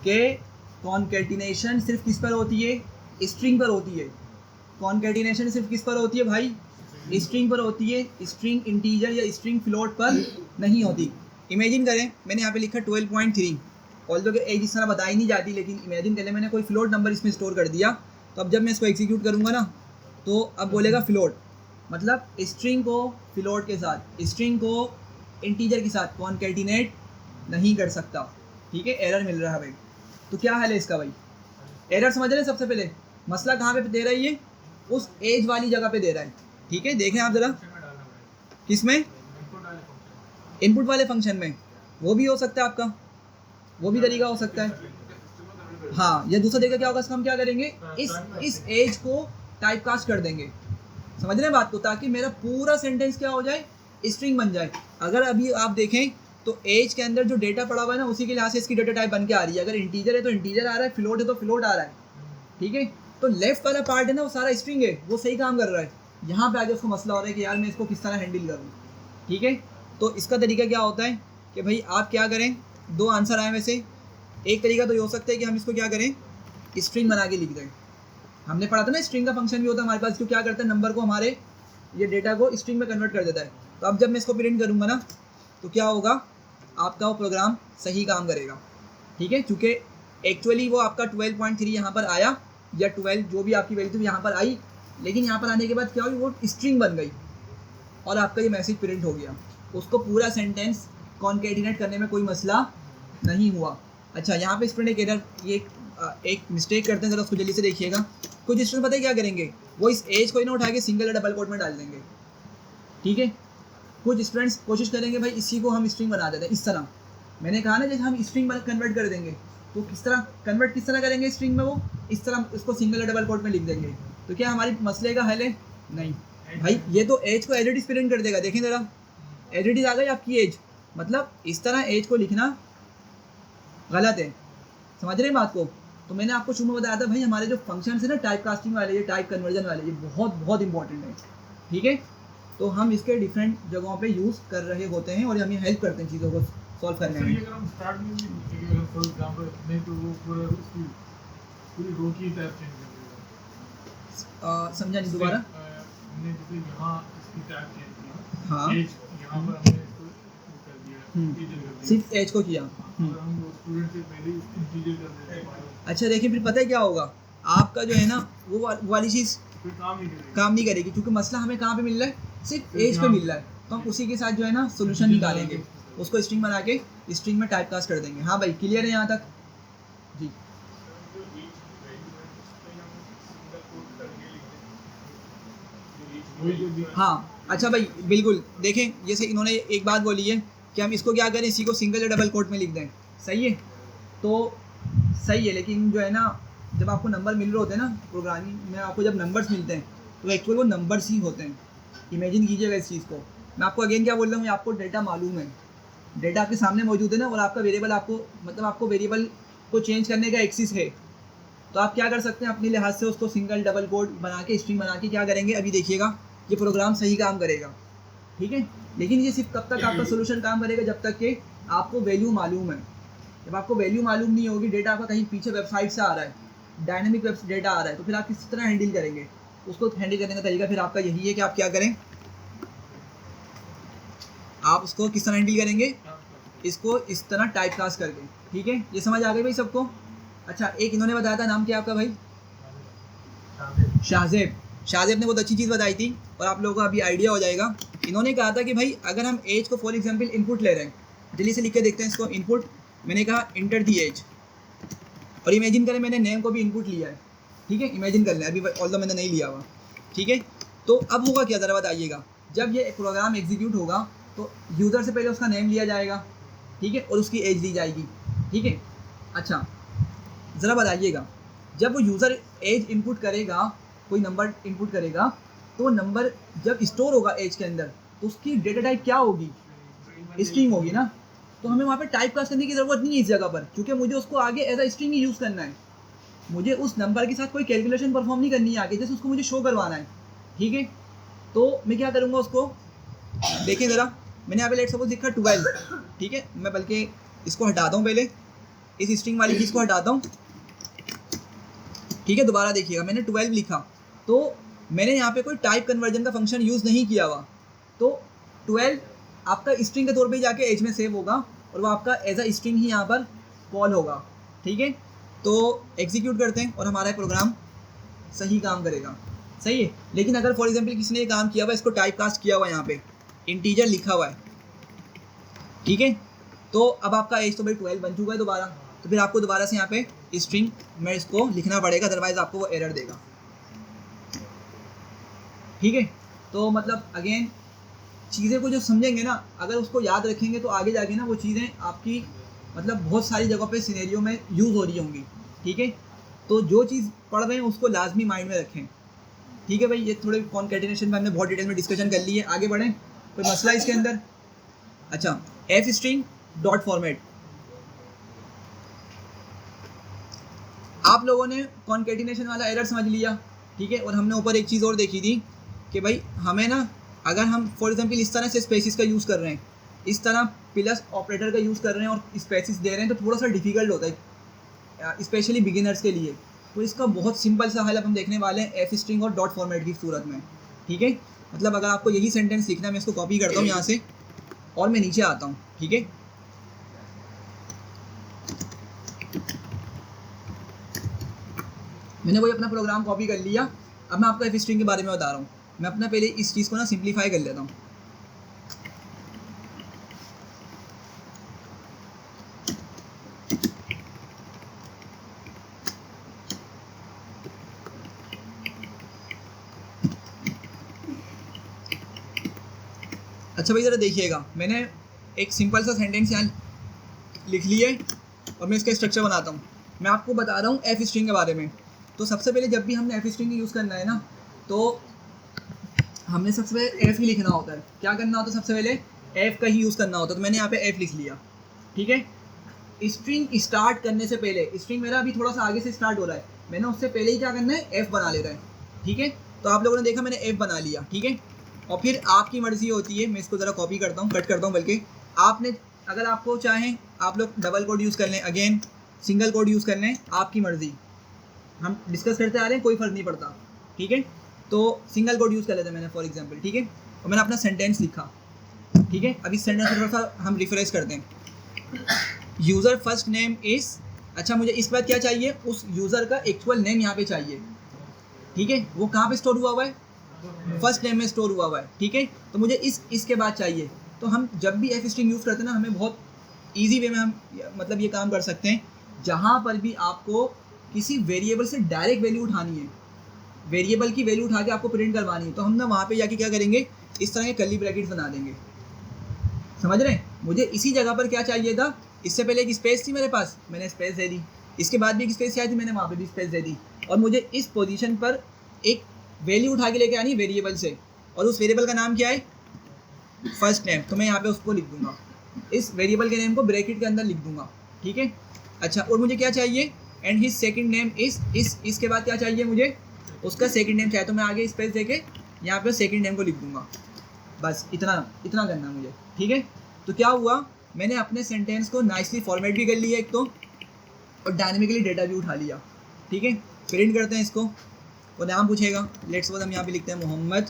के कॉन्कैटिनेशन सिर्फ किस पर होती है, स्ट्रिंग पर होती है। कॉन्कैटिनेशन सिर्फ किस पर होती है भाई, स्ट्रिंग पर होती है, स्ट्रिंग इंटीजर या स्ट्रिंग फ्लोट पर नहीं होती। इमेजिन करें मैंने यहाँ पे लिखा 12.3, ऑल्दो कि एज इस तरह बताई नहीं जाती, लेकिन इमेजिन करें मैंने कोई फ्लोट नंबर इसमें स्टोर कर दिया, तो अब जब मैं इसको एग्जीक्यूट करूँगा ना, तो अब बोलेगा फ्लोट, मतलब स्ट्रिंग को फ्लोट के साथ, स्ट्रिंग को इंटीजर के साथ कॉन्कैटिनेट नहीं कर सकता, ठीक है। एरर मिल रहा है भाई, तो क्या हाल है इसका भाई, एरर समझ रहे हैं। सबसे पहले मसला कहाँ पे दे रहा है, ये उस एज वाली जगह पे दे रहा है, ठीक है। देखें आप ज़रा किस में, इनपुट वाले फंक्शन में, वो भी हो सकता है आपका, वो भी तरीका हो सकता है। हाँ, या दूसरा तरीका क्या होगा, हम क्या करेंगे, इस एज को टाइप कास्ट कर देंगे, समझ रहे हैं बात को, ताकि मेरा पूरा सेंटेंस क्या हो जाए, स्ट्रिंग बन जाए। अगर अभी आप देखें तो एज के अंदर जो डेटा पड़ा हुआ है ना, उसी के लिहाज से इसकी डेटा टाइप बन के आ रही है। अगर इंटीजर है तो इंटीजर आ रहा है, फ्लोट है तो फ्लोट आ रहा है, ठीक है। तो लेफ्ट वाला पार्ट है ना, वो सारा स्ट्रिंग है, वो सही काम कर रहा है। यहाँ पे आगे उसको मसला हो रहा है कि यार मैं इसको किस तरह हैंडल करूँ, ठीक है। तो इसका तरीका क्या होता है कि भाई आप क्या करें, दो आंसर आए वैसे, एक तरीका तो ये हो सकता है कि हम इसको क्या करें, स्ट्रिंग बना के लिख दें। हमने पढ़ा था ना स्ट्रिंग का फंक्शन भी होता है हमारे पास, जो क्या करता है, नंबर को हमारे ये डेटा को स्ट्रिंग में कन्वर्ट कर देता है। तो अब जब मैं इसको प्रिंट करूँगा ना, तो क्या होगा, आपका वो प्रोग्राम सही काम करेगा, ठीक है। चूँकि एक्चुअली वो आपका 12.3 यहाँ पर आया, या 12 जो भी आपकी वैल्यू यहाँ पर आई, लेकिन यहाँ पर आने के बाद क्या हुई, वो स्ट्रिंग बन गई और आपका ये मैसेज प्रिंट हो गया। उसको पूरा सेंटेंस कॉन्कैटिनेट करने में कोई मसला नहीं हुआ। अच्छा यहाँ पे स्टूडेंट एक एरर, ये एक मिस्टेक करते हैं, ज़रा उसको जल्दी से देखिएगा। कुछ स्टूडेंट पता है क्या करेंगे, वो इस एज को ही ना उठा के सिंगल या डबल कोट में डाल देंगे, ठीक है। कुछ स्टूडेंट्स कोशिश करेंगे भाई इसी को हम स्ट्रिंग बना देते हैं, इस तरह मैंने कहा ना, जैसे हम स्ट्रिंग कन्वर्ट कर देंगे, तो किस तरह कन्वर्ट किस तरह करेंगे स्ट्रिंग में, वो इस तरह उसको सिंगल या डबल कोट में लिख देंगे। तो क्या हमारी मसले का हल है, नहीं भाई, ये तो एज को एज इट इज प्रिंट कर देगा। देखें ज़रा, एज इट इज आ गई आपकी एज, मतलब इस तरह एज को लिखना गलत है, समझ रहे हैं बात को। तो मैंने आपको शुरू में बताया था भाई, हमारे जो फंक्शन है ना टाइप कास्टिंग वाले, ये टाइप कन्वर्जन वाले, ये बहुत बहुत इंपॉर्टेंट है, ठीक है। तो हम इसके डिफरेंट जगहों पे यूज़ कर रहे होते हैं और हमें हेल्प करते हैं चीज़ों को सॉल्व करने में। अगर हम स्टार्ट में भी लिखेंगे फॉर एग्जांपल, नहीं तो वो पूरा उसकी पूरी रो की टाइप चेंज कर देगा। समझा नहीं दोबारा, हमने जैसे यहाँ इसकी टाइप चेंज की, हाँ एज यहाँ पर हमने इसको वो कर दिया, इंटीजर कर दिया, सिर्फ एज को किया। और हम वो स्टूडेंट से पहले इंटीजर कर देते हैं, अच्छा देखिए, फिर पता है क्या होगा, आपका जो है ना वो वाली चीज़ फिर काम नहीं करेगा। काम नहीं करेगी, क्योंकि मसला हमें कहाँ पे मिल रहा है, सिर्फ एज पे मिल रहा है। तो हम उसी के साथ जो है ना सोल्यूशन निकालेंगे, उसको स्ट्रिंग बना के स्ट्रिंग में टाइप कास्ट कर देंगे। हाँ भाई क्लियर है यहाँ तक जी। हाँ अच्छा भाई बिल्कुल, देखें जैसे इन्होंने एक बात बोली है कि हम इसको क्या करें, इसी को सिंगल या डबल कोट में लिख दें, सही है, तो सही है, लेकिन जो है ना जब आपको नंबर मिल रहे होते हैं ना प्रोग्रामिंग में, आपको जब नंबर्स मिलते हैं तो एक्चुअल वो नंबर्स ही होते हैं। इमेजिन कीजिएगा इस चीज़ को। मैं आपको अगेन क्या बोल रहा हूँ, आपको डेटा मालूम है, डेटा आपके सामने मौजूद है ना, और आपका वेरिएबल आपको मतलब आपको वेरिएबल को चेंज करने का एक्सिस है, तो आप क्या कर सकते हैं अपने लिहाज से उसको सिंगल डबल कोड बना के स्ट्रिंग बना के क्या करेंगे, अभी देखिएगा ये प्रोग्राम सही काम करेगा, ठीक है। लेकिन ये सिर्फ तब तक आपका सोल्यूशन काम करेगा जब तक कि आपको वैल्यू मालूम है। जब आपको वैल्यू मालूम नहीं होगी, डेटा आपका कहीं पीछे वेबसाइट से आ रहा है, डायनेमिक डेटा आ रहा है, तो फिर आप किस तरह हैंडल करेंगे उसको। हैंडल करने का तरीका फिर आपका यही है कि आप क्या करें, आप उसको किस तरह हैंडल करेंगे, इसको इस तरह टाइप कास्ट करके, ठीक है। ये समझ आ गई भाई सबको। अच्छा, एक इन्होंने बताया था, नाम क्या आपका भाई, शाहजेब। शाहजेब ने बहुत अच्छी चीज़ बताई थी और आप लोगों को अभी आइडिया हो जाएगा। इन्होंने कहा था कि भाई अगर हम एज को फॉर एग्जांपल इनपुट ले रहे हैं, जल्दी से लिख के देखते हैं इसको। इनपुट मैंने कहा इंटर दी एज, और इमेजिन करें मैंने नेम को भी इनपुट लिया है, ठीक है। इमेजिन कर लें अभी ऑल्दो मैंने नहीं लिया हुआ, ठीक है। तो अब होगा क्या, ज़रा बताइएगा। जब ये प्रोग्राम एग्जीक्यूट होगा तो यूज़र से पहले उसका नेम लिया जाएगा, ठीक है, और उसकी एज दी जाएगी, ठीक है। अच्छा, ज़रा बताइएगा, जब वो यूज़र एज इनपुट करेगा, कोई नंबर इनपुट करेगा, तो वो नंबर जब स्टोर होगा एज के अंदर तो उसकी डेटा टाइप क्या होगी, स्ट्रिंग होगी ना। तो हमें वहाँ पे टाइप कास्ट करने की ज़रूरत नहीं है इस जगह पर, क्योंकि मुझे उसको आगे एज अ स्ट्रिंग ही यूज़ करना है। मुझे उस नंबर के साथ कोई कैलकुलेशन परफॉर्म नहीं करनी है आगे, जैसे उसको मुझे शो करवाना है, ठीक है। तो मैं क्या करूँगा, उसको देखें ज़रा, मैंने यहाँ पे लेट सपोज लिखा 12, ठीक है। मैं बल्कि इसको हटाता हूँ, पहले इस स्ट्रिंग वाली चीज़ को हटाता हूँ, ठीक है। दोबारा देखिएगा, मैंने 12 लिखा तो मैंने यहाँ पे कोई टाइप कन्वर्जन का फंक्शन यूज़ नहीं किया हुआ, तो 12 आपका स्ट्रिंग के तौर पे जाके एज में सेव होगा और वो आपका एज अ स्ट्रिंग ही यहाँ पर कॉल होगा, ठीक है। तो एग्जीक्यूट करते हैं और हमारा प्रोग्राम सही काम करेगा, सही है। लेकिन अगर फॉर एग्जांपल किसी ने ये काम किया हुआ, इसको टाइप कास्ट किया हुआ, यहाँ पे इंटीजर लिखा हुआ है, ठीक है, तो अब आपका एज तो भाई 12 बन चुका है दोबारा, तो फिर आपको दोबारा से यहाँ पे स्ट्रिंग में इसको लिखना पड़ेगा, अदरवाइज आपको वो एरर देगा, ठीक है। तो मतलब अगेन चीज़ें को जो समझेंगे ना, अगर उसको याद रखेंगे तो आगे जाके ना वो चीज़ें आपकी मतलब बहुत सारी जगहों पे सिनेरियो में यूज़ हो रही होंगी, ठीक है। तो जो चीज़ पढ़ रहे हैं उसको लाजमी माइंड में रखें, ठीक है भाई। ये थोड़े कॉन्केटिनेशन में हमने बहुत डिटेल में डिस्कशन कर ली है, आगे बढ़ें, कोई मसला इसके अंदर। अच्छा, एफ स्ट्रिंग डॉट फॉर्मेट, आप लोगों ने कॉन्केटिनेशन वाला एरर समझ लिया, ठीक है। और हमने ऊपर एक चीज़ और देखी थी कि भाई हमें ना, अगर हम फॉर एग्जांपल इस तरह से स्पेसिस का यूज़ कर रहे हैं, इस तरह प्लस ऑपरेटर का यूज़ कर रहे हैं और स्पेसिस दे रहे हैं, तो थोड़ा सा डिफिकल्ट होता है स्पेशली बिगिनर्स के लिए। तो इसका बहुत सिंपल सा हल हम देखने वाले हैं एफ स्ट्रिंग और डॉट फॉर्मेट की सूरत में, ठीक है। मतलब अगर आपको यही सेंटेंस लिखना है, मैं इसको कॉपी करता हूँ यहाँ से और मैं नीचे आता हूँ, ठीक है। मैंने वही अपना प्रोग्राम कॉपी कर लिया। अब मैं आपको एफ स्ट्रिंग के बारे में बता रहा हूँ। मैं अपना पहले इस चीज़ को ना सिंप्लीफाई कर लेता हूँ। अच्छा भाई ज़रा देखिएगा, मैंने एक सिंपल सा सेंटेंस यहाँ लिख लिया है और मैं इसका स्ट्रक्चर बनाता हूँ। मैं आपको बता रहा हूँ एफ स्ट्रिंग के बारे में। तो सबसे पहले जब भी हमने एफ स्ट्रिंग यूज़ करना है ना, तो हमने सबसे पहले एफ ही लिखना होता है। क्या करना होता है, सबसे पहले एफ का ही यूज़ करना होता है। तो मैंने यहाँ पे एफ लिख लिया, ठीक है। स्ट्रिंग स्टार्ट करने से पहले, स्ट्रिंग मेरा अभी थोड़ा सा आगे से स्टार्ट हो रहा है, मैंने उससे पहले ही क्या करना है, एफ बना लेना है, ठीक है। तो आप लोगों ने देखा मैंने एफ बना लिया, ठीक है। और फिर आपकी मर्ज़ी होती है, मैं इसको ज़रा कॉपी करता हूँ, कट करता हूँ, बल्कि आपने अगर आपको चाहें आप लोग डबल कोड यूज़ कर लें, अगेन सिंगल कोड यूज़ कर लें, आपकी मर्ज़ी। हम डिस्कस करते आ रहे हैं, कोई फ़र्क नहीं पड़ता, ठीक है। तो सिंगल कोड यूज़ कर लेते हैं मैंने फॉर एग्जांपल, ठीक है। और मैंने अपना सेंटेंस लिखा, ठीक है। अब इस सेंटेंस को थोड़ा सा हम रिफ्रेश करते हैं। यूज़र फर्स्ट नेम इज़, अच्छा मुझे इस बात क्या चाहिए, उस यूज़र का एक्चुअल नेम यहाँ पे चाहिए, ठीक है। वो कहाँ पे स्टोर हुआ हुआ है, फर्स्ट नेम में स्टोर हुआ हुआ है, ठीक है। तो मुझे इसके बाद चाहिए। तो हम जब भी एफ स्ट्रिंग यूज़ करते हैं ना, हमें बहुत ईजी वे में हम मतलब ये काम कर सकते हैं। जहाँ पर भी आपको किसी वेरिएबल से डायरेक्ट वैल्यू उठानी है, वेरिएबल की वैल्यू उठा के आपको प्रिंट करवानी है, तो हम ना वहाँ पे जाके क्या करेंगे, इस तरह के कर्ली ब्रैकेट्स बना देंगे। समझ रहे हैं, मुझे इसी जगह पर क्या चाहिए था, इससे पहले एक स्पेस थी मेरे पास, मैंने स्पेस दे दी, इसके बाद भी एक स्पेस आई थी, मैंने वहाँ पे भी स्पेस दे दी, और मुझे इस पोजीशन पर एक वैल्यू उठा के लेके आनी वेरिएबल से, और उस वेरिएबल का नाम क्या है, फर्स्ट नेम। तो मैं यहाँ पे उसको लिख दूंगा, इस वेरिएबल के नेम को ब्रैकेट के अंदर लिख दूंगा, ठीक है। अच्छा, और मुझे क्या चाहिए, एंड हिज सेकंड नेम इस इसके बाद क्या चाहिए मुझे, उसका सेकंड नेम चाहिए। तो मैं आगे स्पेस देके यहाँ पे सेकंड नेम को लिख दूंगा, बस इतना करना मुझे, ठीक है। तो क्या हुआ, मैंने अपने सेंटेंस को नाइसली फॉर्मेट भी कर लिया एक तो, और डायनेमिकली डेटा भी उठा लिया, ठीक है। प्रिंट करते हैं इसको, वो नाम पूछेगा, लेट्स सपोज हम यहाँ पे लिखते हैं मोहम्मद,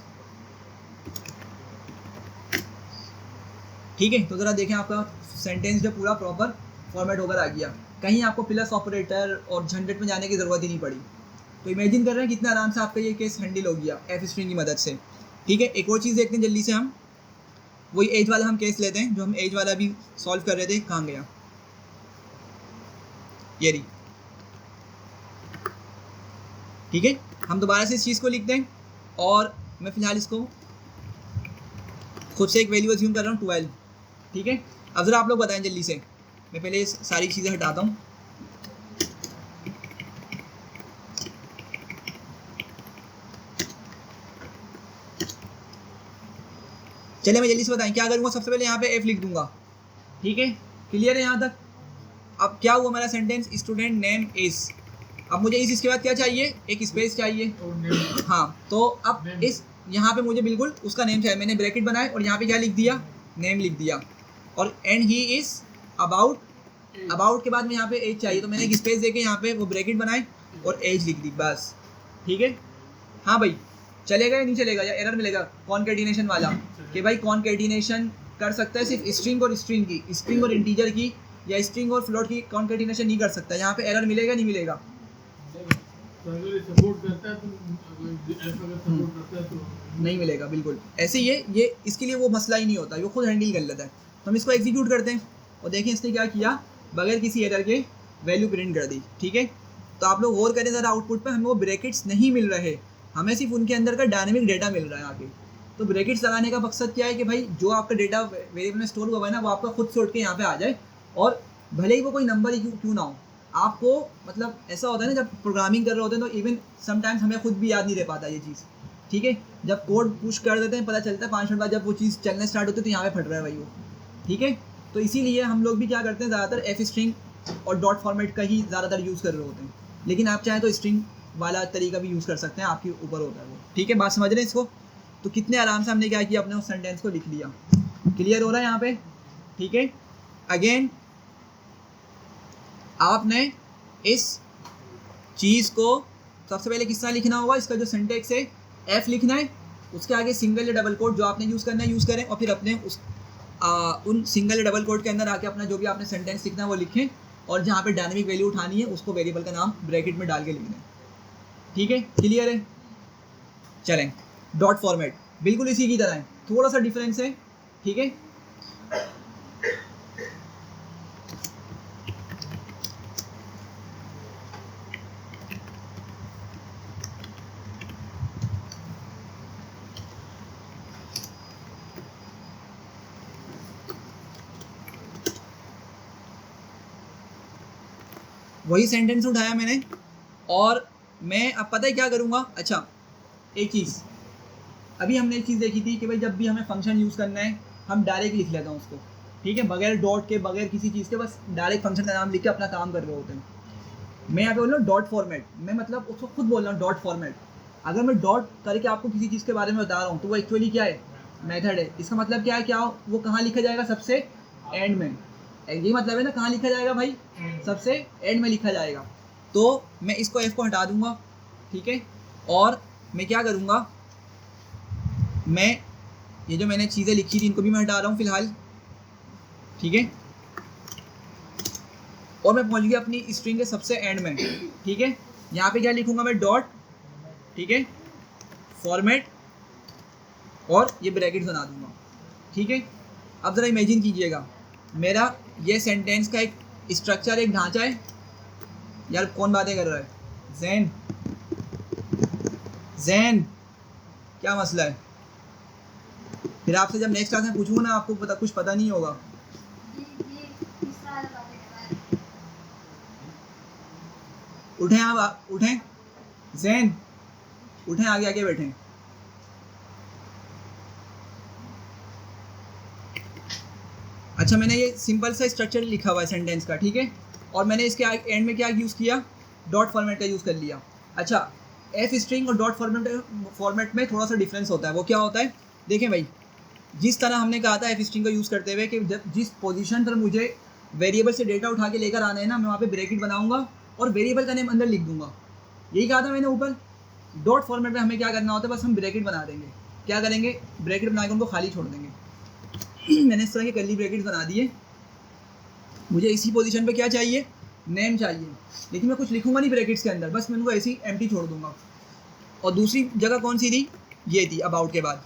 ठीक है। तो ज़रा देखें आपका सेंटेंस जो पूरा प्रॉपर फॉर्मेट होकर आ गया, कहीं आपको प्लस ऑपरेटर और झंझट में जाने की ज़रूरत ही नहीं पड़ी। तो इमेजिन कर रहे हैं कितना आराम से आपका ये केस हैंडल हो गया एफ स्ट्रिंग की मदद से, ठीक है। एक और चीज़ देखते हैं जल्दी से, हम वही एज वाला हम केस लेते हैं जो हम एज वाला भी सॉल्व कर रहे थे, कहाँ गया, ये रही, ठीक है। हम दोबारा से इस चीज़ को लिखते हैं, और मैं फ़िलहाल इसको खुद से एक वैल्यू अज्यूम कर रहा हूँ 12, ठीक है। अब ज़रा आप लोग बताएं जल्दी से, मैं पहले ये सारी चीज़ें हटाता हूँ। चलिए मैं जल्दी से बताएं क्या करूँगा, सबसे पहले यहाँ पे एफ लिख दूंगा, ठीक है। क्लियर है यहाँ तक। अब क्या हुआ मेरा सेंटेंस, स्टूडेंट नेम इज, अब मुझे इसके बाद क्या चाहिए, एक स्पेस चाहिए, हाँ। तो अब इस यहाँ पे मुझे बिल्कुल उसका नेम चाहिए, मैंने ब्रैकेट बनाए और यहाँ पे क्या लिख दिया, नेम लिख दिया, और एंड ही इज अबाउट के बाद में यहाँ पे एज चाहिए, तो मैंने एक स्पेस देके यहाँ पे वो ब्रैकेट बनाए और एज लिख दी, बस, ठीक है। हाँ भाई, चलेगा या नहीं चलेगा, या एरर मिलेगा कॉन्कैटिनेशन वाला, कि भाई कॉन्कैटिनेशन कर सकता है सिर्फ स्ट्रिंग और स्ट्रिंग की, स्ट्रिंग और इंटीजर की, या स्ट्रिंग और फ्लोट की कॉन्कैटिनेशन नहीं कर सकता, यहाँ पे एरर मिलेगा नहीं मिलेगा, सपोर्ट करता है तो सपोर्ट करता है तो नहीं मिलेगा, बिल्कुल ऐसे ही है ये, इसके लिए वो मसला ही नहीं होता, वो खुद हैंडल कर लेता है। तो हम इसको एग्जीक्यूट करते हैं और देखें इसने क्या किया, बगैर किसी एरर के वैल्यू प्रिंट कर दी, ठीक है। तो आप लोग गौर करें ज़रा आउटपुट पर, हमें वो ब्रैकेट्स नहीं मिल रहे, हमें सिर्फ उनके अंदर का डायनेमिक डेटा मिल रहा है आगे। तो ब्रैकेट्स लगाने का मकसद क्या है कि भाई जो आपका डेटा वेरिएबल में स्टोर हुआ है ना, वो आपका खुद से उठ के यहाँ पे आ जाए, और भले ही वो कोई नंबर ही क्यों ना हो, आपको मतलब ऐसा होता है ना जब प्रोग्रामिंग कर रहे होते हैं तो इवन समटाइम्स हमें खुद भी याद नहीं रह पाता ये चीज़, ठीक है। जब कोड पुश कर देते हैं पता चलता है 5 मिनट बाद जब वो चीज़ चलने स्टार्ट होती है तो यहाँ पे फट रहा है भाई वो, ठीक है। तो इसीलिए हम लोग भी क्या करते हैं, ज़्यादातर एफ स्ट्रिंग और डॉट फॉर्मेट का ही ज़्यादातर यूज़ कर रहे होते हैं, लेकिन आप चाहें तो स्ट्रिंग वाला तरीका भी यूज़ कर सकते हैं, आपके ऊपर होता है वो, ठीक है। बात समझ रहे हैं इसको। तो कितने आराम से हमने क्या किया, अपने उस सेंटेंस को लिख लिया, क्लियर हो रहा है यहाँ पे, ठीक है। अगेन आपने इस चीज़ को सबसे पहले किस तरह लिखना होगा, इसका जो सिंटेक्स है एफ लिखना है, उसके आगे सिंगल या डबल कोट जो आपने यूज़ करना है यूज़ करें, और फिर अपने उस उन सिंगल या डबल कोट के अंदर आके अपना जो भी आपने सेंटेंस लिखना है वो लिखें, और जहाँ पे डायनेमिक वैल्यू उठानी है उसको वेरिएबल का नाम ब्रैकेट में डाल के लिखना है, ठीक है। क्लियर है। चलें, डॉट फॉर्मेट बिल्कुल इसी की तरह है, थोड़ा सा डिफरेंस है, ठीक है। वही सेंटेंस उठाया मैंने, और मैं अब पता है क्या करूँगा। अच्छा, एक चीज़ अभी हमने एक चीज़ देखी थी कि भाई जब भी हमें फंक्शन यूज़ करना है हम डायरेक्ट लिख लेते हैं उसको, ठीक है, बगैर डॉट के बगैर किसी चीज़ के, बस डायरेक्ट फंक्शन का नाम लिख के अपना काम कर रहे होते हैं। मैं यहाँ पे बोल रहा हूँ डॉट फॉर्मेट, मैं मतलब उसको खुद बोल रहा हूँ डॉट फॉर्मेट। अगर मैं डॉट करके आपको किसी चीज़ के बारे में बता रहा हूँ तो वो एक्चुअली क्या है, मेथड है। इसका मतलब क्या है, क्या वो कहाँ लिखा जाएगा, सबसे एंड में, यही मतलब है ना, कहाँ लिखा जाएगा भाई, सबसे एंड में लिखा जाएगा। तो मैं इसको एफ को हटा दूंगा, ठीक है, और मैं क्या करूँगा, मैं ये जो मैंने चीज़ें लिखी थी इनको भी मैं हटा रहा हूँ फ़िलहाल, ठीक है, और मैं पहुँच गया अपनी स्ट्रिंग के सबसे एंड में, ठीक है। यहाँ पे क्या लिखूँगा मैं, डॉट, ठीक है, फॉर्मेट, और ये ब्रैकेट बना दूँगा, ठीक है। अब ज़रा इमेजिन कीजिएगा, मेरा ये सेंटेंस का एक स्ट्रक्चर, एक ढांचा है। यार कौन बातें कर रहा है, जैन क्या मसला है, फिर आपसे जब नेक्स्ट क्लास में पूछूंगा ना आपको कुछ पता नहीं होगा। उठें आप, उठें जैन, उठें, आगे आगे बैठें। अच्छा, मैंने ये सिंपल सा स्ट्रक्चर लिखा हुआ है सेंटेंस का, ठीक है, और मैंने इसके एंड में क्या यूज़ किया, डॉट फॉर्मेट का यूज़ कर लिया। अच्छा, एफ स्ट्रिंग और डॉट फॉर्मेट में थोड़ा सा डिफरेंस होता है। वो क्या होता है, देखें भाई, जिस तरह हमने कहा था एफ स्ट्रिंग का यूज़ करते हुए कि जब जिस पोजीशन पर मुझे वेरिएबल से डेटा उठा के लेकर आना है ना, मैं वहाँ पे ब्रैकेट बनाऊंगा और वेरिएबल का नेम अंदर लिख दूंगा, यही कहा था मैंने ऊपर। डॉट फॉर्मेट में हमें क्या करना होता है, बस हम ब्रैकेट बना देंगे। क्या करेंगे, ब्रैकेट बना के उनको खाली छोड़ देंगे। मैंने इस तरह के कर्ली ब्रैकेट्स बना दिए। मुझे इसी पोजीशन पे क्या चाहिए, नेम चाहिए, लेकिन मैं कुछ लिखूंगा नहीं ब्रैकेट्स के अंदर, बस मैं उनको ऐसी एम्प्टी छोड़ दूंगा। और दूसरी जगह कौन सी थी, ये थी अबाउट के बाद।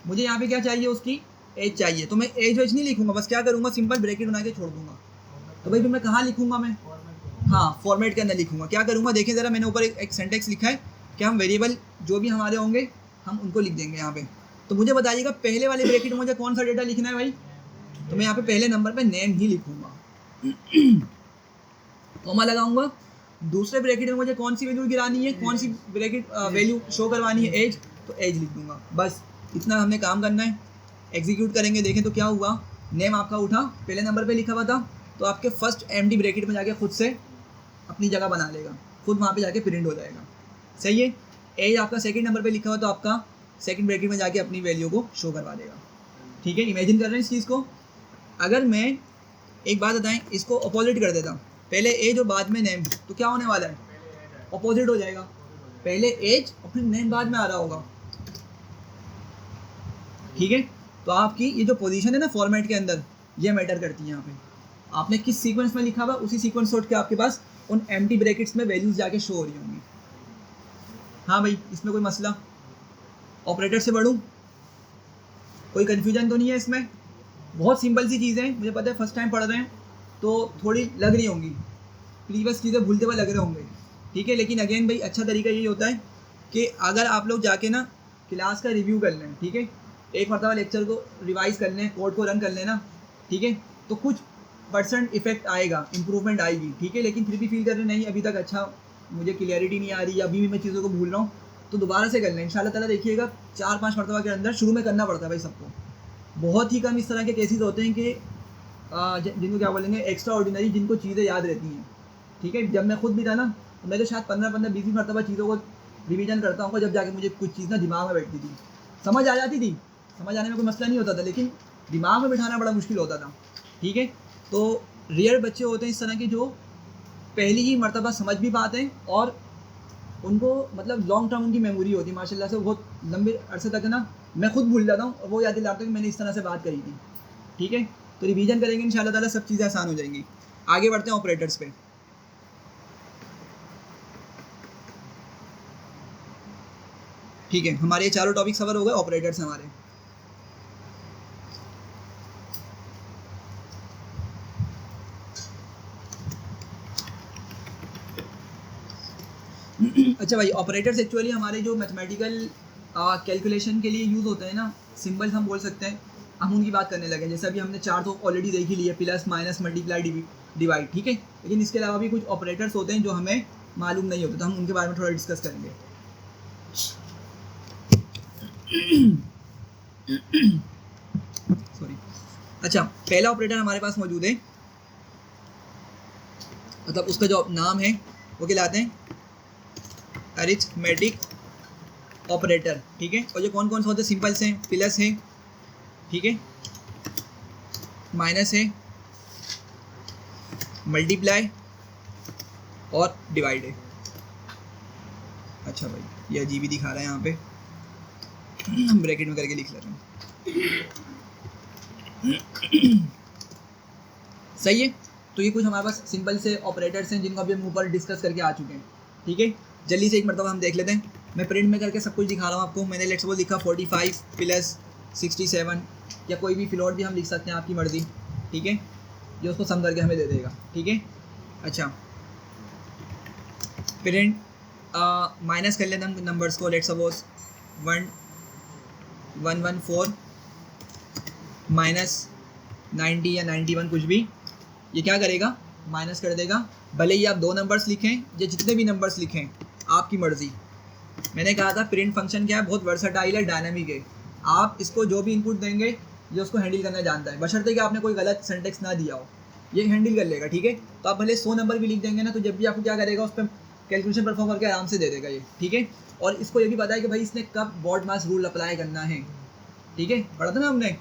मुझे यहाँ पे क्या चाहिए, उसकी एज चाहिए, तो मैं एज वेज नहीं लिखूंगा, बस क्या करूँगा, सिंपल ब्रैकेट बना के छोड़ दूंगा। तो भाई फिर मैं कहाँ लिखूंगा, मैं हाँ फॉर्मेट के अंदर लिखूंगा। क्या करूँगा, देखें ज़रा, मैंने ऊपर एक सेंटेक्स लिखा है कि हम वेरिएबल जो भी हमारे होंगे हम उनको लिख देंगे यहाँ पे। तो मुझे बताइएगा पहले वाले ब्रैकेट में मुझे कौन सा डेटा लिखना है भाई, तो मैं यहाँ पे पहले नंबर पे नेम ही लिखूंगा, कॉमा लगाऊंगा। दूसरे ब्रैकेट में मुझे कौन सी वैल्यू गिरानी है, कौन सी ब्रैकेट वैल्यू शो करवानी है, एज, तो एज लिख दूंगा। बस इतना हमने काम करना है। एग्जीक्यूट करेंगे, देखें तो क्या हुआ, नेम आपका उठा, पहले नंबर पे लिखा हुआ था, तो आपके फर्स्ट एम्प्टी ब्रैकेट में जाके खुद से अपनी जगह बना लेगा, खुद वहाँ पे जाके प्रिंट हो जाएगा। सही है। एज आपका सेकंड नंबर पे लिखा हुआ, तो आपका सेकंड ब्रैकेट में जाके अपनी वैल्यू को शो करवा देगा। ठीक है, इमेजिन कर रहे हैं इस चीज़ को। अगर मैं एक बात बताएं, इसको अपोजिट कर देता, पहले एज और बाद में नेम, तो क्या होने वाला है, अपोजिट हो जाएगा। पहले एज और फिर नेम बाद में आ रहा होगा। ठीक है, तो आपकी ये जो पोजीशन है ना फॉर्मेट के अंदर, ये मैटर करती है। यहाँ पे आपने किस सीक्वेंस में लिखा हुआ, उसी सीक्वेंस से उठ के आपके पास उन एम्प्टी ब्रैकेट्स में वैल्यूज जाके शो हो रही होंगी। हाँ भाई, इसमें कोई मसला, ऑपरेटर से बढ़ूँ, कोई कन्फ्यूजन तो नहीं है इसमें। बहुत सिंपल सी चीज़ें, मुझे पता है फर्स्ट टाइम पढ़ रहे हैं तो थोड़ी लग रही होंगी, प्रीवियस चीज़ें भूलते हुए लग रहे होंगे। ठीक है, लेकिन अगेन भाई अच्छा तरीका यही होता है कि अगर आप लोग जाके ना क्लास का रिव्यू कर लें, ठीक है, एक मरतबा लेक्चर को रिवाइज कर लें, कोड को रन कर लेना, ठीक है, तो कुछ % इफेक्ट आएगा, इंप्रूवमेंट आएगी। ठीक है, लेकिन फिर भी फील कर रहे नहीं अभी तक अच्छा मुझे क्लियरिटी नहीं आ रही, अभी भी मैं चीज़ों को भूल रहा हूँ, तो दोबारा से कर लें। इंशाल्लाह ताला देखिएगा 4-5 मरतबा के अंदर शुरू में करना पड़ता है भाई सबको। बहुत ही कम इस तरह के केसेस होते हैं कि जिनको क्या बोलेंगे एक्स्ट्रा ऑर्डिनरी, जिनको चीज़ें याद रहती हैं। ठीक है, जब मैं खुद भी था ना, तो मैं तो शायद 15-20 मरतबा चीज़ों को रिवीजन करता हूँ, जब जाके मुझे कुछ चीज़ ना दिमाग में बैठती थी, समझ आ जाती थी, समझ आने में कोई मसला नहीं होता था, लेकिन दिमाग में बिठाना बड़ा मुश्किल होता था। ठीक है, तो रेयर बच्चे होते हैं इस तरह के जो पहली ही मरतबा समझ भी पाते हैं और उनको मतलब लॉन्ग टर्म उनकी मेमोरी होती है माशाल्लाह से, बहुत लंबे अरसे तक ना मैं खुद भूल जाता हूँ और वो याद दिलाता हूँ कि मैंने इस तरह से बात करी थी। ठीक है, तो रिवीजन करेंगे इंशाल्लाह ताला सब चीज़ें आसान हो जाएंगी। आगे बढ़ते हैं ऑपरेटर्स पे। ठीक है, हमारे ये चारों टॉपिक्स कवर हो गए, ऑपरेटर्स हमारे। अच्छा भाई, ऑपरेटर्स एक्चुअली हमारे जो मैथमेटिकल कैलकुलेशन के लिए यूज़ होते हैं ना, सिंबल्स हम बोल सकते हैं, हम उनकी बात करने लगे। जैसे अभी हमने 4 तो ऑलरेडी देख ही लिए, प्लस माइनस मल्टीप्लाई डिवाइड। ठीक है, लेकिन इसके अलावा भी कुछ ऑपरेटर्स होते हैं जो हमें मालूम नहीं होते, तो हम उनके बारे में थोड़ा डिस्कस करेंगे। सॉरी। अच्छा, पहला ऑपरेटर हमारे पास मौजूद है, मतलब उसका जो नाम है वो कहलाते हैं अरिथमेटिक ऑपरेटर। ठीक है, और ये कौन कौन से होते हैं, सिंपल्स हैं, प्लस है, ठीक है, माइनस है, मल्टीप्लाई और डिवाइड है। अच्छा भाई, ये अजीब ही दिखा रहा है यहाँ पे, हम ब्रैकेट में करके लिख लेते हैं। सही है, तो ये कुछ हमारे पास सिंपल से ऑपरेटर्स हैं जिनको अभी हम ऊपर डिस्कस करके आ चुके हैं। ठीक है, जल्दी से एक मरतबा हम देख लेते हैं। मैं प्रिंट में करके सब कुछ दिखा रहा हूँ आपको। मैंने लेट्स सपोज लिखा 45 प्लस 67, या कोई भी फ्लोट भी हम लिख सकते हैं, आपकी मर्जी। ठीक है, जो उसको सम करके हमें दे देगा। ठीक है, अच्छा, प्रिंट माइनस कर लेते हैं नंबर्स को। लेट्स सपोज 114 माइनस 90 या 91 कुछ भी, ये क्या करेगा, माइनस कर देगा भले ही आप 2 नंबर्स लिखें या जितने भी नंबर्स लिखें, आपकी मर्ज़ी। मैंने कहा था प्रिंट फंक्शन क्या है, बहुत वर्सटाइल है, डायनामिक है। आप इसको जो भी इनपुट देंगे ये उसको हैंडल करना जानता है, बशर्ते कि आपने कोई गलत सिंटेक्स ना दिया हो, ये हैंडल कर लेगा, ठीक है। तो आप भले 100 नंबर भी लिख देंगे ना, तो जब भी आपको क्या करेगा, उस पर कैलकुलेशन परफॉर्म करके आराम से दे देगा ये, ठीक है। और इसको ये भी पता है कि भाई इसने कब बॉड मास रूल अप्लाई करना है, ठीक है। पढ़ा था ना हमने,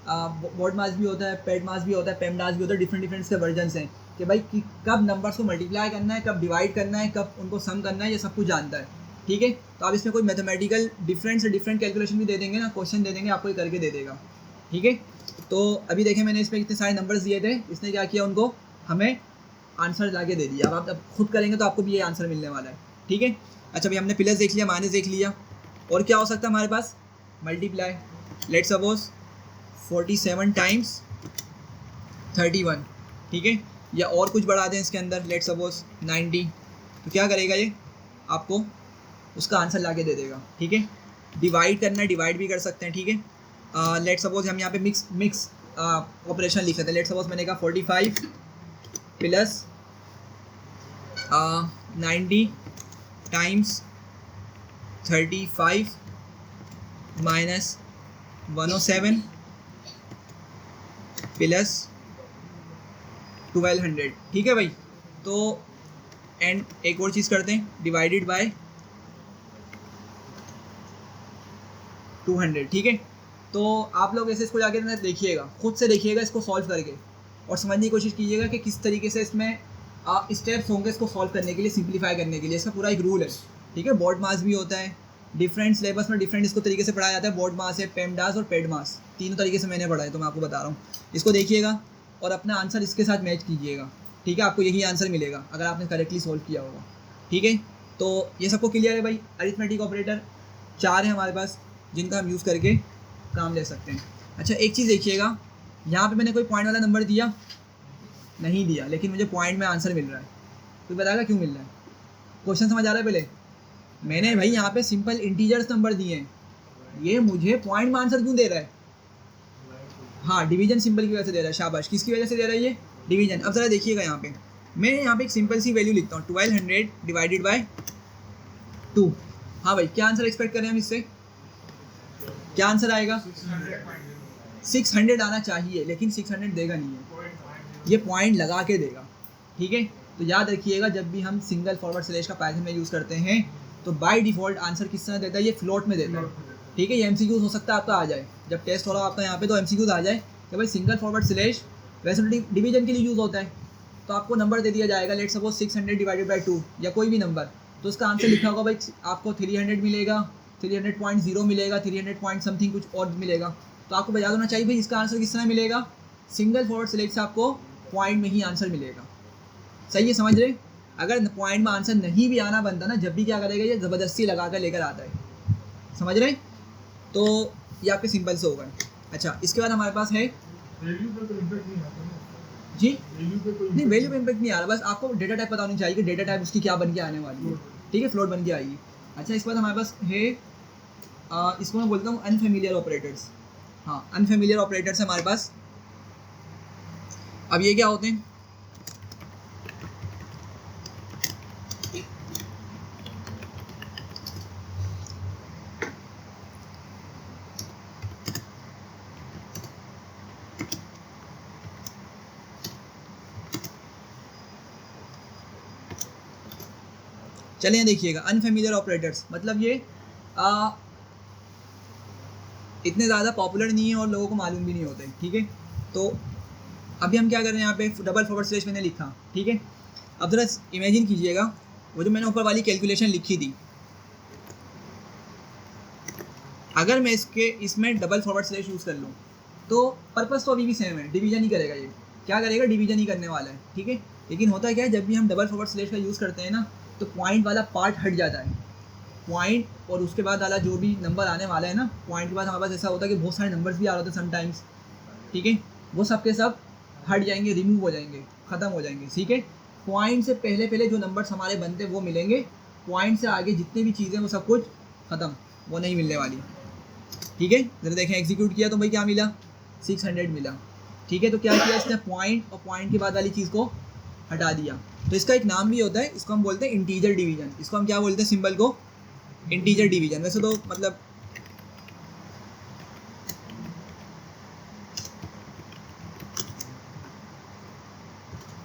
बॉड मास भी होता है, पेड मास भी होता है, पेमडास भी होता है, डिफरेंट इसके वर्जन्स हैं कि भाई कि कब नंबर्स को मल्टीप्लाई करना है, कब डिवाइड करना है, कब उनको सम करना है, ये सब कुछ जानता है, ठीक है। तो आप इसमें कोई मैथमेटिकल डिफरेंट से डिफरेंट कैलकुलेशन भी दे देंगे ना, क्वेश्चन दे देंगे, आपको ये करके दे देगा, ठीक है। तो अभी देखें मैंने इसमें कितने सारे नंबर्स दिए थे, इसने क्या किया, उनको हमें आंसर ला के दे दिया। अब आप खुद करेंगे तो आपको भी ये आंसर मिलने वाला है, ठीक है। अच्छा भाई हमने प्लस देख लिया, माइनस देख लिया, और क्या हो सकता है हमारे पास, मल्टीप्लाई। लेट्स सपोज 47 टाइम्स 31, ठीक है। या और कुछ बढ़ा दें इसके अंदर, लेट्स सपोज 90, तो क्या करेगा ये, आपको उसका आंसर ला के दे देगा, ठीक है। डिवाइड करना है, डिवाइड भी कर सकते हैं, ठीक है। लेट्स सपोज हम यहाँ पे मिक्स ऑपरेशन लिख लेते हैं। लेट्स सपोज मैंने कहा 45 प्लस 90 टाइम्स 35 माइनस 107 प्लस 1200, ठीक है भाई। तो एंड एक और चीज़ करते हैं, डिवाइडेड बाय 200, ठीक है। तो आप लोग ऐसे इसको जाके ना देखिएगा, खुद से देखिएगा इसको सॉल्व करके, और समझने की कोशिश कीजिएगा कि किस तरीके से इसमें स्टेप्स होंगे इसको सॉल्व करने के लिए, सिंप्लीफाई करने के लिए। इसका पूरा एक रूल है, ठीक है। बॉड मास भी होता है, डिफरेंट सिलेबस में डिफरेंट इसको तरीके से पढ़ाया जाता है। बॉड मास है, पेमडास और पेड मास, तीनों तरीके से मैंने पढ़ा है, तो मैं आपको बता रहा हूँ। इसको देखिएगा और अपना आंसर इसके साथ मैच कीजिएगा, ठीक है। आपको यही आंसर मिलेगा अगर आपने करेक्टली सॉल्व किया होगा, ठीक है। तो ये सबको क्लियर है भाई। अरिथमेटिक ऑपरेटर 4 है हमारे पास जिनका हम यूज़ करके काम ले सकते हैं। अच्छा एक चीज़ देखिएगा, यहाँ पे मैंने कोई पॉइंट वाला नंबर दिया नहीं दिया, लेकिन मुझे पॉइंट में आंसर मिल रहा है, तो बताएगा क्यों मिल रहा है। क्वेश्चन समझ आ रहा है। पहले मैंने भाई यहाँ पे सिंपल इंटीजर्स नंबर दिए हैं, ये मुझे पॉइंट में आंसर क्यों दे रहा है, हाँ डिवीजन सिंबल की वजह से दे रहा है। शाबाश, किसकी वजह से दे रहा है ये, डिवीजन। अब ज़रा देखिएगा यहाँ पे, मैं यहाँ पे एक सिंपल सी वैल्यू लिखता हूँ, 1200 डिवाइडेड बाय 2। हाँ भाई, क्या आंसर एक्सपेक्ट करें हम इससे, क्या आंसर आएगा, 600 आना चाहिए, लेकिन 600 देगा नहीं है, ये पॉइंट लगा के देगा, ठीक है। तो याद रखिएगा, जब भी हम सिंगल फॉरवर्ड स्लैश का पाइथन में यूज़ करते हैं तो बाय डिफ़ॉल्ट आंसर किस तरह देता है, ये फ्लोट में देता है, ठीक है। ये एमसीक्यूज हो सकता है आपका आ जाए, जब टेस्ट हो रहा आपका यहाँ पे तो एमसीक्यूज आ जाए कि भाई सिंगल फॉरवर्ड स्लैश वैसे तो डिवीजन के लिए यूज़ होता है, तो आपको नंबर दे दिया जाएगा, लेट्स सपोज 600 डिवाइडेड बाई 2 या कोई भी नंबर, तो उसका आंसर लिखा होगा भाई आपको 300 मिलेगा, 300.0 मिलेगा, 300 पॉइंट समथिंग कुछ और मिलेगा। तो आपको बता देना चाहिए भाई इसका आंसर किस तरह मिलेगा, सिंगल फॉरवर्ड स्लैश से आपको पॉइंट में ही आंसर मिलेगा। सही है, समझ रहे। अगर पॉइंट में आंसर नहीं भी आना बनता ना, जब भी क्या करेगा ये ज़बरदस्ती लगा कर लेकर आता है, समझ रहे। तो ये आपके सिंपल से होगा। अच्छा इसके बाद हमारे पास है जी, नहीं वैल्यू पे इम्पैक्ट नहीं आ रहा, बस आपको डेटा टाइप पता होनी चाहिए कि डेटा टाइप उसकी क्या बन के आने वाली है, ठीक है, फ्लोट बन के आएगी। अच्छा इसके बाद हमारे पास है इसको मैं बोलता हूँ अनफेमिलियर ऑपरेटर्स। हाँ अनफेमिलियर ऑपरेटर्स हमारे पास। अब ये क्या होते हैं, चलिए देखिएगा अनफेमिलियर ऑपरेटर्स मतलब ये इतने ज़्यादा पॉपुलर नहीं है और लोगों को मालूम भी नहीं होते, ठीक है। तो अभी हम क्या कर रहे हैं, यहाँ पे डबल फॉरवर्ड स्लैश मैंने लिखा, ठीक है। अब ज़रा इमेजिन कीजिएगा वो जो मैंने ऊपर वाली कैलकुलेशन लिखी थी, अगर मैं इसमें डबल फॉरवर्ड स्लैश यूज़ कर लूँ तो पर्पस तो अभी भी सेम है, डिवीजन ही करेगा, ये क्या करेगा, डिवीजन ही करने वाला है, ठीक है। लेकिन होता क्या है, जब भी हम डबल फॉरवर्ड स्लैश का यूज़ करते हैं ना, तो पॉइंट वाला पार्ट हट जाता है, पॉइंट और उसके बाद वाला जो भी नंबर आने वाला है ना, पॉइंट के बाद हमारे पास ऐसा होता है कि बहुत सारे नंबर्स भी आ रहे होते हैं समटाइम्स, ठीक है, वो सब के सब हट जाएंगे, रिमूव हो जाएंगे, ख़त्म हो जाएंगे, ठीक है। पॉइंट से पहले पहले जो नंबर्स हमारे बनते हैं वो मिलेंगे, पॉइंट से आगे जितने भी चीज़ें वो सब कुछ ख़त्म, वो नहीं मिलने वाली, ठीक है। जरा देखें एग्जीक्यूट किया तो भाई क्या मिला, 600 मिला, ठीक है। तो क्या किया इसने, पॉइंट और पॉइंट के बाद वाली चीज़ को हटा दिया। तो इसका एक नाम भी होता है, इसको हम बोलते हैं इंटीजर डिवीजन। इसको हम क्या बोलते हैं, सिंबल को इंटीजर डिवीजन। वैसे तो मतलब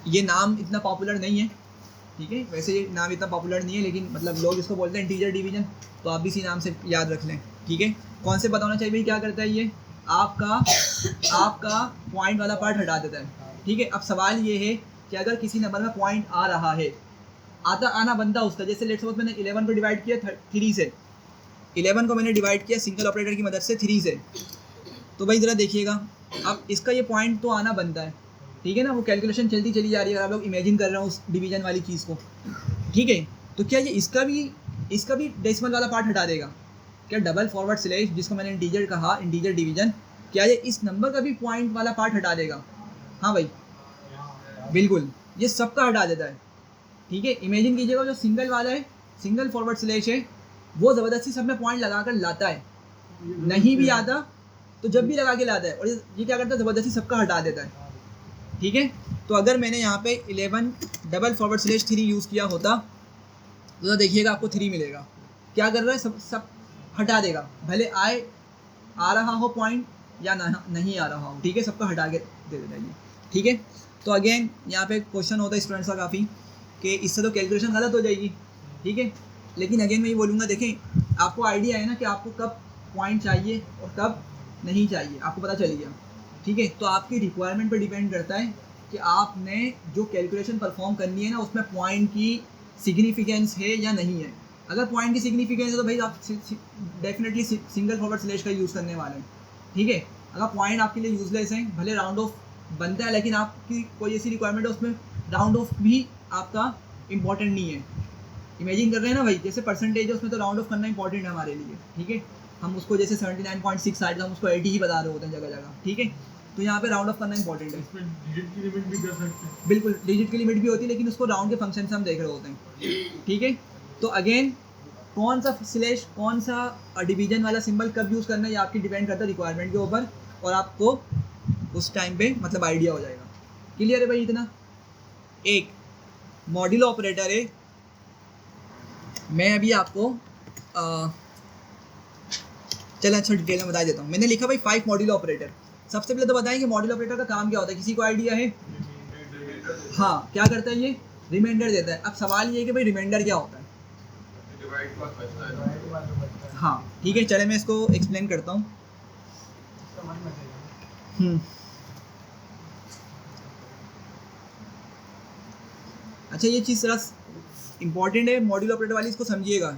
ये नाम इतना पॉपुलर नहीं है, ठीक है, वैसे ये नाम इतना पॉपुलर नहीं है, लेकिन मतलब लोग इसको बोलते हैं इंटीजर डिवीजन, तो आप भी इसी नाम से याद रख लें, ठीक है। कौन से पता होना चाहिए भाई, क्या करता है ये, आपका पॉइंट वाला पार्ट हटा देता है, ठीक है। अब सवाल ये है कि अगर किसी नंबर में पॉइंट आ रहा है, आना बनता उसका, जैसे लेट्स सपोज मैंने 11 को डिवाइड किया 3 से, 11 को मैंने डिवाइड किया सिंगल ऑपरेटर की मदद से 3 से, तो भाई ज़रा देखिएगा, अब इसका ये पॉइंट तो आना बनता है, ठीक है ना, वो कैलकुलेशन चलती चली जा रही है, आप लोग इमेजिन कर रहे हो उस डिवीजन वाली चीज़ को, ठीक है। तो क्या ये इसका भी डेसिमल वाला पार्ट हटा देगा क्या, डबल फॉरवर्ड स्लैश जिसको मैंने इंटीजर कहा, इंटीजर डिवीजन, क्या ये इस नंबर का भी पॉइंट वाला पार्ट हटा देगा? हाँ भाई बिल्कुल, ये सबका हटा देता है, ठीक है। इमेजिन कीजिएगा जो सिंगल वाला है, सिंगल फॉरवर्ड स्लैश है, वो ज़बरदस्ती सब में पॉइंट लगा कर लाता है, नहीं भी आता तो जब भी लगा के लाता है, और ये क्या करता है, ज़बरदस्ती सबका हटा देता है, ठीक है। तो अगर मैंने यहाँ पे 11 डबल फॉरवर्ड स्लैश 3 यूज़ किया होता तो देखिएगा आपको 3 मिलेगा। क्या कर रहा है, सब हटा देगा, भले आ रहा हो पॉइंट या नहीं आ रहा हो, ठीक है, सबको हटा के दे देना ये, ठीक है। तो अगेन यहाँ पे क्वेश्चन होता है स्टूडेंट्स का काफ़ी कि इससे तो कैलकुलेशन गलत हो जाएगी, ठीक है, लेकिन अगेन मैं ये बोलूँगा, देखें आपको आइडिया है ना कि आपको कब पॉइंट चाहिए और कब नहीं चाहिए, आपको पता चल गया, ठीक है। तो आपकी रिक्वायरमेंट पर डिपेंड करता है कि आपने जो कैलकुलेशन परफॉर्म करनी है ना, उसमें पॉइंट की सिग्निफिकेंस है या नहीं है। अगर पॉइंट की सिग्निफिकेंस है तो भाई आप डेफिनेटली सिंगल फॉरवर्ड स्लैश का यूज़ करने वाले हैं, ठीक है। अगर पॉइंट आपके लिए यूजलेस है, भले राउंड ऑफ बनता है, लेकिन आपकी कोई ऐसी रिक्वायरमेंट है उसमें राउंड ऑफ भी आपका इम्पॉर्टेंट नहीं है। इमेजिन कर रहे हैं ना भाई, जैसे परसेंटेज है उसमें तो राउंड ऑफ करना इंपॉर्टेंट है हमारे लिए, ठीक है। हम उसको जैसे 79.6 आए तो हम उसको 80 ही बता रहे होते हैं जगह जगह, ठीक है। तो यहाँ पे राउंड ऑफ करना इंपॉर्टेंट है। इसमें डिजिट की लिमिट भी कर सकते हैं, बिल्कुल डिजिट की लिमिट भी होती है, लेकिन उसको राउंड के फंक्शन से हम देख रहे होते हैं, ठीक है। तो अगेन कौन सा स्लैश, कौन सा डिवीजन वाला सिंबल कब यूज़ करना है, ये आपकी डिपेंड करता है रिक्वायरमेंट के ऊपर, और आपको उस टाइम पे मतलब आइडिया हो जाएगा। क्लियर है भाई इतना। एक मॉड्यूलो ऑपरेटर है, मैं अभी आपको चलो अच्छा डिटेल में बता देता हूँ। मैंने लिखा भाई 5 मॉड्यूलो ऑपरेटर। सबसे पहले तो बताएं कि मॉड्यूलो ऑपरेटर का काम क्या होता है, किसी को आइडिया है? हाँ, क्या करता है ये, रिमाइंडर देता है। अब सवाल ये है कि भाई रिमाइंडर क्या होता है। हाँ ठीक है, चले मैं इसको एक्सप्लेन करता हूँ। अच्छा, ये चीज़ थोड़ा इम्पॉर्टेंट है, मॉड्यूलो ऑपरेटर वाली, इसको समझिएगा।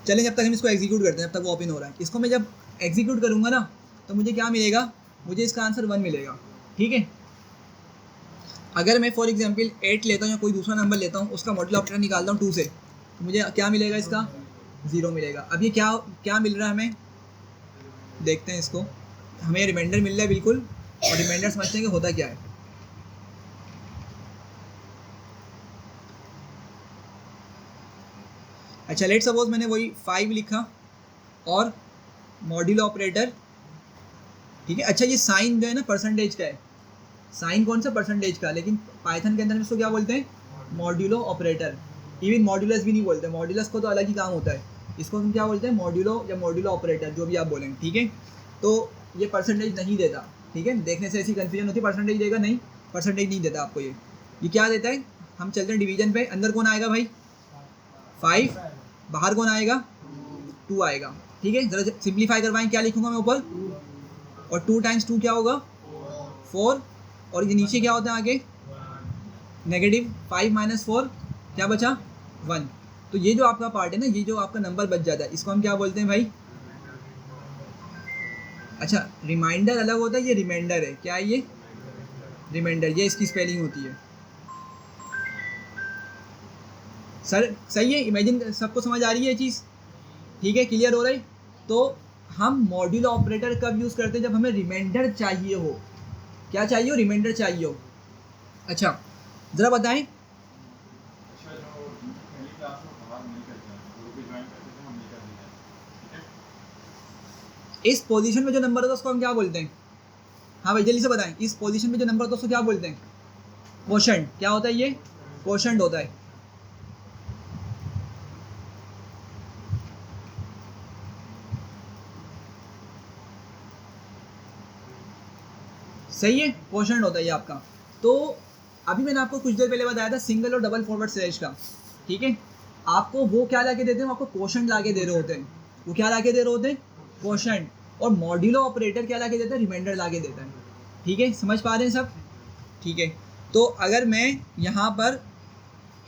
चलें, जब तक हम इसको एग्जीक्यूट करते हैं, जब तक वो ओपन हो रहा है, इसको मैं जब एग्जीक्यूट करूँगा ना तो मुझे क्या मिलेगा, मुझे इसका आंसर 1 मिलेगा, ठीक है। अगर मैं फॉर एग्जांपल 8 लेता हूँ या कोई दूसरा नंबर लेता हूँ, उसका मॉड्यूलो ऑपरेटर निकालता हूँ 2 से, तो मुझे क्या मिलेगा, इसका 0 मिलेगा। अब ये क्या मिल रहा है हमें, देखते हैं इसको। हमें रिमाइंडर मिल रहा है बिल्कुल, और रिमाइंडर समझते हैं कि होता क्या है। अच्छा, लेट सपोज मैंने वही 5 लिखा और मॉड्यूलो ऑपरेटर, ठीक है। अच्छा, ये साइन जो है ना परसेंटेज का है, साइन कौन सा, परसेंटेज का, लेकिन पाइथन के अंदर इसको क्या बोलते हैं, मॉड्यूलो ऑपरेटर। इवन मॉड्यूलस भी नहीं बोलते, मॉड्यूलस को तो अलग ही काम होता है, इसको हम क्या बोलते हैं, मॉड्यूलो या मॉड्यूलो ऑपरेटर, जो भी आप बोलेंगे, ठीक है। तो ये परसेंटेज नहीं देता, ठीक है, देखने से ऐसी कन्फ्यूजन होती है, परसेंटेज देगा, नहीं परसेंटेज नहीं देता आपको। ये क्या देता है, हम चलते हैं डिवीजन पे, अंदर कौन आएगा भाई 5, बाहर कौन आएगा 2 आएगा, ठीक है। जरा सिंप्लीफाई करवाएं, क्या लिखूंगा मैं ऊपर, और 2 टाइम्स 2 क्या होगा 4, और ये नीचे क्या होता है आगे नेगेटिव 5 - 4 क्या बचा 1। तो ये जो आपका पार्ट है ना, ये जो आपका नंबर बच जाता है, इसको हम क्या बोलते हैं भाई, अच्छा रिमाइंडर अलग होता है, ये रिमाइंडर है, क्या है ये रिमाइंडर, ये इसकी स्पेलिंग होती है। सर सही है, इमेजिन सबको समझ आ रही है ये चीज़, ठीक है, क्लियर हो रहा है। तो हम मॉड्यूलो ऑपरेटर कब यूज़ करते हैं, जब हमें रिमाइंडर चाहिए हो, क्या चाहिए हो, रिमाइंडर चाहिए हो। अच्छा ज़रा बताएं, इस पोजीशन में जो नंबर होता है उसको हम क्या बोलते हैं? हाँ भाई जल्दी से बताएं, इस पोजीशन में जो नंबर होता है उसको क्या बोलते हैं? क्वोशंट। क्या होता है ये? क्वोशंट होता है। सही है, क्वोशंट होता है ये आपका। तो अभी मैंने आपको कुछ देर पहले बताया था सिंगल और डबल फॉरवर्ड स्लैश का, ठीक है? आपको वो क्या ला के देते हैं? आपको क्वोशंट ला के दे रहे होते हैं। वो क्या ला के दे रहे होते हैं? क्वोशंट। और मॉड्यूलो ऑपरेटर क्या ला के देता है? रिमाइंडर ला के देता है। ठीक है, समझ पा रहे हैं सब? ठीक है, तो अगर मैं यहाँ पर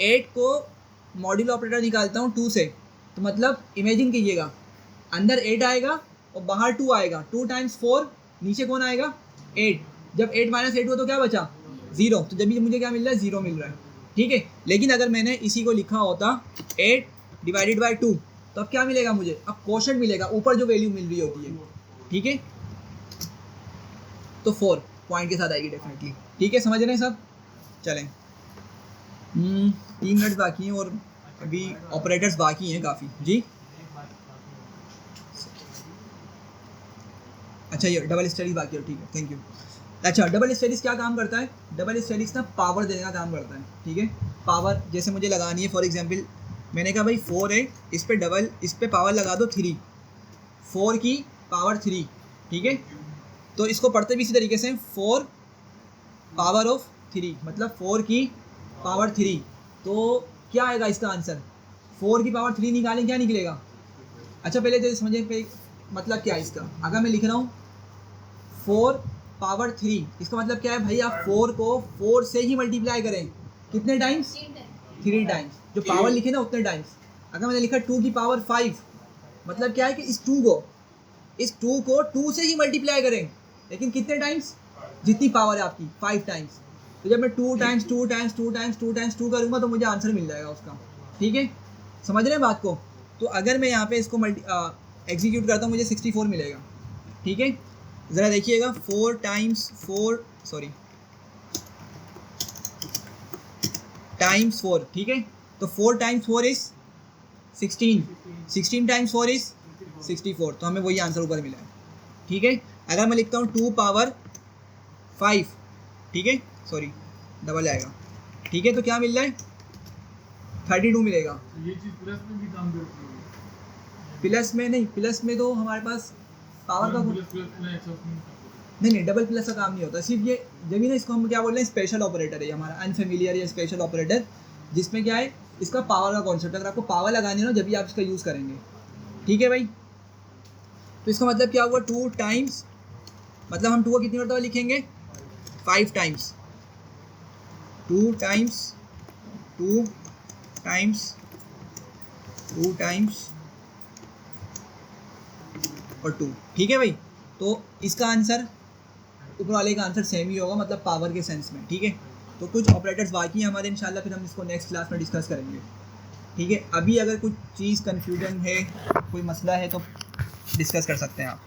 8 को मॉड्यूलो ऑपरेटर निकालता हूँ 2 से, तो मतलब इमेजिन कीजिएगा अंदर 8 आएगा और बाहर 2 आएगा। 2 टाइम्स 4, नीचे कौन आएगा? 8। जब 8 माइनस 8 हुआ तो क्या बचा? 0। तो जब भी मुझे क्या मिल रहा है? 0 मिल रहा है। ठीक है, लेकिन अगर मैंने इसी को लिखा होता 8 डिवाइडेड बाई 2, तो अब क्या मिलेगा मुझे? अब क्वोशंट मिलेगा, ऊपर जो वैल्यू मिल रही होती है। ठीक है, तो 4 पॉइंट के साथ आएगी डेफिनेटली। ठीक है, समझ रहे हैं सब? चलें, 3 मिनट बाकी हैं और अभी ऑपरेटर्स बाकी हैं काफ़ी। जी अच्छा, ये डबल स्टडीज बाकी है, ठीक है, थैंक यू। अच्छा, डबल स्टडीज क्या काम करता है? डबल स्टडीज ना पावर देने का काम करता है। ठीक है, पावर जैसे मुझे लगानी है, फॉर एग्जांपल मैंने कहा भाई 4 है, इस पे डबल, इस पे पावर लगा दो 3, 4 की पावर 3। ठीक है, तो इसको पढ़ते भी इसी तरीके से 4 पावर ऑफ 3, मतलब 4 की पावर 3। तो क्या आएगा इसका आंसर? 4 की पावर 3 निकालें, क्या निकलेगा? अच्छा पहले तो समझे पे मतलब क्या है इसका। अगर मैं लिख रहा हूँ 4 पावर 3, इसका मतलब क्या है भाई? आप 4 को 4 से ही मल्टीप्लाई करें। कितने टाइम्स? 3 टाइम्स। जो पावर लिखे ना उतने टाइम्स। अगर मैंने लिखा 2 की पावर 5, मतलब क्या है कि इस 2 को 2 से ही मल्टीप्लाई करें, लेकिन कितने टाइम्स? जितनी पावर है आपकी, 5 टाइम्स। तो जब मैं 2 टाइम्स 2 टाइम्स 2 टाइम्स 2 टाइम्स 2 करूँगा तो मुझे आंसर मिल जाएगा उसका। ठीक है, समझ रहे हैं बात को? तो अगर मैं यहाँ पे इसको एग्जीक्यूट करता हूँ मुझे 64 मिलेगा। ठीक है, ज़रा देखिएगा 4 टाइम्स 4 टाइम्स 4। ठीक है, तो 4 टाइम्स 4 इज़ 16, 16 टाइम्स 4 इज़ 64, तो हमें वही आंसर ऊपर मिला है। ठीक है, अगर मैं लिखता हूँ 2 पावर 5, ठीक है, सॉरी डबल आएगा। ठीक है, तो क्या मिल रहा है? 32 मिलेगा। ये चीज़ प्लस में भी काम करती है। प्लस में नहीं, प्लस में तो हमारे पास पावर का नहीं, डबल प्लस का काम नहीं होता। सिर्फ ये जब भी ना, इसको हम क्या बोल रहे हैं? स्पेशल ऑपरेटर है हमारा, अनफेमिलियर या स्पेशल ऑपरेटर, जिसमें क्या है इसका पावर का कॉन्सेप्ट। अगर आपको पावर लगानी है ना, जब भी आप इसका यूज़ करेंगे। ठीक है भाई, तो इसका मतलब क्या हुआ? 2 टाइम्स, मतलब हम 2 को कितनी मरतबा लिखेंगे? 5 टाइम्स। 2 टाइम्स 2 टाइम्स 2 टाइम्स और 2। ठीक है भाई, तो इसका आंसर ऊपर वाले का आंसर सेम ही होगा, मतलब पावर के सेंस में। ठीक है, तो कुछ ऑपरेटर्स बाकी हैं हमारे, इंशाल्लाह फिर हम इसको नेक्स्ट क्लास में डिस्कस करेंगे। ठीक है, अभी अगर कुछ चीज़ कन्फ्यूजन है, कोई मसला है तो डिस्कस कर सकते हैं आप।